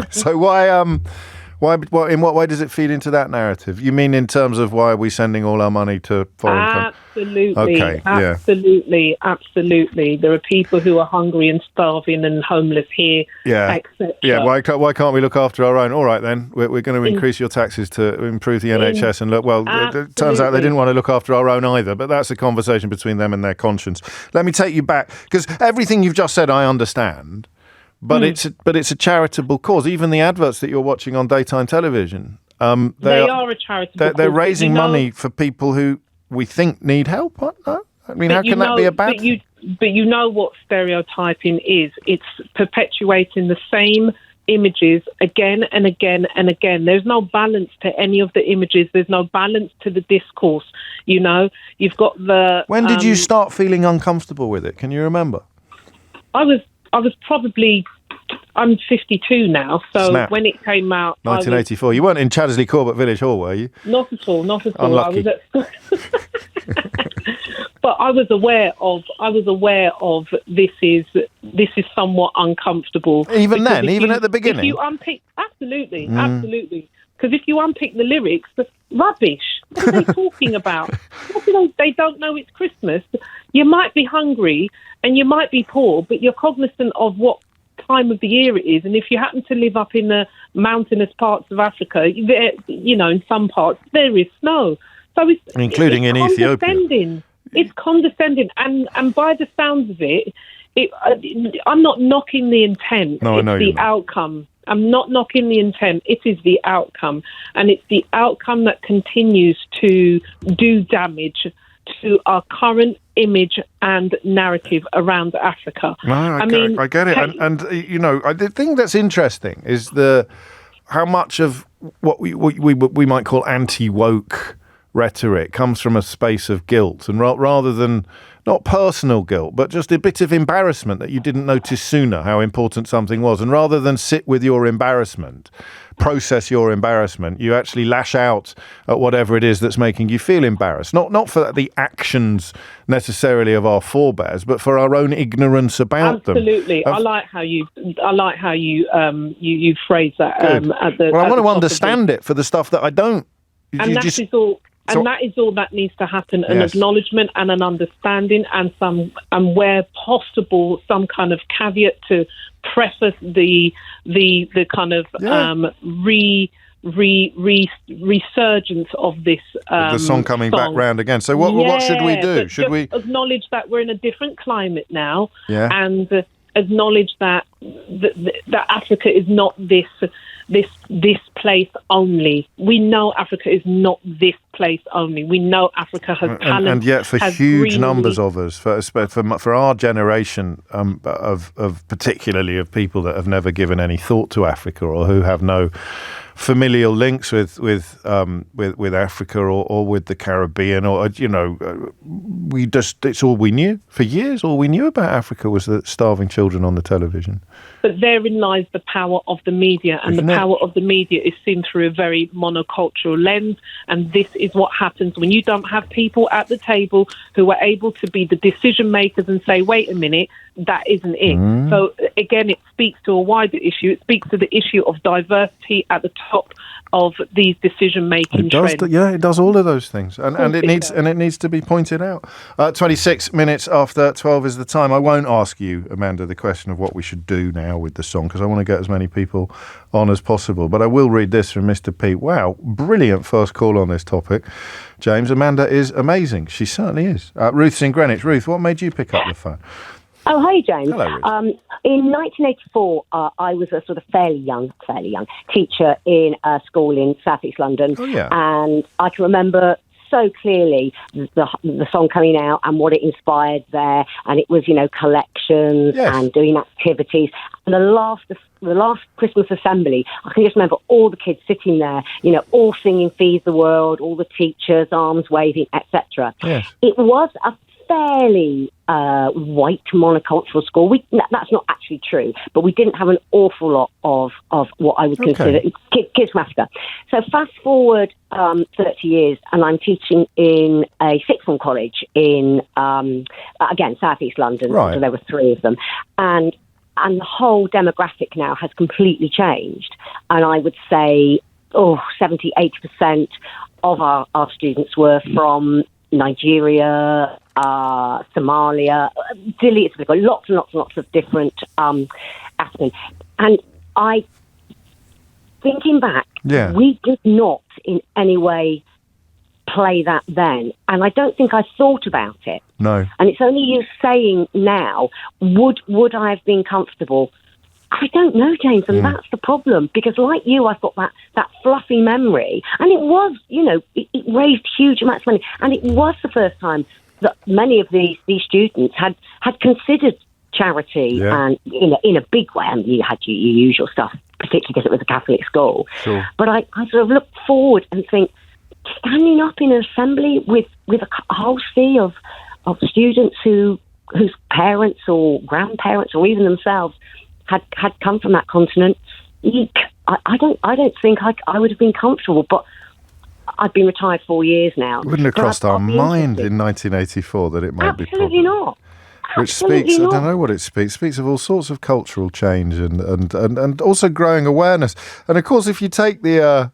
So why, in what way does it feed into that narrative? You mean in terms of why are we sending all our money to foreign countries? Absolutely. Okay, Absolutely. There are people who are hungry and starving and homeless here, etc. Yeah, why can't we look after our own? All right, then, we're going to increase your taxes to improve the NHS. And look, it turns out they didn't want to look after our own either, but that's a conversation between them and their conscience. Let me take you back, because everything you've just said I understand. But it's a charitable cause. Even the adverts that you're watching on daytime television, they are a charitable cause. They're raising money for people who we think need help. No? I mean, how can that be a bad thing? But you know what stereotyping is. It's perpetuating the same images again and again and again. There's no balance to any of the images. There's no balance to the discourse. You know, you've got the... When did you start feeling uncomfortable with it? Can you remember? I was probably... I'm 52 now, so Snap. When it came out... 1984. You weren't in Chaddesley Corbett Village Hall, were you? Not at all. Unlucky. I was But I was aware of this is somewhat uncomfortable. Even then, even at the beginning. If you unpick, absolutely. Because if you unpick the lyrics, rubbish. What are they talking about? They don't know it's Christmas. You might be hungry and you might be poor, but you're cognizant of what time of the year it is. And if you happen to live up in the mountainous parts of Africa, in some parts there is snow. So including in Ethiopia. It's condescending, and by the sounds of it, I'm not knocking the intent. No, I know it's the outcome. I'm not knocking the intent. It is the outcome, and it's the outcome that continues to do damage to our current image and narrative around Africa. No, I get it. And the thing that's interesting is how much of what we might call anti-woke rhetoric comes from a space of guilt, and rather than not personal guilt, but just a bit of embarrassment that you didn't notice sooner how important something was. And rather than sit with your embarrassment, process your embarrassment, you actually lash out at whatever it is that's making you feel embarrassed. Not for the actions necessarily of our forebears, but for our own ignorance about them. Absolutely. I like how you phrase that. I want to understand it for the stuff that I don't. And that is all. And that is all that needs to happen: an acknowledgement and an understanding, and where possible, some kind of caveat to preface the kind of resurgence of this the song coming back round again. So what should we do? Should we acknowledge that we're in a different climate now, and acknowledge that that Africa is not this place only. We know Africa is not this place only. We know Africa has talent, and yet for huge numbers of us, for our generation of particularly of people that have never given any thought to Africa or who have no familial links with Africa or with the Caribbean, or it's all we knew for years. All we knew about Africa was the starving children on the television. But therein lies the power of the media, and the power of the media is seen through a very monocultural lens. And this is what happens when you don't have people at the table who are able to be the decision makers and say, wait a minute, that isn't it. So again, it speaks to a wider issue. It speaks to the issue of diversity at the top of these decision-making trends. It does all of those things, and it needs to be pointed out. 26 minutes after 12 is the time. I won't ask you, Amanda, the question of what we should do now with the song, because I want to get as many people on as possible. But I will read this from Mr. Pete. Wow, brilliant first call on this topic. James, Amanda is amazing. She certainly is. Ruth's in Greenwich. Ruth, what made you pick up the phone? Oh, hi, James. Hello, Ruth. In 1984, I was a sort of fairly young teacher in a school in South East London. Oh, yeah. And I can remember so clearly the song coming out and what it inspired there. And it was, collections and doing activities. And the last Christmas assembly, I can just remember all the kids sitting there, all singing Feed the World, all the teachers, arms waving, etc. Yes. It was a fairly white monocultural school. That's not actually true, but we didn't have an awful lot of what I would consider kids from Africa. So fast forward 30 years, and I'm teaching in a sixth form college in again South East London. Right. So there were three of them, and the whole demographic now has completely changed. And I would say 70-80% of our students were from Nigeria, Somalia, Dili, lots and lots of different African. And thinking back, we did not in any way play that then. And I don't think I thought about it. No. And it's only you saying now, would I have been comfortable? I don't know, James, and that's the problem, because like you, I've got that fluffy memory, and it was, it raised huge amounts of money, and it was the first time that many of these students had considered charity, and in a big way. And you had your usual stuff, particularly because it was a Catholic school. Sure. But I sort of look forward and think, standing up in an assembly with a whole sea of students whose parents or grandparents or even themselves had come from that continent. I don't think I would have been comfortable, but I've been retired 4 years now. It wouldn't have crossed our mind in 1984 that it might be Absolutely not. Which speaks, I don't know what it speaks. It speaks of all sorts of cultural change and also growing awareness. And of course, if you take the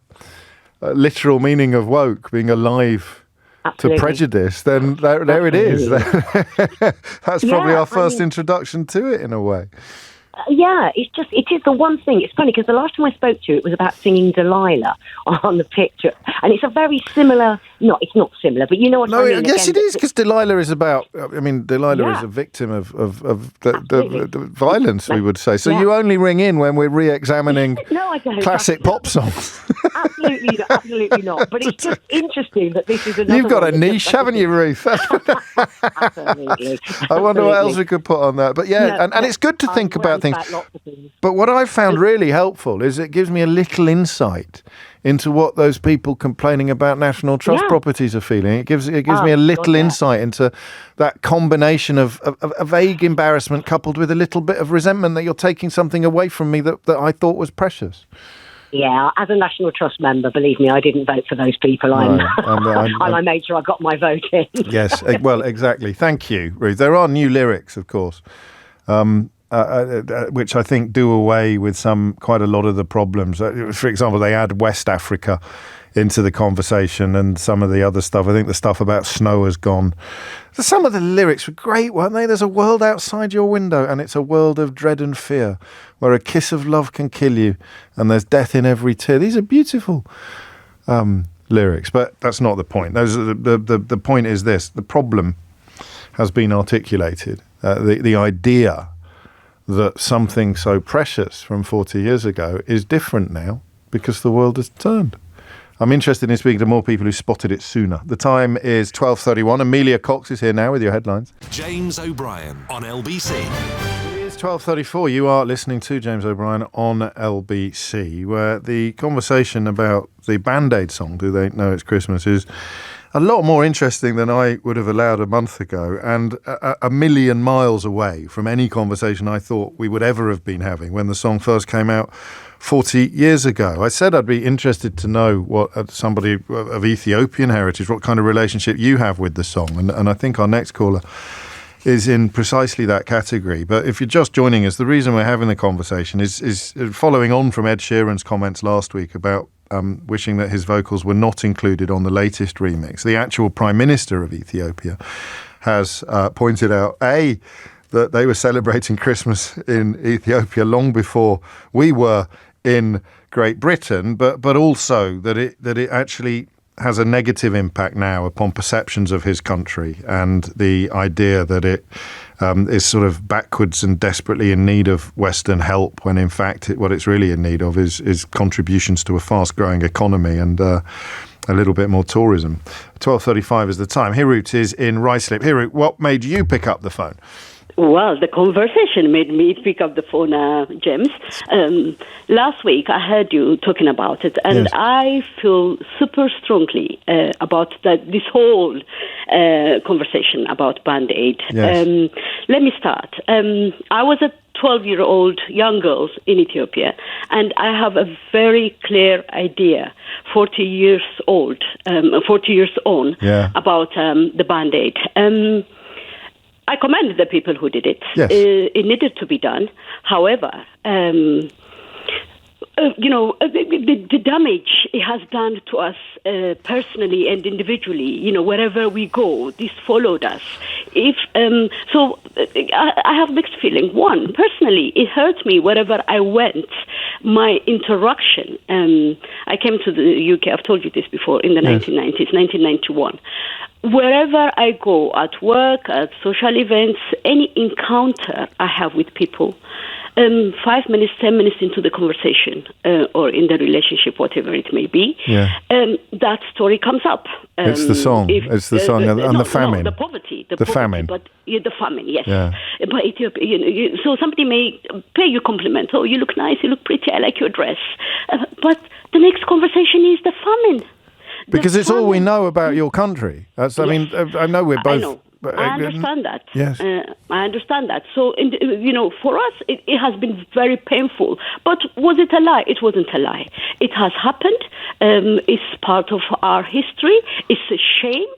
literal meaning of woke, being alive to prejudice, then there it is. That's probably our first introduction to it in a way. Yeah, it is the one thing. It's funny because the last time I spoke to you, it was about singing Delilah on the picture. And it's a very similar, it's not similar, but you know what I mean? Yes, it is, because Delilah is about, Delilah is a victim of the violence, we would say. So you only ring in when we're re-examining classic pop songs. Absolutely not. But it's just interesting that this is another. You've got a niche, haven't you, Ruth? Absolutely. I wonder what else we could put on that. But and it's good to think about things. But what I've found really helpful is it gives me a little insight into what those people complaining about National Trust properties are feeling. It gives me a little insight into that combination of a vague embarrassment coupled with a little bit of resentment that you're taking something away from me that I thought was precious. Yeah, as a National Trust member, believe me, I didn't vote for those people. And I made sure I got my vote in. Yes, well, exactly. Thank you, Ruth. There are new lyrics, of course, which I think do away with quite a lot of the problems. For example, they add West Africa into the conversation and some of the other stuff. I think the stuff about snow has gone. Some of the lyrics were great, weren't they? There's a world outside your window and it's a world of dread and fear where a kiss of love can kill you and there's death in every tear. These are beautiful lyrics, but that's not the point. The point is this. The problem has been articulated. The idea that something so precious from 40 years ago is different now because the world has turned. I'm interested in speaking to more people who spotted it sooner. The time is 12:31. Amelia Cox is here now with your headlines. James O'Brien on LBC. It is 12:34. You are listening to James O'Brien on LBC, where the conversation about the Band-Aid song, Do They Know It's Christmas, is a lot more interesting than I would have allowed a month ago, and a million miles away from any conversation I thought we would ever have been having when the song first came out 40 years ago. I said I'd be interested to know what somebody of Ethiopian heritage, what kind of relationship you have with the song, and I think our next caller is in precisely that category. But if you're just joining us, the reason we're having the conversation is following on from Ed Sheeran's comments last week about wishing that his vocals were not included on the latest remix. The actual Prime Minister of Ethiopia has pointed out, that they were celebrating Christmas in Ethiopia long before we were in Great Britain, but also that it actually has a negative impact now upon perceptions of his country and the idea that it is sort of backwards and desperately in need of Western help, when in fact what it's really in need of is contributions to a fast-growing economy and a little bit more tourism. 12:35 is the time. Hirut is in Ruislip. Hirut, what made you pick up the phone? Well, the conversation made me pick up the phone, James. Last week, I heard you talking about it, and I feel super strongly about this whole conversation about Band-Aid. Yes. Let me start. I was a 12-year-old young girl in Ethiopia, and I have a very clear idea, 40 years on, about the Band-Aid. I commend the people who did it. Yes. It needed to be done. However, the damage it has done to us personally and individually, wherever we go, this followed us. I have mixed feeling. One, personally, it hurt me wherever I went. My interaction. I came to the UK, I've told you this before, in the 1990s, 1991. Wherever I go, at work, at social events, any encounter I have with people, 5 minutes, 10 minutes into the conversation or in the relationship, whatever it may be, that story comes up. It's the song. It's the song and the famine. The poverty. The famine. But the famine, yes. Yeah. But Ethiopia, so somebody may pay you a compliment. Oh, you look nice. You look pretty. I like your dress. But the next conversation is the famine. Because it's all we know about your country. I know we're both I understand that. Yes. I understand that. So, for us, it has been very painful. But was it a lie? It wasn't a lie. It has happened. It's part of our history. It's a shame.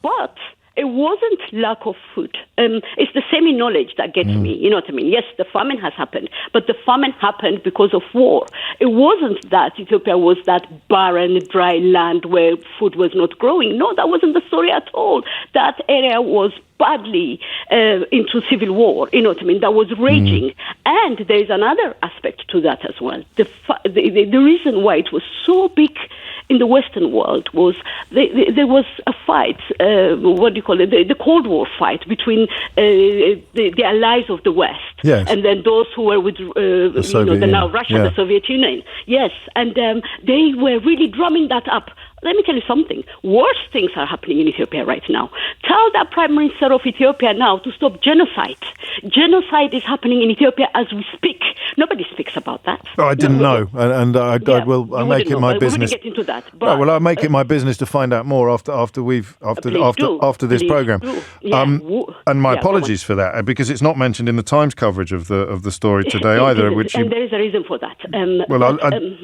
But it wasn't lack of food. It's the semi-knowledge that gets me. You know what I mean? Yes, the famine has happened, but the famine happened because of war. It wasn't that Ethiopia was that barren, dry land where food was not growing. No, that wasn't the story at all. That area was badly into civil war. You know what I mean? That was raging. And there is another aspect to that as well. The reason why it was so big in the Western world was there was a fight, the Cold War fight between the allies of the West, yes, and then those who were with now Russia, the Soviet Union. Yes, and they were really drumming that up. Let me tell you something. Worse things are happening in Ethiopia right now. Tell the Prime Minister of Ethiopia now to stop genocide. Genocide is happening in Ethiopia as we speak. Nobody speaks about that. Oh, I didn't know, and I make it my business. We wouldn't get into that. But I'll make it my business to find out more after this program. And my apologies for that, because it's not mentioned in the Times coverage of the story today either. And there is a reason for that.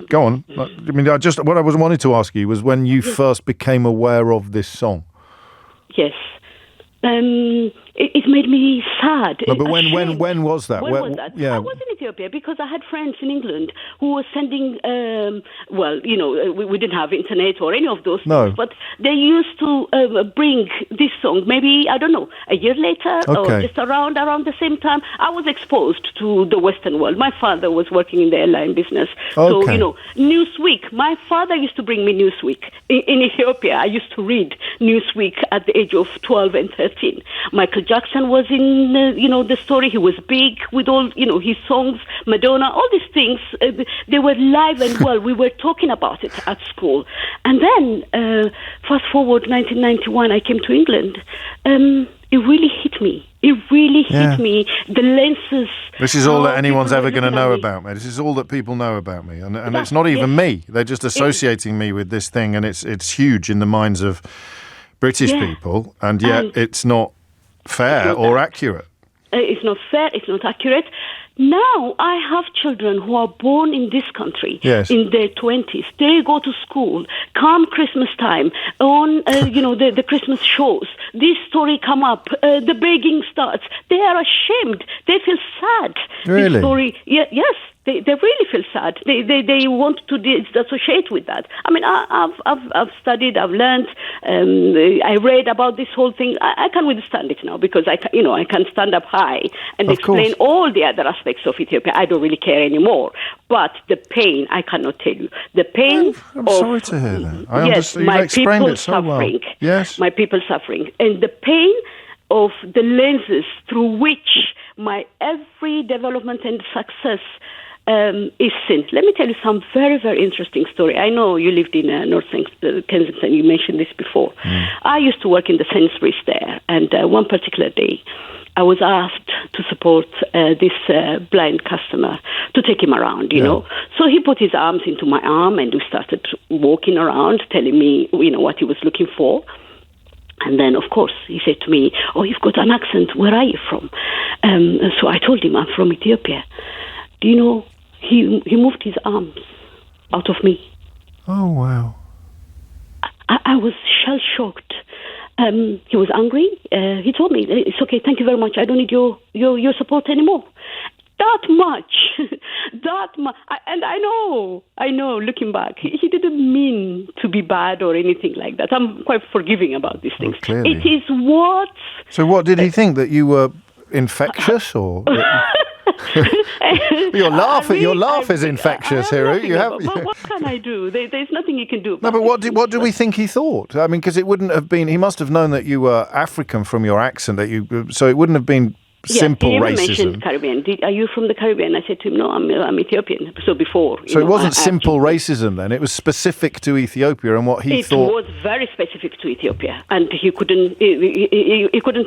Go on. I mean, what I wanted to ask you was when you first became aware of this song. Yes. It made me sad. No, but when was that? When was that? Yeah. I was in Ethiopia because I had friends in England who were sending, we didn't have internet or any of those things, but they used to bring this song, maybe, I don't know, a year later or just around the same time. I was exposed to the Western world. My father was working in the airline business. So, Newsweek. My father used to bring me Newsweek. In Ethiopia, I used to read Newsweek at the age of 12 and 13. Michael Jackson was in, the story. He was big with all, his songs, Madonna, all these things. They were live and well. We were talking about it at school. And then, fast forward 1991, I came to England. It really hit me. It really hit me. The lenses. This is all that anyone's ever going to know about me. This is all that people know about me. And it's not even me. They're just associating me with this thing. And it's huge in the minds of British people. And yet it's not fair or accurate. It's not fair. It's not accurate. Now I have children who are born in this country, in their 20s. They go to school. Come Christmas time, on the Christmas shows, this story come up. The begging starts. They are ashamed. They feel sad. Really? This story, yes. They really feel sad. They want to disassociate with that. I mean, I've studied, I've learned, I read about this whole thing. I can withstand it now because I can stand up high and explain all the other aspects of Ethiopia. I don't really care anymore. But the pain, I cannot tell you. The pain. I'm sorry to hear that. My people suffering. Well. Yes, my people suffering, and the pain of the lenses through which my every development and success is seen. Let me tell you some very, very interesting story. I know you lived in North Kensington. You mentioned this before. I used to work in the Sainsbury's there, and one particular day, I was asked to support this blind customer, to take him around, you know. So he put his arms into my arm, and we started walking around, telling me, what he was looking for. And then, of course, he said to me, "Oh, you've got an accent. Where are you from?" So I told him, "I'm from Ethiopia." Do you know, he moved his arms out of me. Oh, wow. I was shell-shocked. He was angry. He told me, "It's okay, thank you very much. I don't need your support anymore." That much. And I know, looking back, he didn't mean to be bad or anything like that. I'm quite forgiving about these things. Clearly. It is what... So what, did he think, that you were infectious or... Your laugh is infectious, Hiru. But what can I do? There's nothing you can do about No, but what do we think he thought? I mean, because it wouldn't have been... He must have known that you were African from your accent, so it wouldn't have been... Simple he racism. Mentioned Caribbean. Are you from the Caribbean? I said to him, "No, I'm Ethiopian." So before, so it wasn't simple racism then. It was specific to Ethiopia and what he thought. It was very specific to Ethiopia, and he couldn't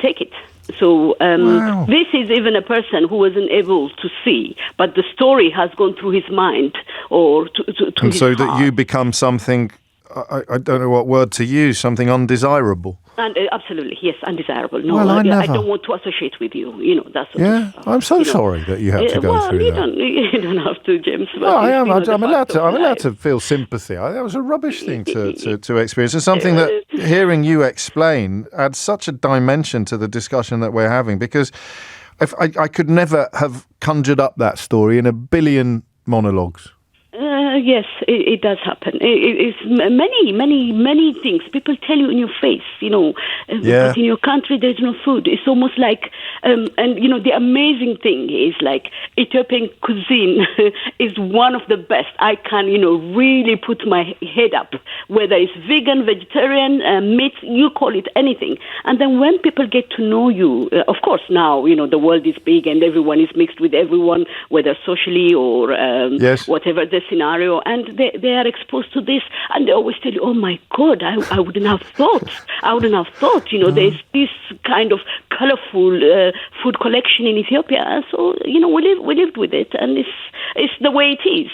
take it. So wow. This is even a person who wasn't able to see, but the story has gone through his mind or to and his so heart. That you become something. I don't know what word to use. Something undesirable. And absolutely, yes, undesirable. No, Well, I don't want to associate with you. That sort of stuff. I'm so sorry that you had to go through that. You don't have to, James. No, I am. I'm allowed to feel sympathy. That was a rubbish thing to experience. It's something that hearing you explain adds such a dimension to the discussion that we're having, because I could never have conjured up that story in a billion monologues. Yes, it does happen. It's many things. People tell you in your face, but in your country there's no food. It's almost like, the amazing thing is, like, Ethiopian cuisine is one of the best. I can, really put my head up, whether it's vegan, vegetarian, meat, you call it anything. And then when people get to know you, of course now, the world is big and everyone is mixed with everyone, whether socially or whatever the scenario, and they are exposed to this, and they always tell you, oh my God, I wouldn't have thought. There's this kind of colorful food collection in Ethiopia. So, we lived with it, and it's the way it is.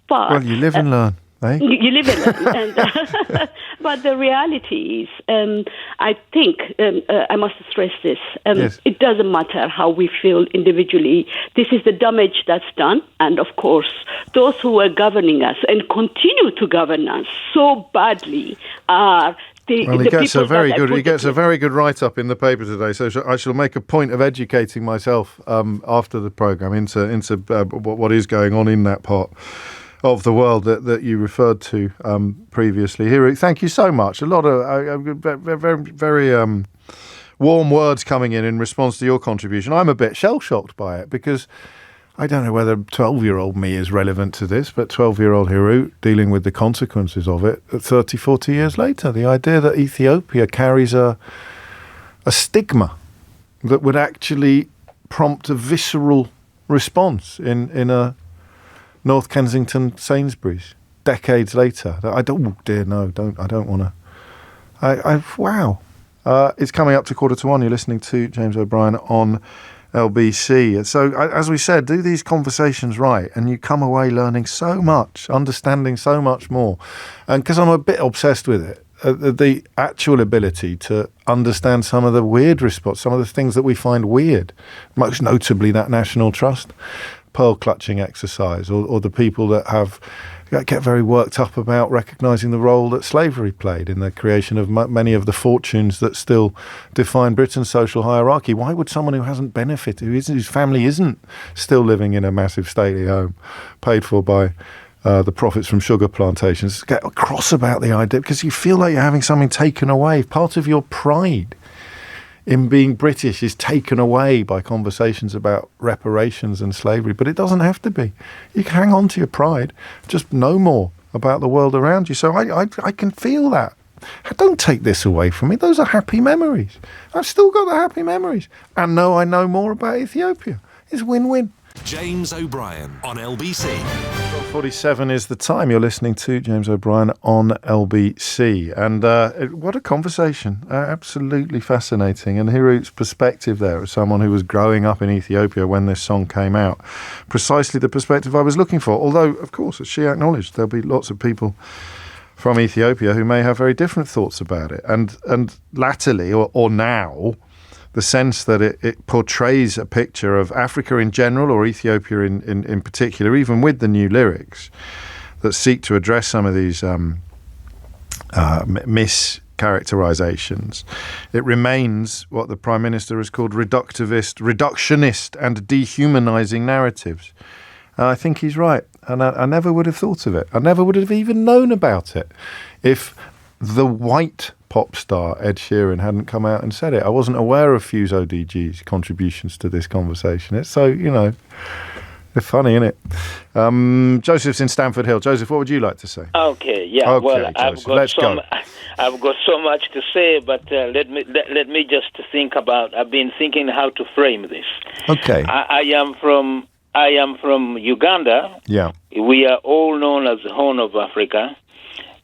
But you live and learn. Eh? You live in and but the reality is, I think, I must stress this, it doesn't matter how we feel individually. This is the damage that's done. And, of course, those who are governing us and continue to govern us so badly are he gets a very good write-up in the paper today, so I shall make a point of educating myself after the programme into what is going on in that part of the world that you referred to previously. Hiru, thank you so much. A lot of very warm words coming in response to your contribution. I'm a bit shell-shocked by it, because I don't know whether 12-year-old me is relevant to this, but 12-year-old Hiru dealing with the consequences of it 30, 40 years later. The idea that Ethiopia carries a stigma that would actually prompt a visceral response in a North Kensington Sainsbury's decades later. I don't want to. Wow. It's coming up to 1:15. You're listening to James O'Brien on LBC. So, as we said, do these conversations right, and you come away learning so much, understanding so much more. And because I'm a bit obsessed with it, the actual ability to understand some of the weird response, some of the things that we find weird, most notably that national trust pearl clutching exercise, or the people that get very worked up about recognising the role that slavery played in the creation of many of the fortunes that still define Britain's social hierarchy. Why would someone who hasn't benefited, whose family isn't still living in a massive stately home paid for by the profits from sugar plantations, get cross about the idea? Because you feel like you're having something taken away. Part of your pride in being British is taken away by conversations about reparations and slavery, but it doesn't have to be. You can hang on to your pride, just know more about the world around you. So I can feel that. Don't take this away from me. Those are happy memories. I've still got the happy memories. And I know more about Ethiopia. It's win-win. James O'Brien on LBC. 47 is the time. You're listening to James O'Brien on LBC. And what a conversation. Absolutely fascinating. And Hiru's perspective there as someone who was growing up in Ethiopia when this song came out. Precisely the perspective I was looking for. Although, of course, as she acknowledged, there'll be lots of people from Ethiopia who may have very different thoughts about it. And latterly, or now, the sense that it portrays a picture of Africa in general, or Ethiopia in particular, even with the new lyrics that seek to address some of these mischaracterizations. It remains what the Prime Minister has called reductionist and dehumanizing narratives. And I think he's right. And I never would have thought of it. I never would have even known about it if the white pop star Ed Sheeran hadn't come out and said it. I wasn't aware of Fuse ODG's contributions to this conversation. It's so, they're funny, isn't it? Joseph's in Stamford Hill. Joseph, what would you like to say? Okay, yeah. Okay, well, I've Joseph, got so much to say, but let me just think about. I've been thinking how to frame this. Okay. I am from Uganda. Yeah. We are all known as the Horn of Africa.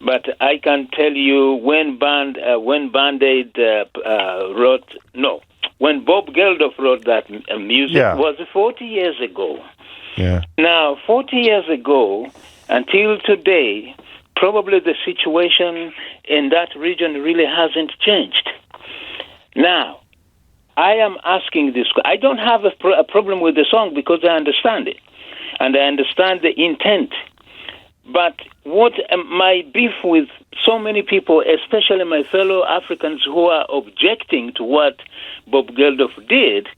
But I can tell you when when Bob Geldof wrote that music was 40 years ago. Yeah. Now, 40 years ago until today, probably the situation in that region really hasn't changed. Now, I am asking this. I don't have a problem with the song because I understand it, and I understand the intent. But what my beef with so many people, especially my fellow Africans who are objecting to what Bob Geldof did,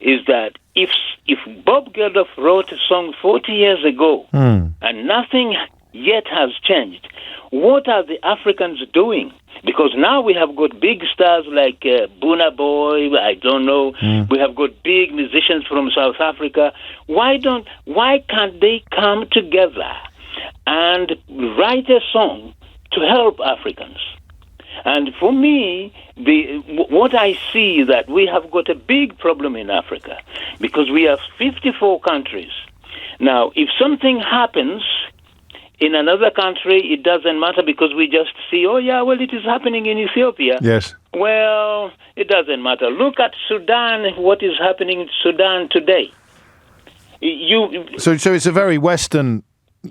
is that if Bob Geldof wrote a song 40 years ago and nothing yet has changed, what are the Africans doing? Because now we have got big stars like Burna Boy, I don't know. We have got big musicians from South Africa. Why can't they come together and write a song to help Africans? And for me, what I see is that we have got a big problem in Africa because we have 54 countries. Now, if something happens in another country, it doesn't matter because we just see, it is happening in Ethiopia. Yes. Well, it doesn't matter. Look at Sudan, what is happening in Sudan today. So it's a very Western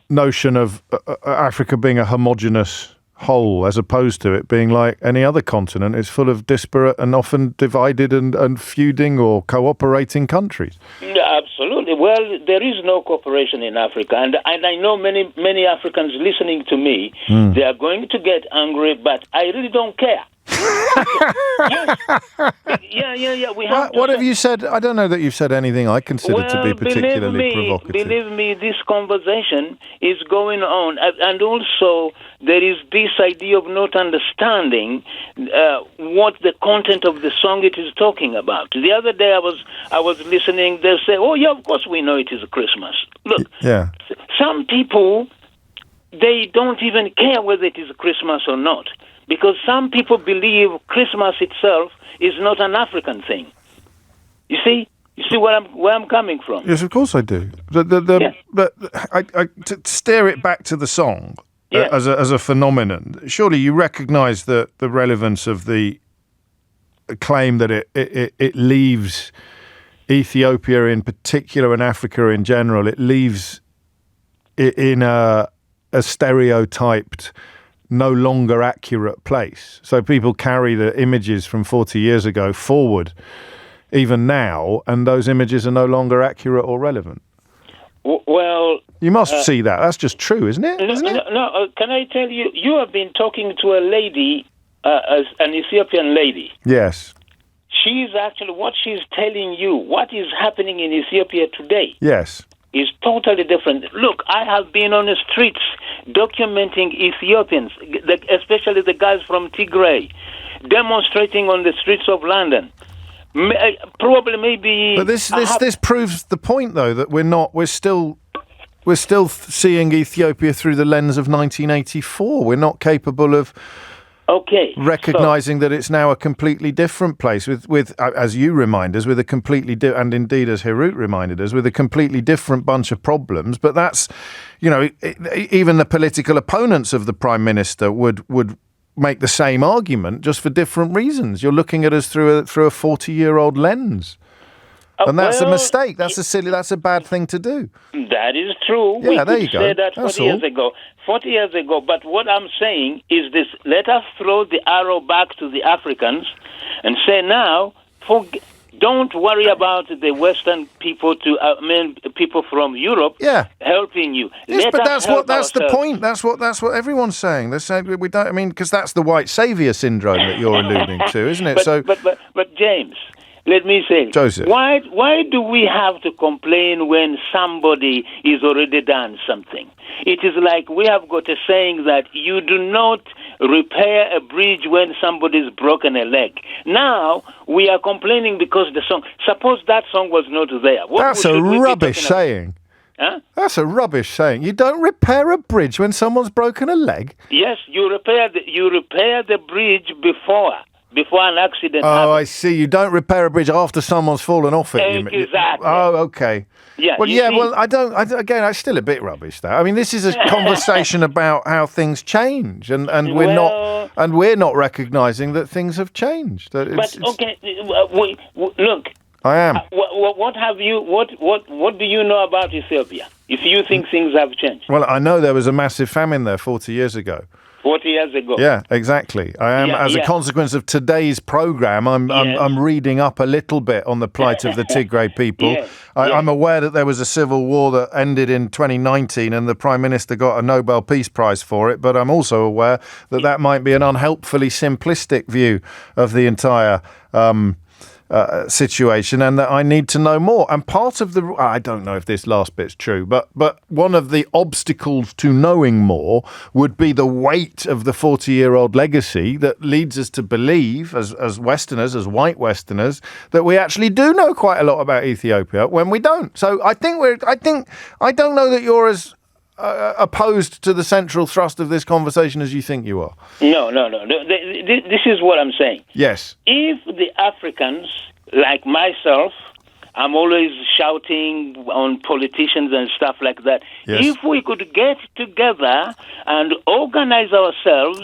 notion of Africa being a homogenous whole, as opposed to it being like any other continent. It's full of disparate and often divided and feuding or cooperating countries. Yeah, absolutely. Well, there is no cooperation in Africa, and I know many Africans listening to me. They are going to get angry, but I really don't care. Yes. Yeah. What have you said? I don't know that you've said anything I consider to be particularly provocative. Believe me, this conversation is going on, and also there is this idea of not understanding what the content of the song it is talking about. The other day I was listening. They say, of course we know it is Christmas. Look, some people, they don't even care whether it is Christmas or not. Because some people believe Christmas itself is not an African thing. You see where I'm coming from. Yes, of course I do. But to steer it back to the song as a phenomenon, surely you recognise the relevance of the claim that it leaves Ethiopia in particular and Africa in general. It leaves it in a stereotyped, no longer accurate place. So people carry the images from 40 years ago forward even now, and those images are no longer accurate or relevant. Well, you must see that. That's just true, isn't it? No, can I tell you, you have been talking to a lady, an Ethiopian lady. Yes. She's actually, what she's telling you, what is happening in Ethiopia today. Yes. Is totally different. Look, I have been on the streets documenting Ethiopians, especially the guys from Tigray, demonstrating on the streets of London. Probably, maybe. But this proves the point, though, that we're still seeing Ethiopia through the lens of 1984. We're not capable of. Recognising that it's now a completely different place with as you remind us, with a completely and indeed as Hirut reminded us, with a completely different bunch of problems. But that's, even the political opponents of the Prime Minister would make the same argument just for different reasons. You're looking at us through a 40-year-old lens. And that's a mistake. That's a bad thing to do. That is true. Yeah, there you go. We could say that 40 years ago. But what I'm saying is this: let us throw the arrow back to the Africans and say now, don't worry about the Western people people from Europe helping you. Yes, but that's the point. That's what everyone's saying. They're saying we don't. I mean, because that's the white saviour syndrome that you're alluding to, isn't it? But James, let me say, Joseph, why do we have to complain when somebody is already done something? It is like we have got a saying that you do not repair a bridge when somebody's broken a leg. Now we are complaining because the song. Suppose that song was not there. That's a rubbish saying. Huh? That's a rubbish saying. You don't repair a bridge when someone's broken a leg. Yes, you repair the bridge before an accident happens. I see. You don't repair a bridge after someone's fallen off it. Exactly. Oh, okay. Yeah. Well, I don't. Again, it's still a bit rubbish, though. I mean, this is a conversation about how things change, and we're not recognising that things have changed. Look, I am. What have you? What do you know about Ethiopia? If you think things have changed. Well, I know there was a massive famine there 40 years ago. 40 years ago. Yeah, exactly. I am, as a consequence of today's program, I'm reading up a little bit on the plight of the Tigray people. I'm aware that there was a civil war that ended in 2019 and the Prime Minister got a Nobel Peace Prize for it, but I'm also aware that that might be an unhelpfully simplistic view of the entire situation, and that I need to know more. And part of I don't know if this last bit's true, but one of the obstacles to knowing more would be the weight of the 40-year-old legacy that leads us to believe, as Westerners, as white Westerners, that we actually do know quite a lot about Ethiopia when we don't. So I don't know that you're as opposed to the central thrust of this conversation as you think you are. No. This is what I'm saying. Yes. If the Africans, like myself, I'm always shouting on politicians and stuff like that. Yes. If we could get together and organize ourselves,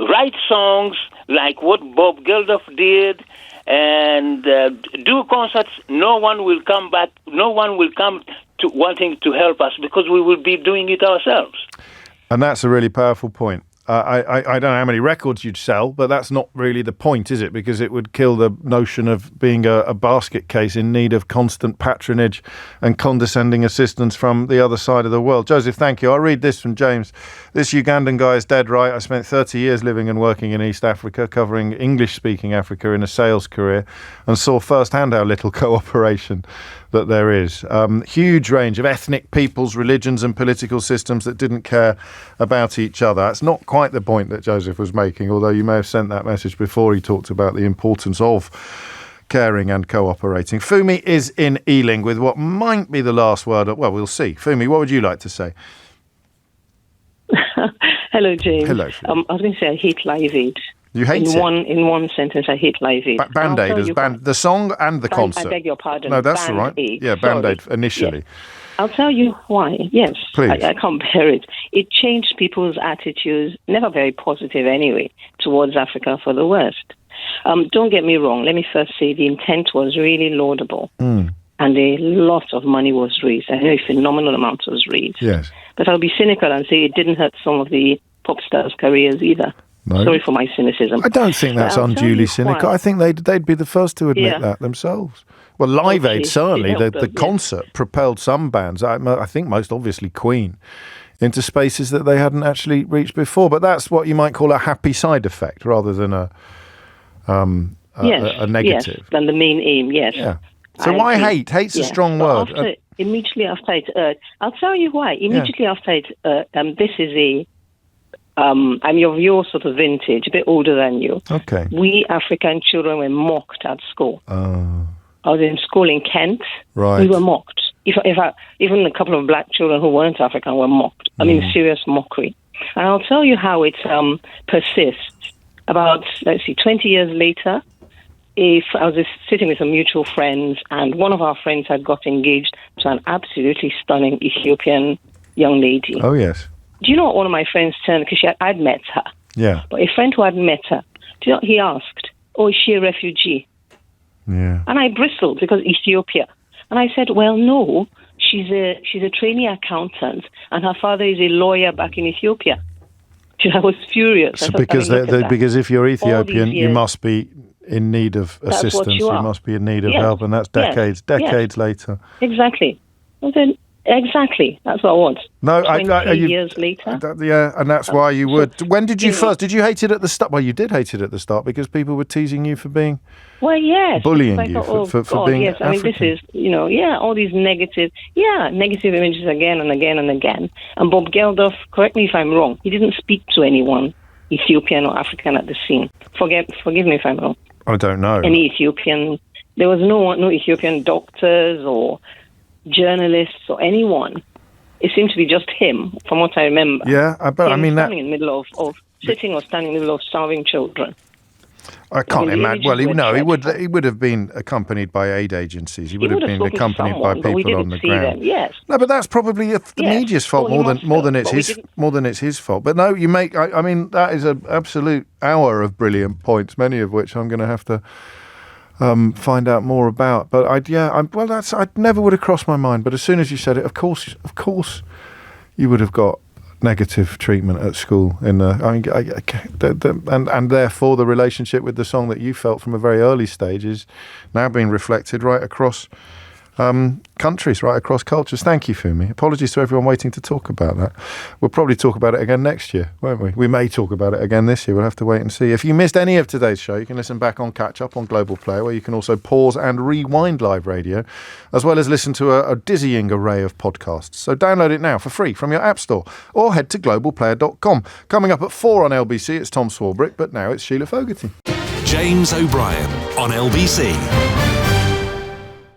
write songs like what Bob Geldof did, and do concerts, no one will come back. No one will come to wanting to help us because we will be doing it ourselves. And that's a really powerful point. I don't know how many records you'd sell, but that's not really the point, is it? Because it would kill the notion of being a basket case in need of constant patronage and condescending assistance from the other side of the world. Joseph, thank you. I'll read this from James. This Ugandan guy is dead right. I spent 30 years living and working in East Africa, covering English-speaking Africa in a sales career, and saw firsthand how little cooperation that there is. Huge range of ethnic peoples, religions and political systems that didn't care about each other. That's not quite the point that Joseph was making, although you may have sent that message before he talked about the importance of caring and cooperating. Fumi is in Ealing with what might be the last word. Well, we'll see. Fumi, what would you like to say? Hello, James. Hello. I was going to say I hate Live Aid. You hate it? In one sentence, I hate Live Aid. Band-Aid, the song and the concert. I beg your pardon. No, that's all right. Yeah, Band-Aid initially. Yes. I'll tell you why. Yes, please. I can't bear it. It changed people's attitudes, never very positive anyway, towards Africa for the worst. Don't get me wrong. Let me first say the intent was really laudable. And a lot of money was raised. I know a phenomenal amount was raised. Yes. But I'll be cynical and say it didn't hurt some of the pop stars' careers either. No. Sorry for my cynicism. I don't think that's unduly cynical. I think they'd be the first to admit that themselves. Well, Live Aid, certainly, the concert propelled some bands, I think most obviously Queen, into spaces that they hadn't actually reached before. But that's what you might call a happy side effect rather than a negative. Yes, than the main aim, yes. Yeah. So why hate? Hate's a strong word. Immediately after it, I'll tell you why. Immediately after it, this is a... I'm of your sort of vintage, a bit older than you. Okay. We African children were mocked at school. I was in school in Kent. Right. We were mocked. Even a couple of black children who weren't African were mocked. I mean, serious mockery. And I'll tell you how it persists. About, 20 years later, I was sitting with some mutual friends, and one of our friends had got engaged to an absolutely stunning Ethiopian young lady. Oh, yes. Do you know what one of my friends turned? Because I'd met her. Yeah. But a friend who had met her, do you know what he asked? Oh, is she a refugee? Yeah. And I bristled because Ethiopia. And I said, well, no, she's a trainee accountant, and her father is a lawyer back in Ethiopia. I was furious. So because if you're Ethiopian, you must be in need of assistance. You must be in need of help, and that's decades later. Exactly. Well, then, exactly. That's what I want. No, 20 years later. And that's why you would. When did you first? Did you hate it at the start? Well, you did hate it at the start because people were teasing you for being. Well, yes. Bullying you for being yes. African. I mean, this is, all these negative images again and again and again. And Bob Geldof, correct me if I'm wrong, he didn't speak to anyone, Ethiopian or African, at the scene. Forgive me if I'm wrong. I don't know. Any Ethiopian. There was no Ethiopian doctors or journalists or anyone. It seemed to be just him, from what I remember. Yeah, standing in the middle of sitting or standing in the middle of starving children. I can't imagine. Well, he would have been accompanied by aid agencies. He would have been accompanied by people on the ground. Yes. No, but that's probably the media's fault more than it's his fault. But no, you make. I mean, that is an absolute hour of brilliant points, many of which I'm going to have to find out more about. But I never would have crossed my mind. But as soon as you said it, of course, you would have got negative treatment at school. And therefore the relationship with the song that you felt from a very early stage is now being reflected right across countries, right across cultures. Thank you, Fumi. Apologies to everyone waiting to talk about that. We'll probably talk about it again next year, won't we? We may talk about it again this year. We'll have to wait and see. If you missed any of today's show, you can listen back on Catch Up on Global Player, where you can also pause and rewind live radio, as well as listen to a dizzying array of podcasts. So download it now for free from your app store, or head to globalplayer.com. Coming up at 4 on LBC, it's Tom Swarbrick, but now it's Sheila Fogarty. James O'Brien on LBC.